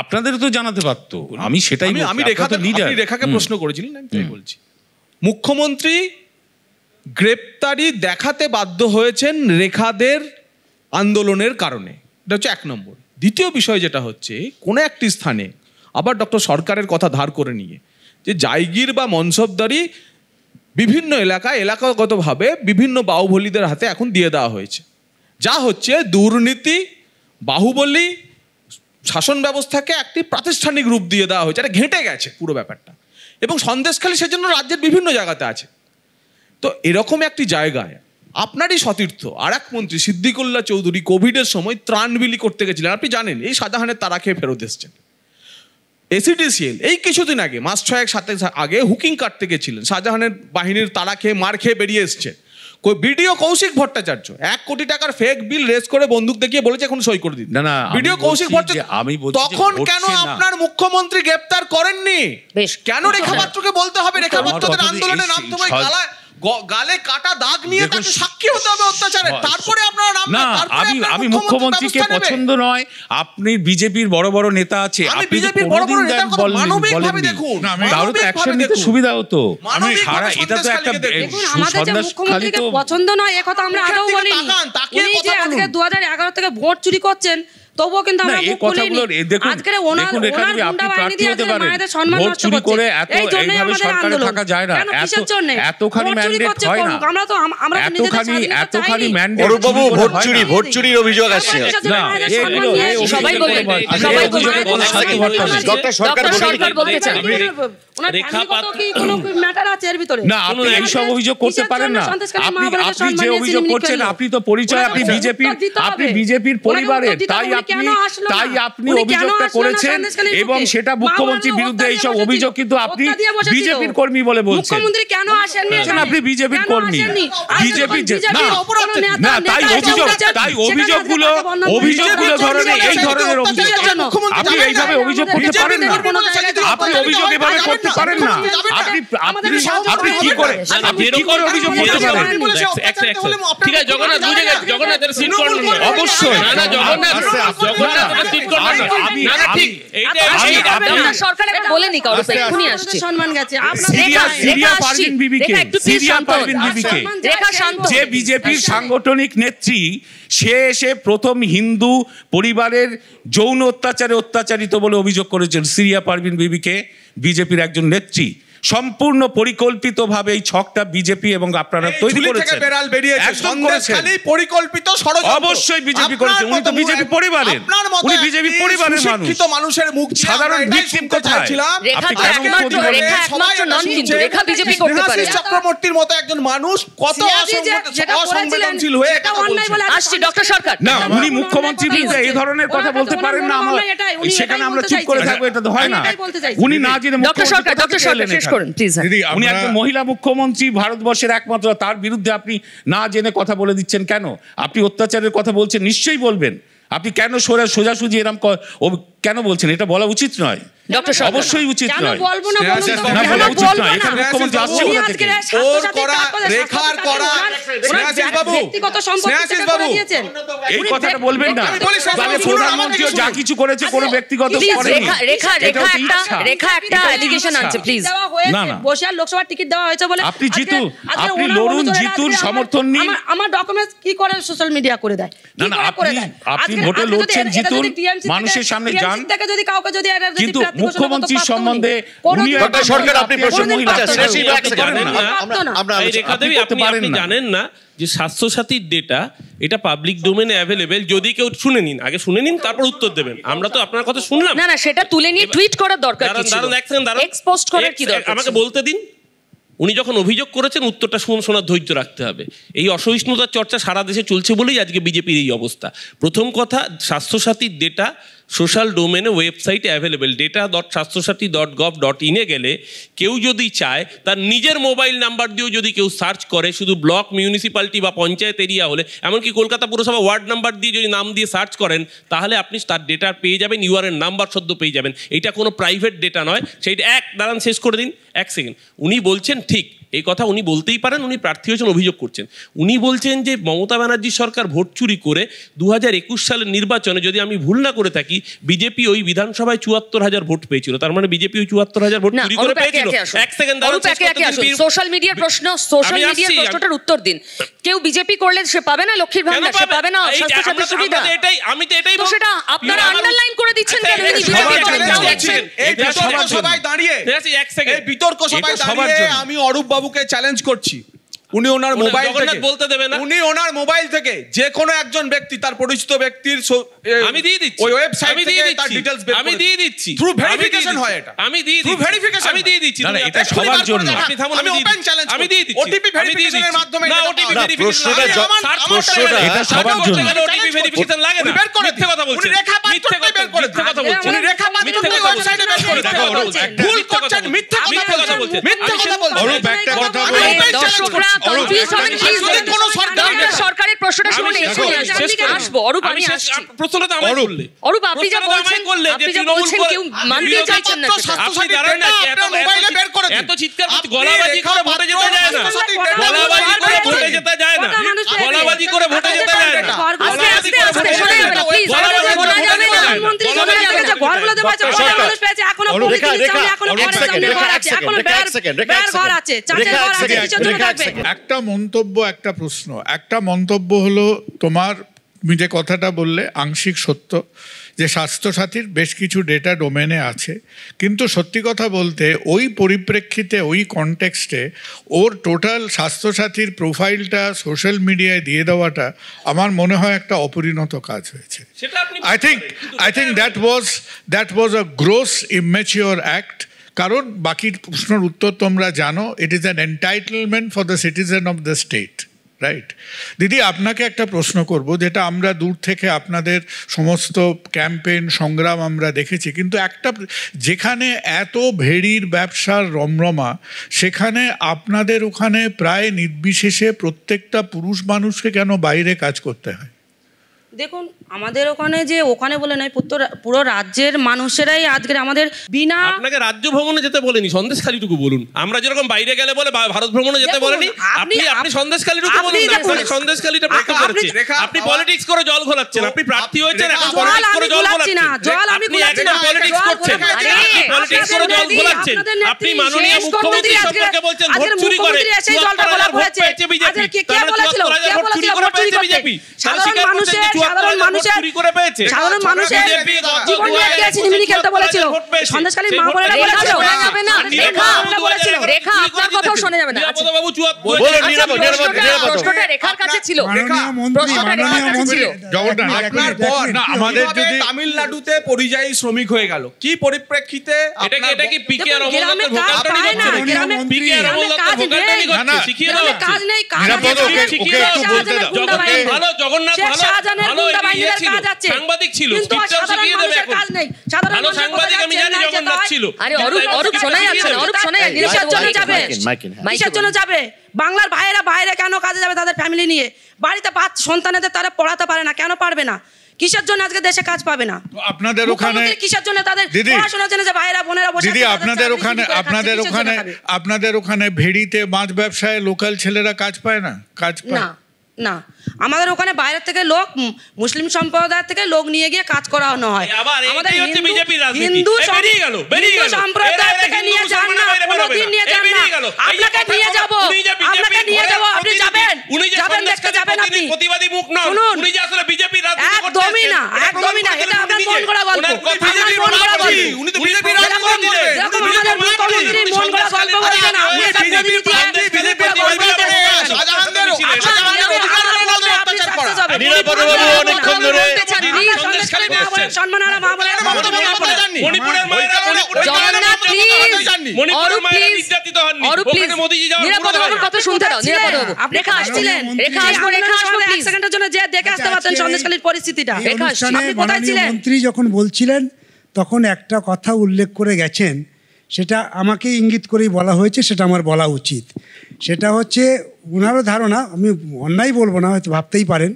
আপনাদের তো জানাতে পারতো। আমি সেটাই আমি রেখাকে প্রশ্ন করেছিলেন, আমি তাই বলছি। মুখ্যমন্ত্রী গ্রেপ্তারি দেখাতে বাধ্য হয়েছেন রেখাদের আন্দোলনের কারণে, এটা হচ্ছে 1 নম্বর। দ্বিতীয় বিষয় যেটা হচ্ছে, কোনো একটি স্থানে আবার ডক্টর সরকারের কথা ধার করে নিয়ে যে জায়গির বা মনসবদারি বিভিন্ন এলাকাগতভাবে বিভিন্ন বাহুবলীদের হাতে এখন দিয়ে দেওয়া হয়েছে, যা হচ্ছে দুর্নীতি, বাহুবলী, শাসন ব্যবস্থাকে একটি প্রাতিষ্ঠানিক রূপ দিয়ে দেওয়া হয়েছে। এটা ঘেঁটে গেছে পুরো ব্যাপারটা, এবং সন্দেশখালী সেজন্য রাজ্যের বিভিন্ন জায়গাতে আছে। তো এরকম একটি জায়গায় আপনারই সতীর্থ আর এক মন্ত্রী সিদ্দিকুল্লাহ চৌধুরী কোভিডের সময় ত্রাণ বিলি করতে গেছিলেন। আপনি জানেন, এই শাহজাহানের তারা খেয়ে ফেরত এসছেন। এসিডিসিএল এই কিছুদিন আগে, মাস 6-7 আগে হুকিং কাটতে গেছিলেন, শাহজাহানের বাহিনীর তাড়া খেয়ে মার খেয়ে বেরিয়ে এসছে। ভিডিও কৌশিক ভট্টাচার্য 1 কোটি টাকার ফেক বিল রেজ করে বন্দুক দেখিয়ে বলেছে এখন সই করে দিন। না ভিডিও কৌশিক ভট্টাচার্য তখন কেন আপনার মুখ্যমন্ত্রী গ্রেফতার করেননি? কেন রেখা পাত্রকে বলতে হবে রেখা পাত্রদের আন্দোলনে নামতে হবে, গালে কাটা দাগ নিয়ে তাকে সাক্ষী হতে হবে অত্যাচারে, তারপরে আপনারা নাম না? আমি মুখ্যমন্ত্রীকে পছন্দ নয়, আপনি বিজেপির বড় বড় নেতা আছে, আপনি বিজেপির বড় বড় নেতা মানবিকভাবে দেখুন, তাহলে তো অ্যাকশন নিতে সুবিধা হতো। সারা এটা তো একটা আমাদের যে মুখ্যমন্ত্রীকে পছন্দ নয় একথা আমরা আগেও বলিনি। উনি যে আজকে 2011 থেকে ভোট চুরি করছেন তবুও কিন্তু আমরা মুখ খুলিনি। আজকে ওনার গুন্ডা বাহিনী দিয়ে আজকে মায়েদের সম্মান নষ্ট করছে, এই জন্য আমাদের আন্দোলন। থাকা যায় না, এতখানি ম্যান্ডেট হয় না, আমরা তো এতখানি ম্যান্ডেট। অরূপবাবু ভোট চুরির অভিযোগ আসছে। সবাই বলবেন, সবাই বলবেন। ডক্টর সরকার বলতে চান না, আপনি এইসব অভিযোগ করতে পারেন না। আপনি যে অভিযোগ করছেন, আপনি তো পরিচয় আপনি বিজেপির পরিবারের, তাই আপনি অভিযোগটা করেছেন এবং সেটা মুখ্যমন্ত্রীর বিরুদ্ধে এইসব অভিযোগ, কিন্তু আপনি বিজেপির কর্মী বলে বলছেন। মুখ্যমন্ত্রী কেন আসেননি? আপনি বিজেপির কর্মী, বিজেপি না, তাই অভিযোগগুলো ধরনের এই ধরনের অভিযোগ আপনি এইভাবে অভিযোগ করতে পারেন না। আপনি অভিযোগ এভাবে করতে পারেন না। আপনি কি করে অভিযোগ করতে পারেন? ঠিক আছে জগন্নাথ বুঝে গেছে, জগন্নাথের সিট করুন অবশ্যই। না জগন্নাথ সিট করুন না, ঠিক এইটা সরকার এখন বলেনি কারো এখনি আসছে সম্মান গেছে। সিরিয়া পারভিন বিবিকে যে বিজেপির সাংগঠনিক নেত্রী, সে এসে প্রথম হিন্দু পরিবারের যৌন অত্যাচারে অত্যাচারিত বলে অভিযোগ করেছেন। সিরিয়া পারভিন বিবিকে বিজেপির একজন নেত্রী, সম্পূর্ণ পরিকল্পিতভাবে এই ছকটা বিজেপি এবং আপনারা তৈরি করেছেন। অবশ্যই বিজেপি করেছে, উনি তো বিজেপি পরিবারের, উনি বিজেপি পরিবারের মানুষের মুখ সাধারণ ভিকটিম কোথায়? আপনি কেন একমাত্র নন কিন্তু রেখা বিজেপি করতে পারে। চক্রবর্তীর মতো একজন মানুষ কত অসংবেদনশীল হয়ে এটা বলছেন। আসছি ডক্টর সরকার। না, উনি মুখ্যমন্ত্রীর বিরুদ্ধে এই ধরনের কথা বলতে পারেন না, আমরা সেখানে আমরা চুপ করে থাকবো, এটা তো হয় না। উনি না জেনে ডক্টর সরকার উনি একজন মহিলা মুখ্যমন্ত্রী, ভারতবর্ষের একমাত্র, তার বিরুদ্ধে আপনি না জেনে কথা বলে দিচ্ছেন কেন? আপনি অত্যাচারের কথা বলছেন, নিশ্চয়ই বলবেন। আপনি কেন সোজাসুজি এরকম কেন বলছেন? এটা বলা উচিত নয়, অবশ্যই উচিত নয়, বলা উচিত নয়। এখানে মুখ্যমন্ত্রী আসছে কোথা থেকে? এই কথাটা বলবেন না, প্রধানমন্ত্রীও যা কিছু করেছে কোনো ব্যক্তিগত করেনি। রেখা একটা অ্যালিগেশন আছে প্লিজ। না না, বসিয়ার লোকসভার টিকিট দেওয়া হয়েছে বলে আপনি লড়ুন, জিতুন, সমর্থন নিন। আমার ডকুমেন্টস কি করে সোশ্যাল মিডিয়া করে দেয়? না না, আপনি ভোটে লড়ছেন, জিতুন, মানুষের সামনে যান, কিন্তু মুখ্যমন্ত্রীর সম্বন্ধে সরকার আপনি আপনি জানেন না যে স্বাস্থ্যসাথীর ডেটা এটা পাবলিক ডোমেনে অ্যাভেলেবেল, যদি কেউ শুনে নিন, আগে শুনে নিন তারপর উত্তর দেবেন। আমরা তো আপনার কথা শুনলাম না, সেটা তুলে নিয়ে টুইট করার দরকার কি ছিল? এক্সপোস্ট করার কি দরকার? আমাকে বলতে দিন। উনি যখন অভিযোগ করেছেন উত্তরটা শোনার ধৈর্য রাখতে হবে। এই অসহিষ্ণুতার চর্চা সারা দেশে চলছে বলেই আজকে বিজেপির এই অবস্থা। প্রথম কথা, স্বাস্থ্যসাথীর ডেটা সোশ্যাল ডোমেনে ওয়েবসাইটে অ্যাভেলেবেল। data.swasthosathy.gov.in এ গেলে কেউ যদি চায় তার নিজের মোবাইল নাম্বার দিয়েও যদি কেউ সার্চ করে, শুধু ব্লক, মিউনিসিপ্যালিটি বা পঞ্চায়েত এরিয়া হলে, এমনকি কলকাতা পুরসভা ওয়ার্ড নাম্বার দিয়ে যদি নাম দিয়ে সার্চ করেন, তাহলে আপনি তার ডেটা পেয়ে যাবেন, ইউআরএন নাম্বার সদ্য পেয়ে যাবেন। এটা কোনো প্রাইভেট ডেটা নয়। সেইটা দাঁড়ান শেষ করে দিন 1 সেকেন্ড। উনি বলছেন ঠিক এই কথা উনি বলতেই পারেন, উনি প্রার্থী হয়েছেন, অভিযোগ করছেন। উনি বলছেন যে মমতা ব্যানার্জি সরকার ভোট চুরি করে 2021 সালের নির্বাচনে, যদি আমি ভুল না করে থাকি, বিজেপি ওই বিধানসভায় 74,000 ভোট পেয়েছিল। তার মানে বিজেপি ওই 74,000 ভোট চুরি করে পেয়েছিল। 1 সেকেন্ড দাঁড়ান, সোশ্যাল মিডিয়ার প্রশ্নটার উত্তর দিন। কেউ বিজেপি করলে সে পাবে না লক্ষ্মীর ভান্ডার, সে পাবে না স্বাস্থ্যসাথী সুবিধা। আমি তো এটাই সেটা আপনারা আন্ডারলাইন করে দিচ্ছেন কেন? এই বিতর্ক সভায় দাঁড়িয়ে আমি অরূপ বাবুকে চ্যালেঞ্জ করছি, উনি ওনার মোবাইল থেকে বলতে দেবে না, উনি ওনার মোবাইল থেকে যে কোনো একজন ব্যক্তি, তার পরিচিত ব্যক্তির আমি দিয়ে দিচ্ছি, ওই ওয়েবসাইট থেকে তার ডিটেইলস বের করে আমি দিয়ে দিচ্ছি, থ্রু ভেরিফিকেশন হয় এটা, আমি দিয়ে দিচ্ছি, থ্রু ভেরিফিকেশন আমি দিয়ে দিচ্ছি। না এটা সবার জন্য, আপনি থামুন, আমি ওপেন চ্যালেঞ্জ, আমি দিয়ে দিচ্ছি, ওটিপি ভেরিফিকেশনের মাধ্যমে। না ওটিপি ভেরিফিকেশন এটা সবার জন্য, ওটিপি ভেরিফিকেশন লাগে না। বের করে মিথ্যে কথা বলছেন, উনি রেখা পাত্রকে বের করে, মিথ্যে কথা বলছেন, উনি রেখা পাত্রকে ওয়েবসাইটে বের করে, ভুল করছেন, মিথ্যে কথা বলছেন, মিথ্যে কথা বলছেন। অরূপ একটা কথা দর্শকরা কনফিউজ হবেন প্লিজ। কোনো সরকারি আমরা সরকারের প্রশ্নটা শুনুন, আসবো। অরূপ আমি আসছি। প্রশ্নটা আমায় করলে, অরূপ আপনি যা বলছেন কেউ মানতে চাইছেন না সেটা। আপনি দাঁড়ান না, এত চিৎকার করতে, গলাবাজি করে ভোটে যেতে যায় না, গলাবাজি করে ভোটে যেতে যায় না, গলাবাজি করে ভোটে যেতে যায় না, গলাবাজি করে ভোটে যেতে যায় না, গলাবাজি করে ভোটে যেতে যায় না। ঘরগুলোতে বাচ্চা মানুষ পেয়েছে, এখনো একটা মন্তব্য, একটা প্রশ্ন। একটা মন্তব্য হলো, তুমি যে কথাটা বললে আংশিক সত্য, যে স্বাস্থ্যসাথীর বেশ কিছু ডেটা ডোমেনে আছে, কিন্তু সত্যি কথা বলতে ওই পরিপ্রেক্ষিতে, ওই কনটেক্সটে ওর টোটাল স্বাস্থ্যসাথীর প্রোফাইলটা সোশ্যাল মিডিয়ায় দিয়ে দেওয়াটা আমার মনে হয় একটা অপরিণত কাজ হয়েছে। I think that was a gross immature act. কারণ বাকি প্রশ্নের উত্তর তোমরা জানো, it is an entitlement for the citizen of the state, right? দিদি, আপনাকে একটা প্রশ্ন করব, যেটা আমরা দূর থেকে আপনাদের সমস্ত ক্যাম্পেইন সংগ্রাম আমরা দেখেছি, কিন্তু একটা, যেখানে এত ভেড়ির ব্যবসার রমরমা, সেখানে আপনাদের ওখানে প্রায় নির্বিশেষে প্রত্যেকটা পুরুষ মানুষকে কেন বাইরে কাজ করতে হয়? দেখুন, আমাদের ওখানে বলে নয়, পুরো রাজ্যের মানুষেরাই আজকে আমাদের বিনা, আপনাকে রাজ্য ভ্রমণে যেতে বলেনি, সন্দেশখালিটুকু বলুন। আমরা যেরকম বাইরে গেলে বলে ভারত ভ্রমণে যেতে বলেনি, আপনি সন্দেশখালিটুকু বলুন। আপনাকে সন্দেশখালিটা প্রশ্ন করছে, আপনি পলিটিক্স করে জল ঘোলাচ্ছেন, আপনি প্রার্থী হয়েছেন, এখন পলিটিক্স করে জল ঘোলাচ্ছেন, আপনি একদম পলিটিক্স করছেন, আপনি পলিটিক্স করে জল ঘোলাচ্ছেন। আপনি মাননীয় মুখ্যমন্ত্রী সম্পর্কে বলছেন ভোট চুরি করে, 74,000 ভোট পেয়েছে বিজেপি, তাহলে 74,000 ভোট চুরি করে পেয়েছে বিজেপি, তাহলে স্বীকার করছেন যে 74,000 ভোট চুরি করে পেয়েছে। সাধারণ মানুষের জীবন নিয়ে কে চিনিমিনি খেলতে বলেছিল, সন্দেশখালী মা বোনেরা বলেছিল, শোনা যাবে না, রেখা আপনার কথাও শোনা যাবে না। বলুন, প্রশ্নটা রেখার কাছে ছিল, আমাদের যদি তামিলনাড়ুতে পরিযায়ী শ্রমিক হয়ে গেল, কি পরিপ্রেক্ষিতে? এটা কি পিকে আর অমরনাথের ভোকালটানি করছে? পিকে আর অমরনাথের ভোকালটানি করছে? শিখিয়ে দাও, কাজ নেই, কাজ ভালো জগন্নাথ, ভালো সাংবাদিক ছিল, স্ক্রিপ্টটাও শিখিয়ে দেবে এখন। ভালো সাংবাদিক আমি জানি জগন্নাথ ছিল। আরে অরূপ শোনা যাচ্ছে না, অরূপ শোনা যাচ্ছে না। কিসের জন্য যাবে? বাংলার বাইরে কেন কাজে যাবে? তাদের ফ্যামিলি নিয়ে বাড়িতে সন্তানেদের তারা পড়াতে পারে না, কেন পারবে না? কিসের জন্য আজকে দেশে কাজ পাবে না? আপনাদের ওখানে কিসের জন্য তাদের পড়াশোনার জন্য যে ভাইরা বোনেরা বসে? দিদি, আপনাদের ওখানে ভেড়িতে মাছ ব্যবসায় লোকাল ছেলেরা কাজ পায় না? কাজ পায় না। আমাদের ওখানে বাইরে থেকে লোক, মুসলিম সম্প্রদায় থেকে লোক নিয়ে গিয়ে কাজ করানো হয়। আমাদের হিন্দু সম্প্রদায় থেকে নিয়ে যান না, কোনোদিন নিয়ে যান না। আপনাকে নিয়ে যাব, আপনি যাবেন, দেখতে যাবেন আপনি। প্রতিবাদী মুখ নন, উনি যে আসলে বিজেপি রাজনীতি করতে একদমই না। এটা আপনার মন গড়া গল্প, উনি তো বিজেপি রাজনীতি করেন। এরকম আমাদের মুখ্যমন্ত্রী মন গড়া গল্প বলছেন, আপনি এটা প্রতিনিধি মন্ত্রী যখন বলছিলেন তখন একটা কথা উল্লেখ করে গেছেন, সেটা আমাকে ইঙ্গিত করেই বলা হয়েছে, সেটা আমার বলা উচিত। সেটা হচ্ছে ওনারও ধারণা, আমি অন্যায় বলবো না, হয়তো ভাবতেই পারেন।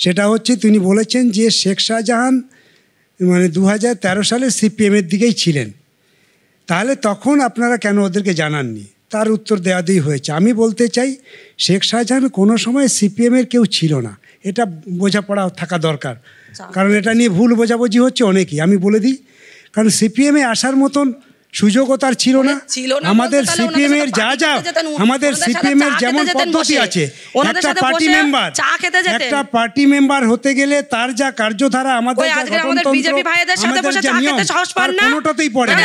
সেটা হচ্ছে তিনি বলেছেন যে শেখ শাহজাহান 2013 সালে সিপিএমের দিকেই ছিলেন, তাহলে তখন আপনারা কেন ওদেরকে জানাননি? তার উত্তর দেওয়াতেই হয়েছে। আমি বলতে চাই, শেখ শাহজাহান কোনো সময় সিপিএমের কেউ ছিল না, এটা বোঝাপড়া থাকা দরকার, কারণ এটা নিয়ে ভুল বোঝাবুঝি হচ্ছে অনেকেই। আমি বলে দিই, কারণ সিপিএমে আসার মতন সুযোগও তার ছিল না। আমাদের সিপিএমের আমাদের সিপিএমের যেমন পদ্ধতি আছে, একটা পার্টি মেম্বার হতে গেলে তার যা কার্যধারা, আমাদের কোনোটাতেই পড়ে না।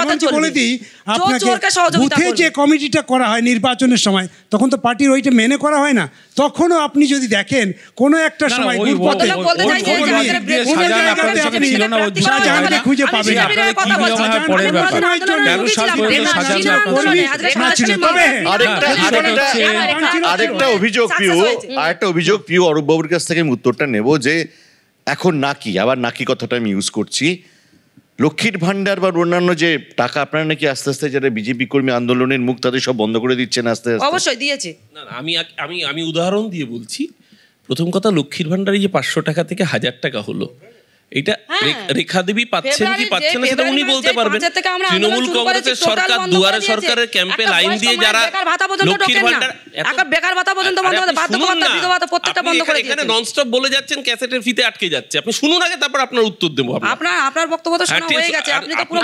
এমনকি বলে দিই আপনাকে, বুথে যে কমিটিটা করা হয় নির্বাচনের সময়, তখন তো পার্টির ওইটা মেনে করা হয় না। তখনও আপনি যদি দেখেন কোনো একটা সময় খুঁজে পাবেন। আরেকটা অভিযোগ পিউ অরূপ বাবুর কাছ থেকে আমি উত্তরটা নেব, যে এখন নাকি, আবার নাকি কথাটা আমি ইউজ করছি, লক্ষ্মীর ভান্ডার বা অন্যান্য যে টাকা আপনারা নাকি আস্তে আস্তে যারা বিজেপি কর্মী আন্দোলনের মুখ তাদের সব বন্ধ করে দিচ্ছেন আস্তে আস্তে? অবশ্যই দিয়েছে। না আমি উদাহরণ দিয়ে বলছি। প্রথম কথা, লক্ষ্মীর ভান্ডারে যে 500 টাকা থেকে 1000 টাকা হলো, এটা রেখা দেবী পাচ্ছেন কি পাচ্ছেন না সেটা উনি বলতে পারবেন। তৃণমূল কংগ্রেসের সরকার দুয়ারে সরকারের ক্যাম্পে লাইন দিয়ে যারা লক্ষ্মীর ভান্ডার বেকার ভাতা পর্যন্ত বন্ধ করে, বার্ধক্য ভাতা, বিধবা ভাতা প্রত্যেকটা বন্ধ করে দিয়েছেন। এখানে ননস্টপ বলে যাচ্ছেন, ক্যাসেটের ফিতে আটকে যাচ্ছে। আপনি শুনুন আগে, তারপর আপনার উত্তর দেব। আপনার বক্তব্য তো শোনা হয়ে গেছে, আপনি তো পুরো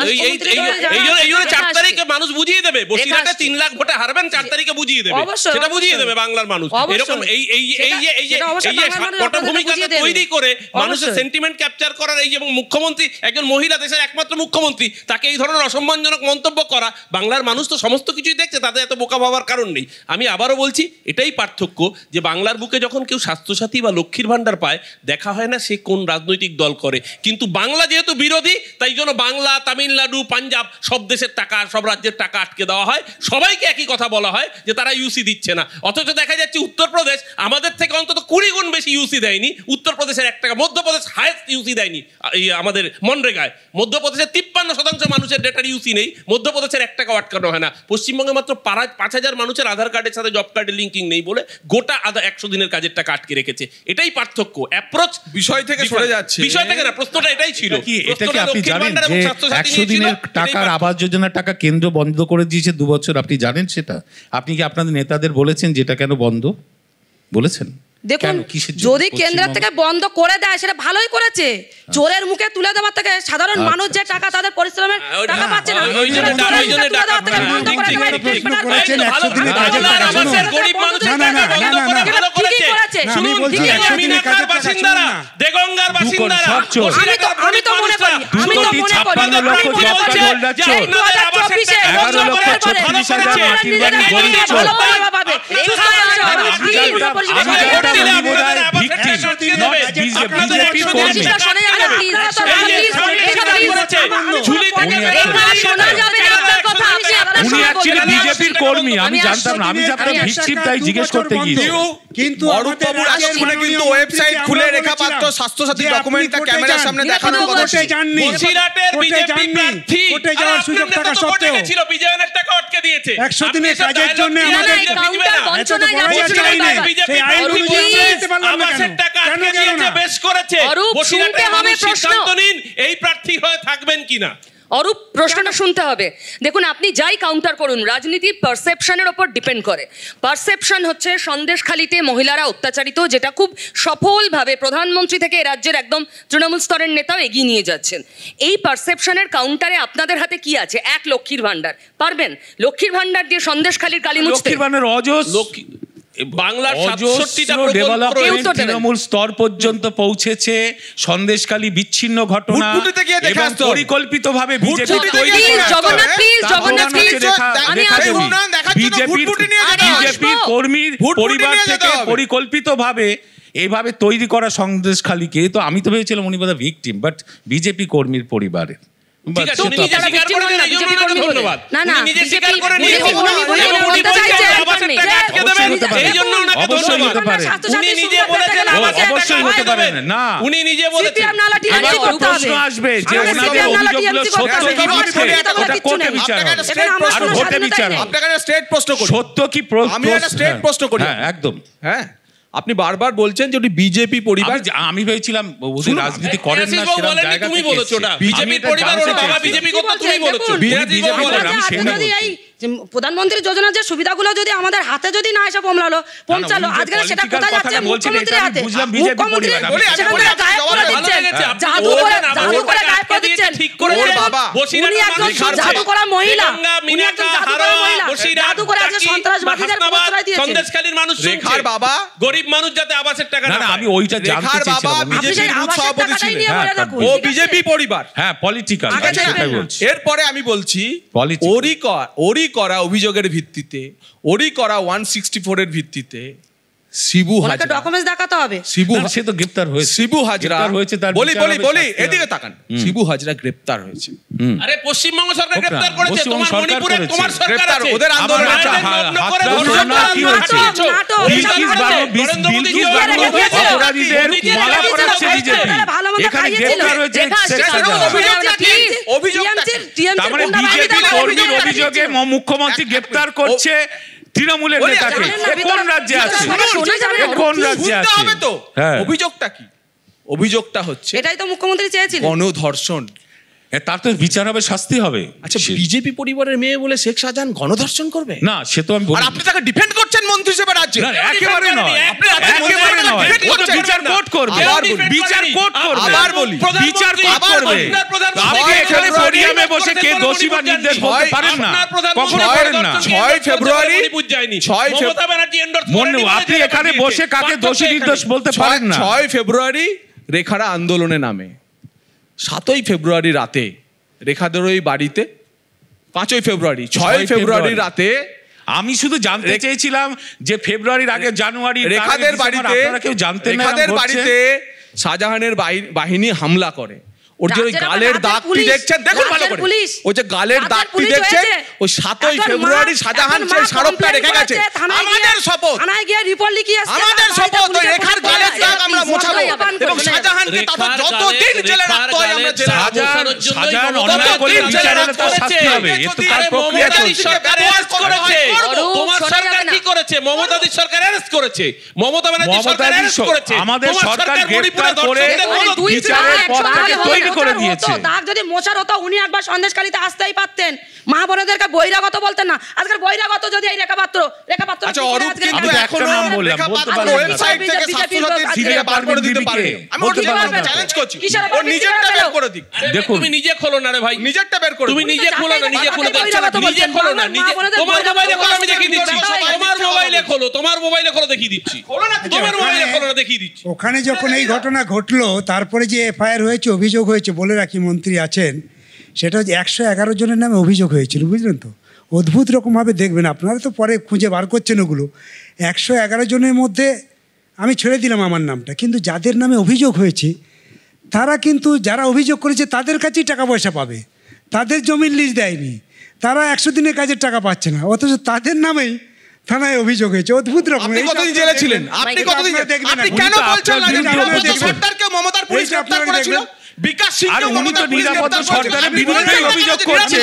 এই 4 তারিখে মানুষ বুঝিয়ে দেবে। বসিরহাটে 3 লাখ ভোটে হারবেন, 4 তারিখে বুঝিয়ে দেবে, সেটা বুঝিয়ে দেবে বাংলার মানুষ। এরকম এই যে পটভূমিকা তৈরি করে মানুষের সেন্টিমেন্ট ক্যাপচার করার, এই এবং মুখ্যমন্ত্রী একজন মহিলা, দেশের একমাত্র মুখ্যমন্ত্রী, তাকে এই ধরনের অসম্মানজনক মন্তব্য করা, বাংলার মানুষ তো সমস্ত কিছুই দেখছে, তাদের এত বোকা ভাবার কারণ নেই। আমি আবারও বলছি, এটাই পার্থক্য যে বাংলার বুকে যখন কেউ স্বাস্থ্যসাথী বা লক্ষ্মীর ভান্ডার পায়, দেখা হয় না সে কোন রাজনৈতিক দল করে। কিন্তু বাংলা যেহেতু বিরোধী, তাই জন্য বাংলা, তামিলনাড়ু, পাঞ্জাব সব দেশের টাকা, সব রাজ্যের টাকা আটকে দেওয়া হয়। সবাইকে একই কথা বলা হয় যে তারা ইউসি দিচ্ছে না, অথচ দেখা যাচ্ছে উত্তরপ্রদেশ আমাদের থেকে অন্তত 20 গুণ বেশি ইউসি দেয়নি। উত্তরপ্রদেশের 1 টাকা, মধ্যপ্রদেশ হাইয়েস্ট ইউসি দেয়নি আমাদের মনরেগায়। মধ্যপ্রদেশের 53% মানুষের ডেটার ইউসি নেই, মধ্যপ্রদেশের 1 টাকাও আটকানো হয় না। পশ্চিমবঙ্গে মাত্র 5000 মানুষের আধার কার্ডের সাথে জব কার্ডের লিঙ্কিং নেই বলে গোটা 100 দিনের কাজের টাকা আটকে রেখেছে। এটাই পার্থক্য, অ্যাপ্রোচ বিষয় থেকে সরে যাচ্ছে। বিষয় থেকে না, প্রশ্নটা এটাই ছিল। এটা কি আপনি জানেন যে 100 দিনের টাকার আবাস যোজনার টাকা কেন্দ্র বন্ধ করে দিয়েছে 2 বছর? আপনি জানেন সেটা? আপনি কি আপনাদের নেতাদের বলেছেন যেটা কেন বন্ধ বলেছেন? দেখুন, যদি কেন্দ্র থেকে বন্ধ করে দেয় সেটা ভালোই করেছে। চোরের মুখে তুলে দেওয়ার থেকে সাধারণ মানুষ যে টাকা তাদের পরিশ্রমের টাকা পাচ্ছে না, আমি তো মনে করি বিজেপির কর্মী। আমি জানতাম না, আমি জানতাম ভিকটিম, তাই জিজ্ঞেস করতে গিয়েছি। কিন্তু কিন্তু ওয়েবসাইট খুলে রেখাপাত্র স্বাস্থ্যসাথী ডকুমেন্টটা ক্যামেরার সামনে দেখানোর কথা জাননি। বসিরহাটের বিজেপি প্রার্থী কোটে যাওয়ার সুযোগ থাকা সত্ত্বেও ছিল, বিজয়ের টাকা আটকে দিয়েছে। 100 দিনের কাজের জন্য আমাদের আবাসের টাকা আটকে দিয়েছে, বেশ করেছে। বসিরহাটে মানুষ সিদ্ধান্ত নিন এই প্রার্থী হয়ে থাকবেন কিনা। অরূপ, প্রশ্নটা শুনতে হবে। দেখুন, আপনি যাই কাউন্টার করুন, রাজনীতি পারসেপশনের ওপর ডিপেন্ড করে। পারসেপশন হচ্ছে সন্দেশখালিতে মহিলারা অত্যাচারিত, যেটা খুব সফলভাবে প্রধানমন্ত্রী থেকে রাজ্যের একদম তৃণমূল স্তরের নেতাও এগিয়ে নিয়ে যাচ্ছেন। এই পারসেপশনের কাউন্টারে আপনাদের হাতে কি আছে? এক লক্ষ্মীর ভান্ডার। পারবেন লক্ষ্মীর ভান্ডার দিয়ে সন্দেশখালির কালি মুছতে? লক্ষ্মীর ভান্ডার লক্ষ্মী বাংলার 67টা তৃণমূল স্তর পর্যন্ত পৌঁছেছে। সন্দেশখালী বিচ্ছিন্ন ঘটনা এবং পরিকল্পিতভাবে বিজেপির কর্মীর পরিবার থেকে পরিকল্পিতভাবে এইভাবে তৈরি করা সন্দেশখালীকে, তো আমি তো ভেবেছিলাম উনি বোধহয় ভিকটিম, বাট বিজেপি কর্মীর পরিবারের। সত্য কি? একদম। হ্যাঁ, আপনি বারবার বলছেন যে বিজেপি পরিবার। আমি ভেবেছিলাম রাজনীতি করেন না, সেরকম জায়গা তুমি বলেছো না বিজেপি পরিবার, ওর বাবা বিজেপি করতে, তুমি বলেছো প্রধানমন্ত্রী যোজনার যে সুবিধাগুলো যদি আমাদের হাতে যদি না এসে পৌঁছালো, আজকে সেটা কোথায় যাচ্ছে? মুখ্যমন্ত্রীর হাতে। মুখ্যমন্ত্রী জাদু করে গায়েব করে দিচ্ছেন। উনি একজন জাদু করা মহিলা, উনি একজন জাদু করা মহিলা, জাদু করে আজকে সন্ত্রাসবাদীদের প্রশ্রয় দিয়েছেন। সন্দেশখালীর মানুষ রেখার বাবা, গরিব মানুষ যাতে আবাসের টাকা না। আমি ওইটা জানতে চাইছিলাম। বিজেপির বুথ সভাপতি ছিলেন, ও বিজেপি পরিবার। হ্যাঁ, পলিটিক্যাল। এরপরে আমি বলছি, ওরই করা অভিযোগের ভিত্তিতে, ওরই করা 164 এর ভিত্তিতে শিবু ওনাকে হাজরা ডকুমেন্টস দেখাতে হবে। শিবু না, সে তো গ্রেপ্তার হয়েছে। শিবু হাজরা গ্রেপ্তার হয়েছে, তার বলি বিচার বলি হবে, বলি শাস্তি এদিকে হবে। তাকান। শিবু হাজরা গ্রেপ্তার হয়েছে। আরে পশ্চিমবঙ্গ সরকার হোক না, গ্রেপ্তার করেছে, পশ্চিমবঙ্গ তোমার সরকার মণিপুরে করেছে। তোমার সরকার গ্রেপ্তার, আছে। ওদের আন্দোলন আমার আছে। হাতটা নগ্ন করে হাতটা ধর্ষণ ধর্ষণ করা কি হয়েছে। হয়েছে? নাটক, বিলকিস বানু নরেন্দ্র মোদী বিলকিস জি বানু রেখেছিল। অপরাধীদের মোদী জি মালা রেখেছিল। পরাচ্ছে বিজেপি। ভালো মতো এখানে খাইয়েছিল। গ্রেপ্তার হয়েছে রেখা আসছে, শেখ কারণ হাসিনা। অভিযোগটা কি? অভিযোগটা কি? তার মানে বিজেপি কর্মীর অভিযোগে মুখ্যমন্ত্রী গ্রেপ্তার করছে তৃণমূলের বলি, নেতাকে। জানেন এ কোন রাজ্যে আছে? শোনা যাবে না। এ কোন রাজ্যে শুনতে আছে? হবে তো। হ্যাঁ। অভিযোগটা কি? অভিযোগটা হচ্ছে এটাই তো মুখ্যমন্ত্রী চেয়েছিলেন। গণধর্ষণ। তার তো বিচার হবে, শাস্তি হবে। আচ্ছা, বিজেপি পরিবারের মেয়ে বলে শেখ শাহজাহান গণধর্ষণ করবে? না, সে তো আমি আর বলি আপনি তাকে ডিফেন্ড করছেন মন্ত্রী হিসেবে রাজ্যে? না, একেবারে নয়, একেবারে নয়। ও তো বিচার কোর্ট করবে। আবার বলি। বিচার কোর্ট করবে। আবার বলি। বিচার কোর্ট করবে। আপনি এখানে পোডিয়ামে বসে কে দোষী বা নির্দোষ বলতে পারেন না, কখনো পারেন না। 6 ফেব্রুয়ারি 6 মমতা ব্যানার্জি endorse মনে করেনি বলে আপনি জেলে এখানে পাঠিয়েছে। বসে কাকে পার্থক্য দোষী এখানে। নির্দোষ বলতে পারেন না। 6 ফেব্রুয়ারি রেখারা আন্দোলনে নামে। 7ই ফেব্রুয়ারি রাতে রেখাদের ওই বাড়িতে, 5ই ফেব্রুয়ারি, 6 ফেব্রুয়ারি রাতে আমি শুধু জানতে চেয়েছিলাম যে ফেব্রুয়ারির আগে জানুয়ারি রেখাদের বাড়িতে, আপনারা কেউ জানতেন না রেখাদের বাড়িতে শাহজাহানের বাহিনী হামলা করে। ওর যে ওই রাজ্যের গালের রাজ্যের দাগটি পুলিশ, দেখছেন, দেখুন ভালো রাজ্যের করে, পুলিশ, ওই যে গালের রাজ্যের দাগটি পুলিশ দেখছেন, হয়েছে। ওই 7ই এখন ফেব্রুয়ারি মা- শাহজাহান এখন সেই মা স্মারকটা complain রেখে গেছে। করেছে, থানায় আমাদের গিয়ে- শপথ, থানায় গিয়ে রিপোর্ট লিখিয়ে আসছে, আমাদের তার শপথ, বাড়িতে ওই রেখার পুলিশে গালের পুলিশ দাগ আমরা আছে, মোছাবো মমতা এবং বলেন। শাহজাহানকে তাদের যতদিন জেলে রাখতে হয় আমরা জেলে রাখবো। শাহজাহান অন্যায় করলে বিচার হলে তার শাস্তি হবে। এ তো তার প্রক্রিয়া মমতাদি চলছে। সরকার অ্যারেস্ট করেছে। করবো। তোমার শোনা সরকার যাবে না। কি করেছে? মমতাদি সরকার অ্যারেস্ট করেছে। মমতা ব্যানার্জি সরকার মমতাদি অ্যারেস্ট করেছে। আমাদের তোমার সরকার মণিপুরে গ্রেপ্তার করে ধর্ষকদের মানে কোনো দুই বিচারের দাগ পথ একশো থেকে দাগ তৈরি করে হতো, দিয়েছে। দাগ যদি মোছার হতো উনি একবার সন্দেশখালীতে আসতেই পারতেন। মা বোনেদেরকে বহিরাগত বলতেন না। আজকের বহিরাগত যদি এই রেখাপাত্র আচ্ছা, অরূপ কিন্তু আমি তো একটা এখনো নাম বললাম, রেখা বলতে পাত্র পারবেন না। ওয়েবসাইট থেকে স্বাস্থ্যসাথীর সিরিয়া বার করে দিতে পারবে। আমি ওর বলতে জন্য পারবেন না। চ্যালেঞ্জ করছি। কিসের ওর নিজেরটা বের করে দিক। দেখুন। তুমি নিজে খোলো না রে ভাই, নিজেরটা বের করে তুমি দিক। নিজে খোলো না, নিজে খোলো না, নিজে খোলো না, নিজে তোমার মোবাইলে খোলো, আমি দেখিয়ে দিচ্ছি। তোমার মোবাইলে খোলো, তোমার মোবাইলে খোলো, দেখিয়ে দিচ্ছি। তোমার মোবাইলে খোলো না, দেখিয়ে দিচ্ছি। ওখানে যখন এই ঘটনা ঘটলো তারপরে যে এফআইআর হয়েছে, অভিযোগ হয়েছে, বলে রাখি মন্ত্রী আছেন, সেটা হচ্ছে 111 জনের নামে অভিযোগ হয়েছিল, বুঝলেন তো। অদ্ভুত রকমভাবে দেখবেন, আপনারা তো পরে খুঁজে বার করছেন ওগুলো। 111 জনের মধ্যে আমি ছেড়ে দিলাম আমার নামটা, কিন্তু যাদের নামে অভিযোগ হয়েছে তারা কিন্তু, যারা অভিযোগ করেছে তাদের কাছেই টাকা পয়সা পাবে, তাদের জমির লিজ দেয়নি, তারা 100 দিনের কাজের টাকা পাচ্ছে না, অথচ তাদের নামেই থানায় অভিযোগ হয়েছে। অদ্ভুত রকম। আপনি কতদিন জেলে ছিলেন? আপনি কতদিন আপনি কেন বলছেন না যে নিরাপত্তা সরকারকে মমতার পুলিশ গ্রেফতার করেছিল? বিকাশ সিং আর উনি তো নিরাপত্তা সরকারের বিরুদ্ধেই অভিযোগ করছে,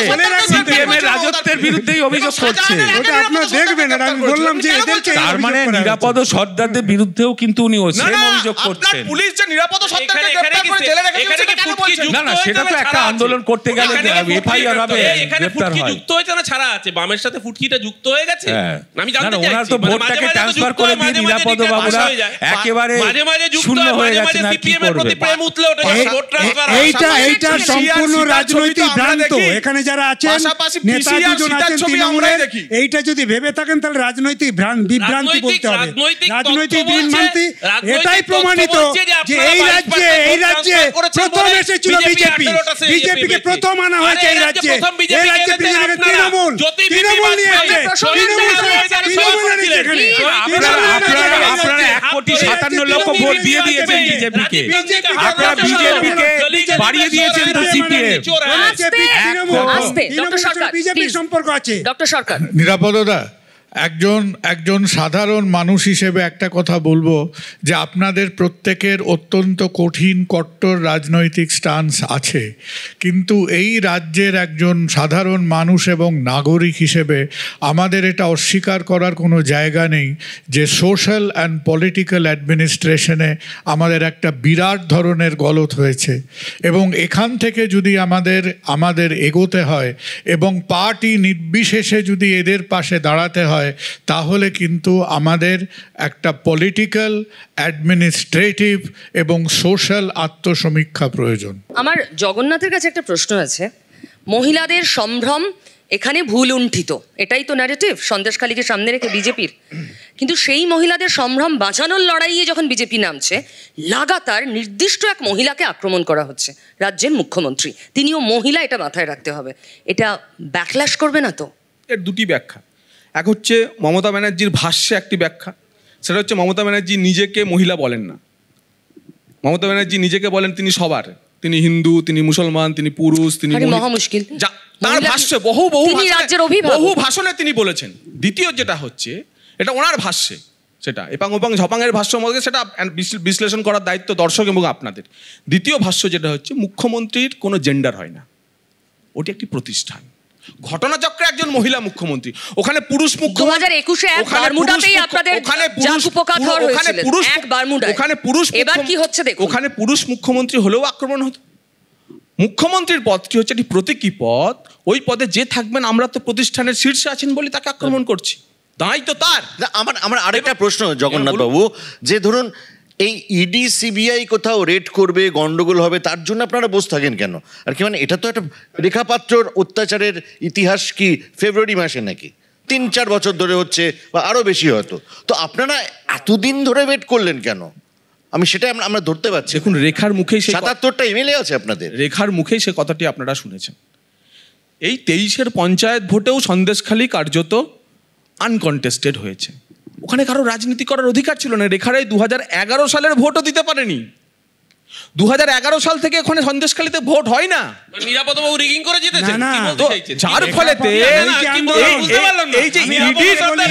সিপিএম এর রাজত্বের বিরুদ্ধেই অভিযোগ করছে। ওটা আপনারা দেখবেন, আর আমি বললাম যে এদেরকে তার মানে নিরাপদ সর্দারদের বিরুদ্ধেও কিন্তু উনি সেম অভিযোগ করছেন। পুলিশ যে নিরাপদ সরকারকে গ্রেফতার করে জেলে রেখেছে এখানে কি ফুটকি যুক্ত না, না, হয়েছে সেটা তো না একটা ছাড়া আছে? আন্দোলন করতে গেলে এফআইআর হবে, এখানে গ্রেফতার ফুটকি হয়। যুক্ত হয়েছে না ছাড়া আছে? বামের সাথে ফুটকিটা যুক্ত হয়ে গেছে? হ্যাঁ। আমি না, জানতে না, চাইছি। ওনারা তো মানে ভোটটাকে মাঝে মাঝে ট্রান্সফার যুক্ত করে হয়, দিয়ে মাঝে মাঝে নিরাপদ দিকে বাবুরা পাশ হয়ে যায়। একেবারে মাঝে মাঝে যুক্ত শূন্য হয়, হয়ে মাঝে গেছে মাঝে না, কি সিপিএম এর করবে? প্রতি প্রেম উঠলে ওঠে, ভোট ট্রান্সফার হয়। এইটা সম্পূর্ণ রাজনৈতিক ভ্রান্ত। এখানে যারা আছেন পাশাপাশি নেতা PCR দুজন সীতার আছেন ছবি আমরা তৃণমূলের, দেখি। এইটা যদি ভেবে থাকেন তাহলে রাজনৈতিক বিভ্রান্তি বলতে হবে। রাজনৈতিক বিভ্রান্তি এটাই প্রমাণিত যে এই রাজ্যে প্রথম এসেছিল বিজেপি, বিজেপিকে প্রথম আনা হয়েছে এই রাজ্যে। এই রাজ্যে বিজেপিকে তৃণমূল নিয়েছে, আপনারা 1,57,00,000 ভোট দিয়ে দিয়েছেন বিজেপিকে, আপনারা বিজেপিকে বাড়িয়ে দিয়েছেন তো সিপিএম। বিজেপির সম্পর্ক আছে। ডক্টর সরকার, নিরাপদতা, একজন সাধারণ মানুষ হিসেবে একটা কথা বলবো যে আপনাদের প্রত্যেকের অত্যন্ত কঠিন কট্টর রাজনৈতিক স্টান্স আছে, কিন্তু এই রাজ্যের একজন সাধারণ মানুষ এবং নাগরিক হিসেবে আমাদের এটা অস্বীকার করার কোনো জায়গা নেই যে সোশ্যাল অ্যান্ড পলিটিক্যাল অ্যাডমিনিস্ট্রেশনে আমাদের একটা বিরাট ধরনের গলত হয়েছে, এবং এখান থেকে যদি আমাদের এগোতে হয় এবং পার্টি নির্বিশেষে যদি এদের পাশে দাঁড়াতে হয়, তাহলে কিন্তু আমাদের একটা পলিটিক্যাল, অ্যাডমিনিস্ট্রেটিভ এবং সোশ্যাল আত্মসমীক্ষা প্রয়োজন। আমার জগন্নাথের কাছে একটা প্রশ্ন আছে। মহিলাদের সম্ভ্রম এখানে ভুল উণ্ঠিত, এটাই তো ন্যারেটিভ সন্দেশখালীকে সামনে রেখে বিজেপির। কিন্তু সেই মহিলাদের সম্ভ্রম বাঁচানোর লড়াইয়ে যখন বিজেপি নামছে, লাগাতার নির্দিষ্ট এক মহিলাকে আক্রমণ করা হচ্ছে। রাজ্যের মুখ্যমন্ত্রী, তিনিও মহিলা, এটা মাথায় রাখতে হবে। এটা ব্যাকল্যাশ করবে না তো? এর দুটি ব্যাখ্যা। এক হচ্ছে মমতা ব্যানার্জির ভাষ্যে একটি ব্যাখ্যা, সেটা হচ্ছে মমতা ব্যানার্জি নিজেকে মহিলা বলেন না। মমতা ব্যানার্জি নিজেকে বলেন তিনি সবার, তিনি হিন্দু, তিনি মুসলমান, তিনি পুরুষ, তিনি মহা মুশকিল। তার ভাষ্যে বহু ভাষণে তিনি বলেছেন। দ্বিতীয় যেটা হচ্ছে, এটা ওনার ভাষ্যে, সেটা এপাং ওপাং ঝপাংয়ের ভাষ্য মধ্যে সেটা বিশ্লেষণ করার দায়িত্ব দর্শক এবং আপনাদের। দ্বিতীয় ভাষ্য যেটা হচ্ছে, মুখ্যমন্ত্রীর কোনো জেন্ডার হয় না, ওটি একটি প্রতিষ্ঠান। ঘটনাচক্রে একজন মহিলা মুখ্যমন্ত্রী, ওখানে পুরুষ মুখ্যমন্ত্রী, ওখানে পুরুষ মুখ্যমন্ত্রী হলেও আক্রমণ হতো। মুখ্যমন্ত্রীর পদটি হচ্ছে একটি প্রতীকী পদ, ওই পদে যে থাকবেন আমরা তো প্রতিষ্ঠানের শীর্ষে আছেন বলে তাকে আক্রমণ করছি, তাই তো তার। আমার আরেকটা প্রশ্ন জগন্নাথ বাবু, যে ধরুন এই ইডি সিবিআই কোথাও রেড করবে, গন্ডগোল হবে, তার জন্য আপনারা বসে থাকেন কেন? আর কি মানে, এটা তো একটা রেখা পাত্রর অত্যাচারের ইতিহাস কি ফেব্রুয়ারি মাসে নাকি 3-4 বছর ধরে হচ্ছে, বা আরো বেশি হয়তো, তো আপনারা এতদিন ধরে ওয়েট করলেন কেন? আমি সেটা আমরা ধরতে পারছি। দেখুন, রেখার মুখেই 77টা এমএলএ আছে আপনাদের, রেখার মুখেই সে কথাটি আপনারা শুনেছেন। এই 23-এর পঞ্চায়েত ভোটেও সন্দেশখালী কার্যত আনকন্টেস্টেড হয়েছে, ওখানে কারো রাজনীতি করার অধিকার ছিল না। রেখার এই 2011 সালের ভোটও দিতে পারেনি। 2011 সাল থেকে ওখানে সন্দেশখালীতে ভোট হয় না। নিরাপদবাবু রিগিং করে জিতেছেন, যার ফলেতে এই যে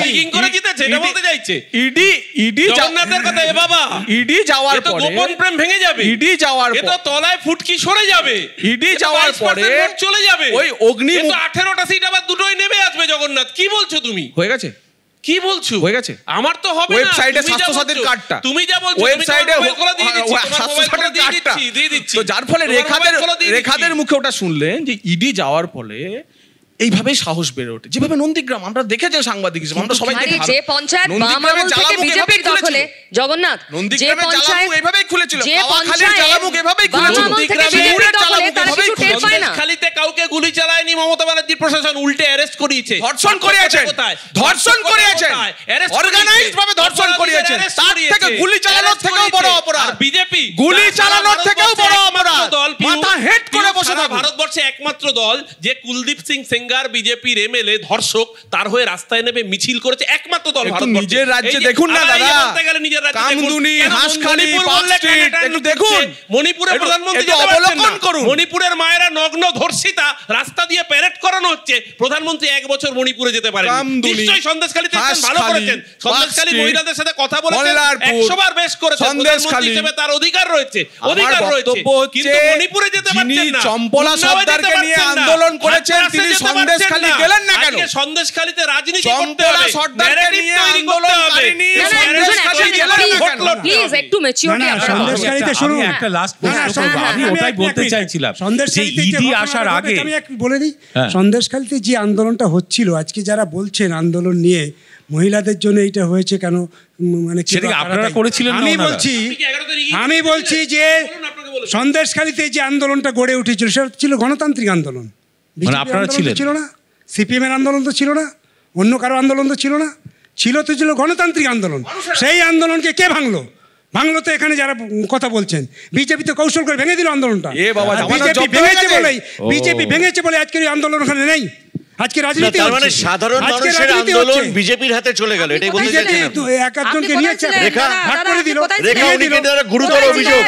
রিগিং করে জিতেছে এটা বলতে চাইছে। ইডি জগন্নাথের কথা, এ বাবা, ইডি যাওয়ার পরে গোপন প্রেম ভেঙে যাবে, ইডি যাওয়ার পরে তো তলায় ফুটকি সরে যাবে, ইডি যাওয়ার পরে চলে যাবে, ওই অগ্নি 18টা সিট আবার দুটোই নেমে আসবে। জগন্নাথ, কি বলছো তুমি? হয়ে গেছে, কি বলছো? হয়ে গেছে। আমার তো হবে না। ওয়েবসাইটে স্বাস্থ্যসাথীর কার্ডটা, তুমি যা বলছো, ওয়েবসাইটে স্বাস্থ্যসাথীর কার্ডটা দিয়ে দিচ্ছি। তো যার ফলে রেখাদের মুখে ওটা শুনলেন যে ইডি যাওয়ার ফলে এইভাবেই সাহস বেড়ে ওঠে। যেভাবে নন্দীগ্রাম আমরা দেখেছি, সাংবাদিক হিসেবে আমরা সবাই দেখি, যে পঞ্চায়েত বাম আমল থেকে বিজেপির দখলে, জগন্নাথ, যে পঞ্চায়েত এইভাবেই খুলেছিল, যে পঞ্চায়েত জালামুখ এইভাবেই খুলেছিল, সন্দেশখালীতে কাউকে গুলি চালায়নি মমতা ব্যানার্জির প্রশাসন, উল্টে অ্যারেস্ট করিয়েছে, ধর্ষণ করিয়েছে, ধর্ষণ করিয়েছে, অর্গানাইজড ভাবে ধর্ষণ করিয়েছে। তার থেকে গুলি চালানোর থেকেও বড় অপরাধ বিজেপি, গুলি চালানোর থেকেও বড় অপরাধ। মাথা হেড করে বসে থাকুন। ভারতবর্ষে একমাত্র দল যে কুলদীপ সিং সেঙ্গার বিজেপির এমএলএ ধর্ষক, তার হয়ে রাস্তায় নেমে মিছিল করেছে, একমাত্র দল ভারতবর্ষে। নিজের রাজ্যে দেখুন না দাদা, কামদুনি, হাঁসখালি, পার্ক স্ট্রিট একটু দেখুন। মণিপুরের প্রধানমন্ত্রী অবলোকন করুন, মণিপুরের মায়েরা নগ্ন ধর্ষিতা রাস্তা দিয়ে প্যারেড করানো হচ্ছে, প্রধানমন্ত্রী 1 বছর মণিপুরে যেতে পারেন। নিশ্চয়ই সন্দেশখালীতে ভালো করেছেন, সন্দেশখালী মহিলাদের সাথে কথা বলেছেন, 100 বার বেশ করেছেন, প্রধানমন্ত্রী হিসেবে তার অধিকার রয়েছে, কিন্তু মণিপুরে যেতে পারছেন না। চম্পলা সর্দারকে নিয়ে আন্দোলন করেছেন, তিনি সন্দেশখালী গেলেন না কেন? সন্দেশখালীতে রাজনীতি করতে হবে, সর্দারকে নিয়ে আন্দোলন করেনি, সন্দেশখালী গেলেন না কেন? প্লিজ একটু ম্যাচিউরিটি আপনারা। সন্দেশখালীতে শুনুন, একটা লাস্ট প্রশ্ন করব, আমি ওটাই বলতে চাইছিলাম যে ইডি আসার আগে আমি একটু বলে দিই, সন্দেশখালীতে যে আন্দোলনটা হচ্ছিল, আজকে যারা বলছেন আন্দোলন নিয়ে মহিলাদের জন্য এইটা হয়েছে কেন, মানে আপনারা করেছিলেন? আমি বলছি যে সন্দেশখালীতে যে আন্দোলনটা গড়ে উঠেছিল সেটা ছিল গণতান্ত্রিক আন্দোলন। আপনারা ছিল না, সিপিএম এর আন্দোলন তো ছিল না, অন্য কারো আন্দোলন তো ছিল না, ছিল গণতান্ত্রিক আন্দোলন। সেই আন্দোলনকে কে ভাঙলো? তো এখানে যারা কথা বলছেন, বিজেপি তো কৌশল করে ভেঙে দিল আন্দোলনটা। বিজেপি ভেঙেছে বলে আজকের এই আন্দোলন ওখানে নেই। আজকে রাজনীতি মানে সাধারণ মানুষের আন্দোলন বিজেপির হাতে চলে গেল, এটাই বলতে চাইছেন? একজনকে নিয়েছে, রেখা ভাগ করে দিল, রেখা উনিকে দ্বারা গুরুতর অভিযোগ,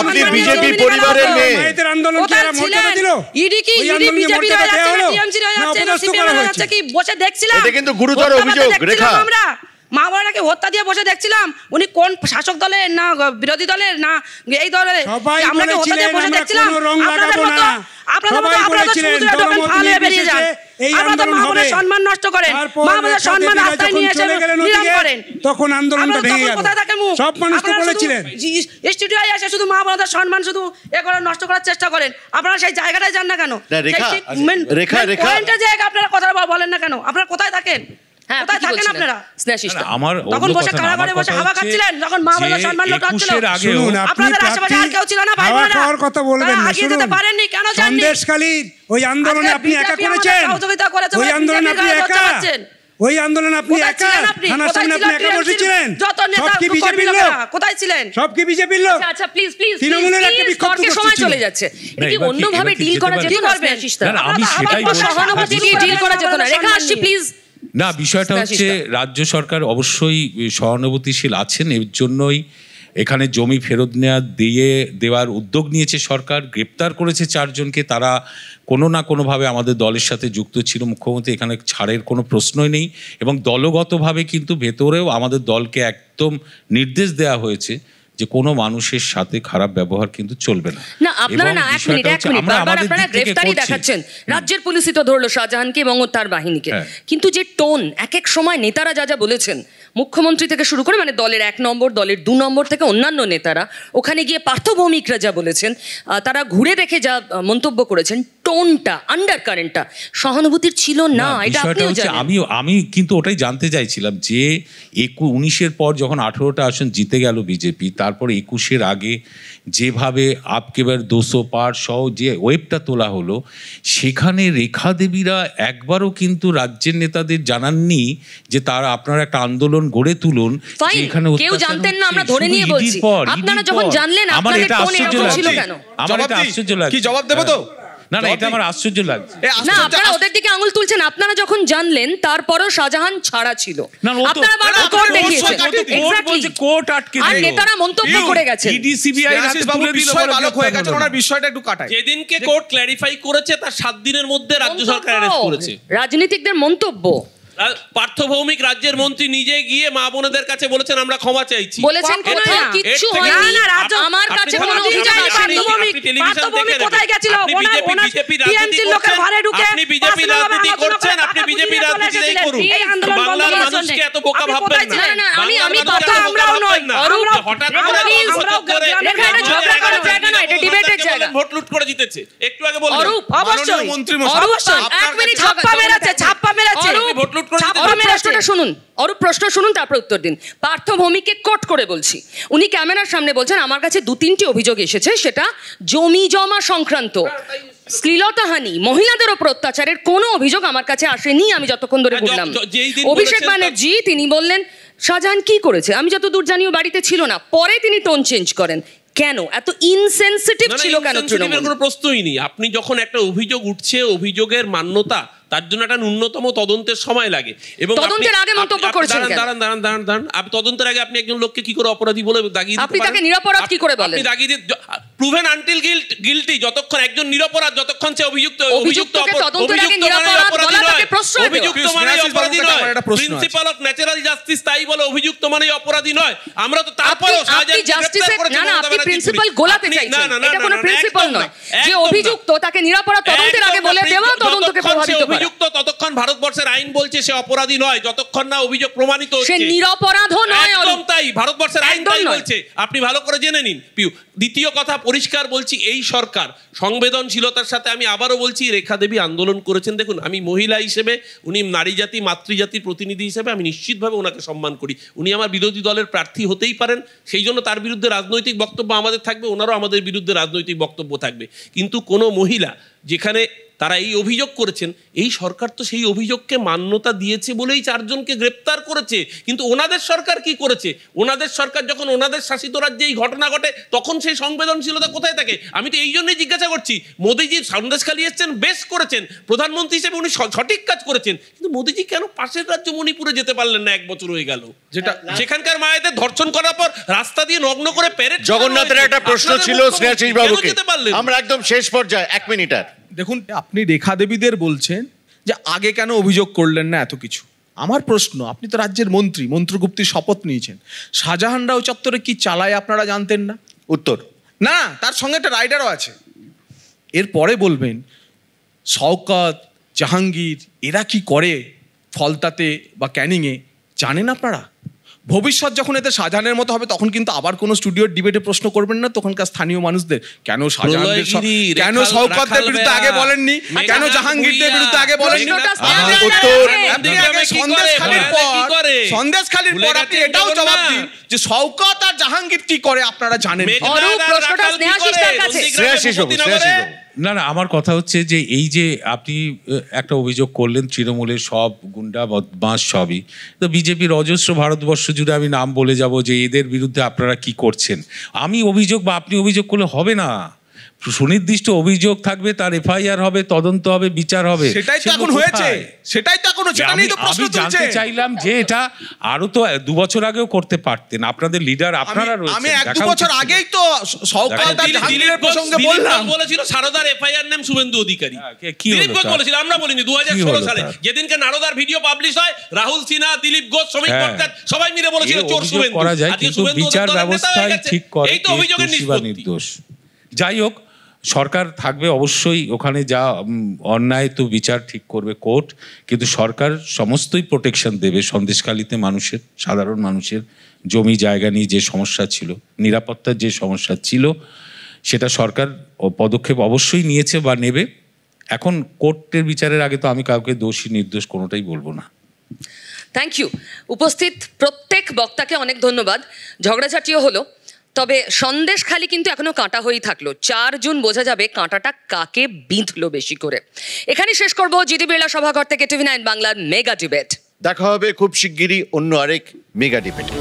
আপনি বিজেপি পরিবারের মেয়ে, মেয়েদের আন্দোলন কি এরা মর্যাদা দিল? ইডি কি ইডি বিজেপি হয়ে যাচ্ছে না টিএমসি হয়ে যাচ্ছে না সিপিএম হয়ে যাচ্ছে, কি বসে দেখছিলাম? এটা কিন্তু গুরুতর অভিযোগ রেখা। আমরা মা বোনেরাকে হত্যা দিয়ে বসে দেখছিলাম, উনি কোন শাসক দলের না বিরোধী দলের না এই দলের, আমরা কি হত্যা দিয়ে বসে দেখছিলাম? আপনাদের মতো আপনারা সমুদ্রে ঢোকেন, ফাল হয়ে বেরিয়ে যান, আপনারা মা বোনের সম্মান নষ্ট করেন, মা বোনের সম্মান রাস্তায় নিয়ে এসে নিলাম করেন, তখন আন্দোলনটা ভেঙে গেল। কোথায় থাকে মুখ? সব মানুষ তো বলেছিলেন স্টুডিওয় এসে শুধু মা বোনদের সম্মান শুধু এ করে নষ্ট করার চেষ্টা করেন। আপনারা সেই জায়গাটায় যান না কেন? পয়েন্টে যে আপনারা কথা বলেন না কেন? আপনারা কোথায় থাকেন? কোথায় থাকেন আপনারা? তখন বসে কারাগারে বসে হাওয়া খাচ্ছিলেন, যখন মা বোনের সম্মান লুটাচ্ছিল। আপনাদের আশেপাশে আর কেউ ছিল না ভাই বোনেরা? হাওয়ার কথা বলবেন না, শুনুন, যেতে পারেননি কেন জানেন? সন্দেশখালীর ওই আন্দোলনে আপনি একা করেছেন, ওই আন্দোলনে আপনি একা, ওই আন্দোলনে আপনি একা, থানার সামনে আপনি একা বসেছিলেন। সব কি বিজেপির লোক? কোথায় ছিলেন? সব কি বিজেপির লোক? আচ্ছা প্লিজ তৃণমূলের একটা বিক্ষোভ সময় চলে যাচ্ছে, এটা কি অন্যভাবে ডিল করা যেত না? আমি সেটাই বলছি, সহানুভূতি কি ডিল করা যেত না? রেখা আসছি প্লিজ। না, বিষয়টা হচ্ছে রাজ্য সরকার অবশ্যই সহানুভূতিশীল আছেন, এর জন্যই এখানে জমি ফেরত দেওয়ার উদ্যোগ নিয়েছে সরকার, গ্রেপ্তার করেছে 4 জনকে। তারা কোনো না কোনোভাবে আমাদের দলের সাথে যুক্ত ছিল। মুখ্যমন্ত্রী এখানে ছাড়ের কোনো প্রশ্নই নেই, এবং দলগতভাবে কিন্তু ভেতরেও আমাদের দলকে একদম নির্দেশ দেওয়া হয়েছে যে কোনো মানুষের সাথে খারাপ ব্যবহার কিন্তু চলবে না। না, আপনারা না, এক মিনিট বারবার আপনারা গ্রেফতারি দেখাচ্ছেন। রাজ্যের পুলিশই তো ধরলো শাহজাহানকে এবং তার বাহিনীকে, কিন্তু যে টোন এক এক সময় নেতারা যা বলেছেন, মুখ্যমন্ত্রী থেকে শুরু করে মানে দলের 1 নম্বর, দলের 2 নম্বর থেকে অন্যান্য নেতারা ওখানে গিয়ে পার্থভৌমিকরা যা বলেছেন, তারা ঘুরে দেখে যা মন্তব্য করেছেন, টোনটা, আন্ডার কারেন্টটা সহানুভূতির ছিল না। এটা আপনিও জানেন। আমি কিন্তু ওটাই জানতে চাইছিলাম যে 19-এর পর যখন 18টা আসন জিতে গেল বিজেপি, তারপর 21-এর আগে যেভাবে আপকেবার 200 পার সহ যে ওয়েবটা তোলা হলো, সেখানে রেখা দেবীরা একবারও কিন্তু রাজ্যের নেতাদের জানাননি যে তারা আপনারা একটা আন্দোলন গড়ে তুলুন। কেউ জানতেন না, আমরা ধরে নিয়ে বলছি। আপনারা যখন জানলেন আপনাদের টোন এরকম ছিল কেন? আমার এটা আশ্চর্য লাগছে। কি জবাব দেব তো? না, এটা আমার আশ্চর্য লাগছে। না, আপনারা ওদের দিকে আঙুল তুলছেন। আপনারা যখন জানলেন তারপরও শাহজাহান ছাড়া ছিল, আপনারা বারবার কোর্ট দেখিয়েছেন। কোর্ট আটকে দিল, আর নেতারা মন্তব্য করে গেছেন। ইডিসিবিআই হাতে তুলে দিল, ভালো হয়ে গেছে। ওনার বিষয়টা একটু কাটায়। যেদিনকে কোর্ট ক্ল্যারিফাই করেছে তার 7 দিনের মধ্যে রাজ্য সরকার অ্যারেস্ট করেছে। রাজনীতিকদের মন্তব্য। পার্থভৌমিক রাজ্যের মন্ত্রী নিজে গিয়ে মা বোনেদের কাছে বলেছেন আমরা ক্ষমা চাইছি। বলেছেন কোথাও কিচ্ছু হয়নি। আমার কাছে কোনো অভিযোগ আসেনি। পার্থভৌমিক কোথায় গেছিল? বিজেপি রাজনীতি করছেন, আপনি বিজেপি রাজনীতি করছেন, আপনি বিজেপি রাজনীতিই করুন। বাংলার মানুষকে এত বোকা ভাববেন না। না, আমি কথা আমরাও নই। হঠাৎ করে এখানে ঝগড়া করার জায়গা না, এটা ডিবেটের জায়গা। ভোট লুট করে জিতেছে, একটু আগে বললেন। অরূপ, অবশ্যই মন্ত্রী অবশ্যই এক মিনিট ছাপ্পা মেরেছে। ভোট লুট করে প্রশ্নটা শুনুন, অরূপ প্রশ্ন শুনুন, তারপর উত্তর দিন। পার্থভৌমিককে কোট করে বলছি, উনি ক্যামেরার সামনে বলছেন আমার কাছে 2-3টি অভিযোগ এসেছে, সেটা জমি জমা সংক্রান্ত, শ্লীলতাহানি, মহিলাদের ওপর অত্যাচারের কোনো অভিযোগ আমার কাছে আসেনি আমি যতক্ষণ ধরে বললাম। অভিষেক ব্যানার্জি তিনি বললেন শাহজাহান কি করেছে, আমি যতদূর জানিও বাড়িতে ছিল না। পরে তিনি টোন চেঞ্জ করেন। কেন এত ইনসেনসিটিভ ছিল? কেন? কোনো প্রশ্নই নেই। আপনি যখন একটা অভিযোগ উঠছে, অভিযোগের মান্যতা, তার জন্য একটা ন্যূনতম তদন্তের সময় লাগে। এবং তদন্তের আগে মন্তব্য করেছেন কেন? দাঁড়ান। আপনি তদন্তের আগে আপনি একজন লোককে কি করে অপরাধী বলে দাগিয়ে দিতে পারেন? আপনি তাকে নিরপরাধ কি করে বলেন? আপনি দাগিয়ে প্রুভেন আনটিল গিল্টি, যতক্ষণ একজন নিরপরাধ, যতক্ষণ সে অভিযুক্ত মানে অপরাধী নয়। প্রিন্সিপাল অফ ন্যাচারাল জাস্টিস তাই বলে অভিযুক্ত মানে অপরাধী নয়। আমরা তো তারপরও আপনি প্রিন্সিপাল গোলাতে চাইছেন, এটা কোনো প্রিন্সিপাল নয় যে অভিযুক্ত তাকে নিরপরাধ তদন্তের আগে বলে দেওয়া তদন্তকে প্রভাবিত করে। অভিযুক্ত ততক্ষণ ভারতবর্ষের আইন বলছে সে অপরাধী নয়, যতক্ষণ না অভিযোগ প্রমাণিত হচ্ছে। সে নিরপরাধও নয়। একদম তাই, ভারতবর্ষের আইন তাই বলছে। আপনি ভালো করে জেনে নিন। দ্বিতীয় কথা পরিষ্কার বলছি, এই সরকার সংবেদনশীলতার সাথে, আমি আবারও বলছি, রেখা দেবী আন্দোলন করেছেন। দেখুন, আমি মহিলা হিসেবে, উনি নারী জাতি, মাতৃজাতির প্রতিনিধি হিসেবে আমি নিশ্চিতভাবে ওনাকে সম্মান করি। উনি আমার বিরোধী দলের প্রার্থী হতেই পারেন, সেই জন্য তার বিরুদ্ধে রাজনৈতিক বক্তব্য আমাদের থাকবে, ওনারও আমাদের বিরুদ্ধে রাজনৈতিক বক্তব্য থাকবে। কিন্তু কোনো মহিলা যেখানে তারা এই অভিযোগ করেছেন, এই সরকার তো সেই অভিযোগকে মান্যতা দিয়েছে বলেই 4 জনকে গ্রেপ্তার করেছে। কিন্তু ওনাদের সরকার কি করেছে? ওনাদের সরকার যখন ওনাদের শাসিত রাজ্যে এই ঘটনা ঘটে, তখন সেই সংবেদনশীলতা কোথায় থাকে? আমি তো এই জন্যই জিজ্ঞাসা করছি। মোদিজি সন্দেশখালী এসছেন, বেশ করেছেন, প্রধানমন্ত্রী হিসেবে উনি সঠিক কাজ করেছেন, কিন্তু মোদিজি কেন পাশের রাজ্য মণিপুরে যেতে পারলেন না? 1 বছর হয়ে গেল, যেটা সেখানকার মায়েদের ধর্ষণ করার পর রাস্তা দিয়ে নগ্ন করে প্যারেড। জগন্নাথের একটা প্রশ্ন ছিল স্নেহাশিস বাবুকে, আমরা একদম শেষ পর্যায়ে 1 মিনিট। আর দেখুন, আপনি রেখা দেবীদের বলছেন যে আগে কেন অভিযোগ করলেন না এত কিছু। আমার প্রশ্ন, আপনি তো রাজ্যের মন্ত্রী, মন্ত্রগুপ্তির শপথ নিয়েছেন, শাহজাহান রাও চত্বরে কি চালায় আপনারা জানতেন না? উত্তর না, তার সঙ্গে একটা রাইডারও আছে। এরপরে বলবেন শওকত, জাহাঙ্গীর এরা কি করে ফলতাতে বা ক্যানিংয়ে জানেন আপনারা? ভবিষ্যৎ যখন এতে শাহজাহানের মতো হবে, তখন কিন্তু আবার কোনো স্টুডিওর ডিবেটে প্রশ্ন করবেন না তখনকার স্থানীয় মানুষদের, কেন শাহজাহানদের, কেন শওকতের বিরুদ্ধে আগে বলেননি, কেন জাহাঙ্গীরদের বিরুদ্ধে আগে বলেননি? সন্দেশখালীর পর আপনি এটাও জবাব দিন যে শওকত আর জাহাঙ্গীর কি করে আপনারা জানেন। না, আমার কথা হচ্ছে যে এই যে আপনি একটা অভিযোগ করলেন তৃণমূলের সব গুন্ডা বদমাশ সবই, তো বিজেপির অজস্র ভারতবর্ষ জুড়ে আমি নাম বলে যাব যে এদের বিরুদ্ধে আপনারা কি করছেন। আমি অভিযোগ বা আপনি অভিযোগ করলে হবে না, সুনির্দিষ্ট অভিযোগ থাকবে, তার এফআইআর হবে, তদন্ত হবে, বিচার হবে। সেটাই তো এখন হয়েছে, সেটাই তো এখন হচ্ছে। আমি জানতে চাইলাম যে এটা আরো তো 2 বছর আগেও করতে পারতেন, আপনাদের লিডার আপনারা রয়েছেন। আমি 1-2 বছর আগেই তো দিলীপ প্রসঙ্গে বললাম, বলেছিল সারদার এফআইআর নাম শুভেন্দু অধিকারী। দিলীপ ঘোষ বলেছিল, আমরা বলিনি। 2016 সালে যেদিনকে নারদার ভিডিও পাবলিশ হয়, রাহুল সিনহা, দিলীপ ঘোষ, শ্রমিক ভট্টাচার্য সবাই মিলে বলেছিল চোর শুভেন্দু। করা যায়, কিন্তু বিচার ব্যবস্থায় ঠিক করে এই তো অভিযোগের নির্দোষ। যাই হোক, সরকার থাকবে অবশ্যই ওখানে, যা অন্যায় তো বিচার ঠিক করবে কোর্ট, কিন্তু সরকার সমস্তই প্রোটেকশন দেবে সন্দেশখালীতে মানুষের, সাধারণ মানুষের জমি জায়গা নিয়ে যে সমস্যা ছিল, নিরাপত্তার যে সমস্যা ছিল, সেটা সরকার পদক্ষেপ অবশ্যই নিয়েছে বা নেবে। এখন কোর্টের বিচারের আগে তো আমি কাউকে দোষী নির্দোষ কোনোটাই বলবো না। Thank you. উপস্থিত প্রত্যেক বক্তাকে অনেক ধন্যবাদ। ঝগড়াঝাটিও হলো, তবে সন্দেশখালী কিন্তু এখনো কাঁটা হয়েই থাকলো। 4 জুন বোঝা যাবে কাঁটাটা কাকে বিঁধলো বেশি করে। এখানে শেষ করবো জিডি বিড়লা সভাঘর থেকে TV9 বাংলার মেগা ডিবেট। দেখা হবে খুব শিগগিরই অন্য আরেক মেগা ডিবেটে।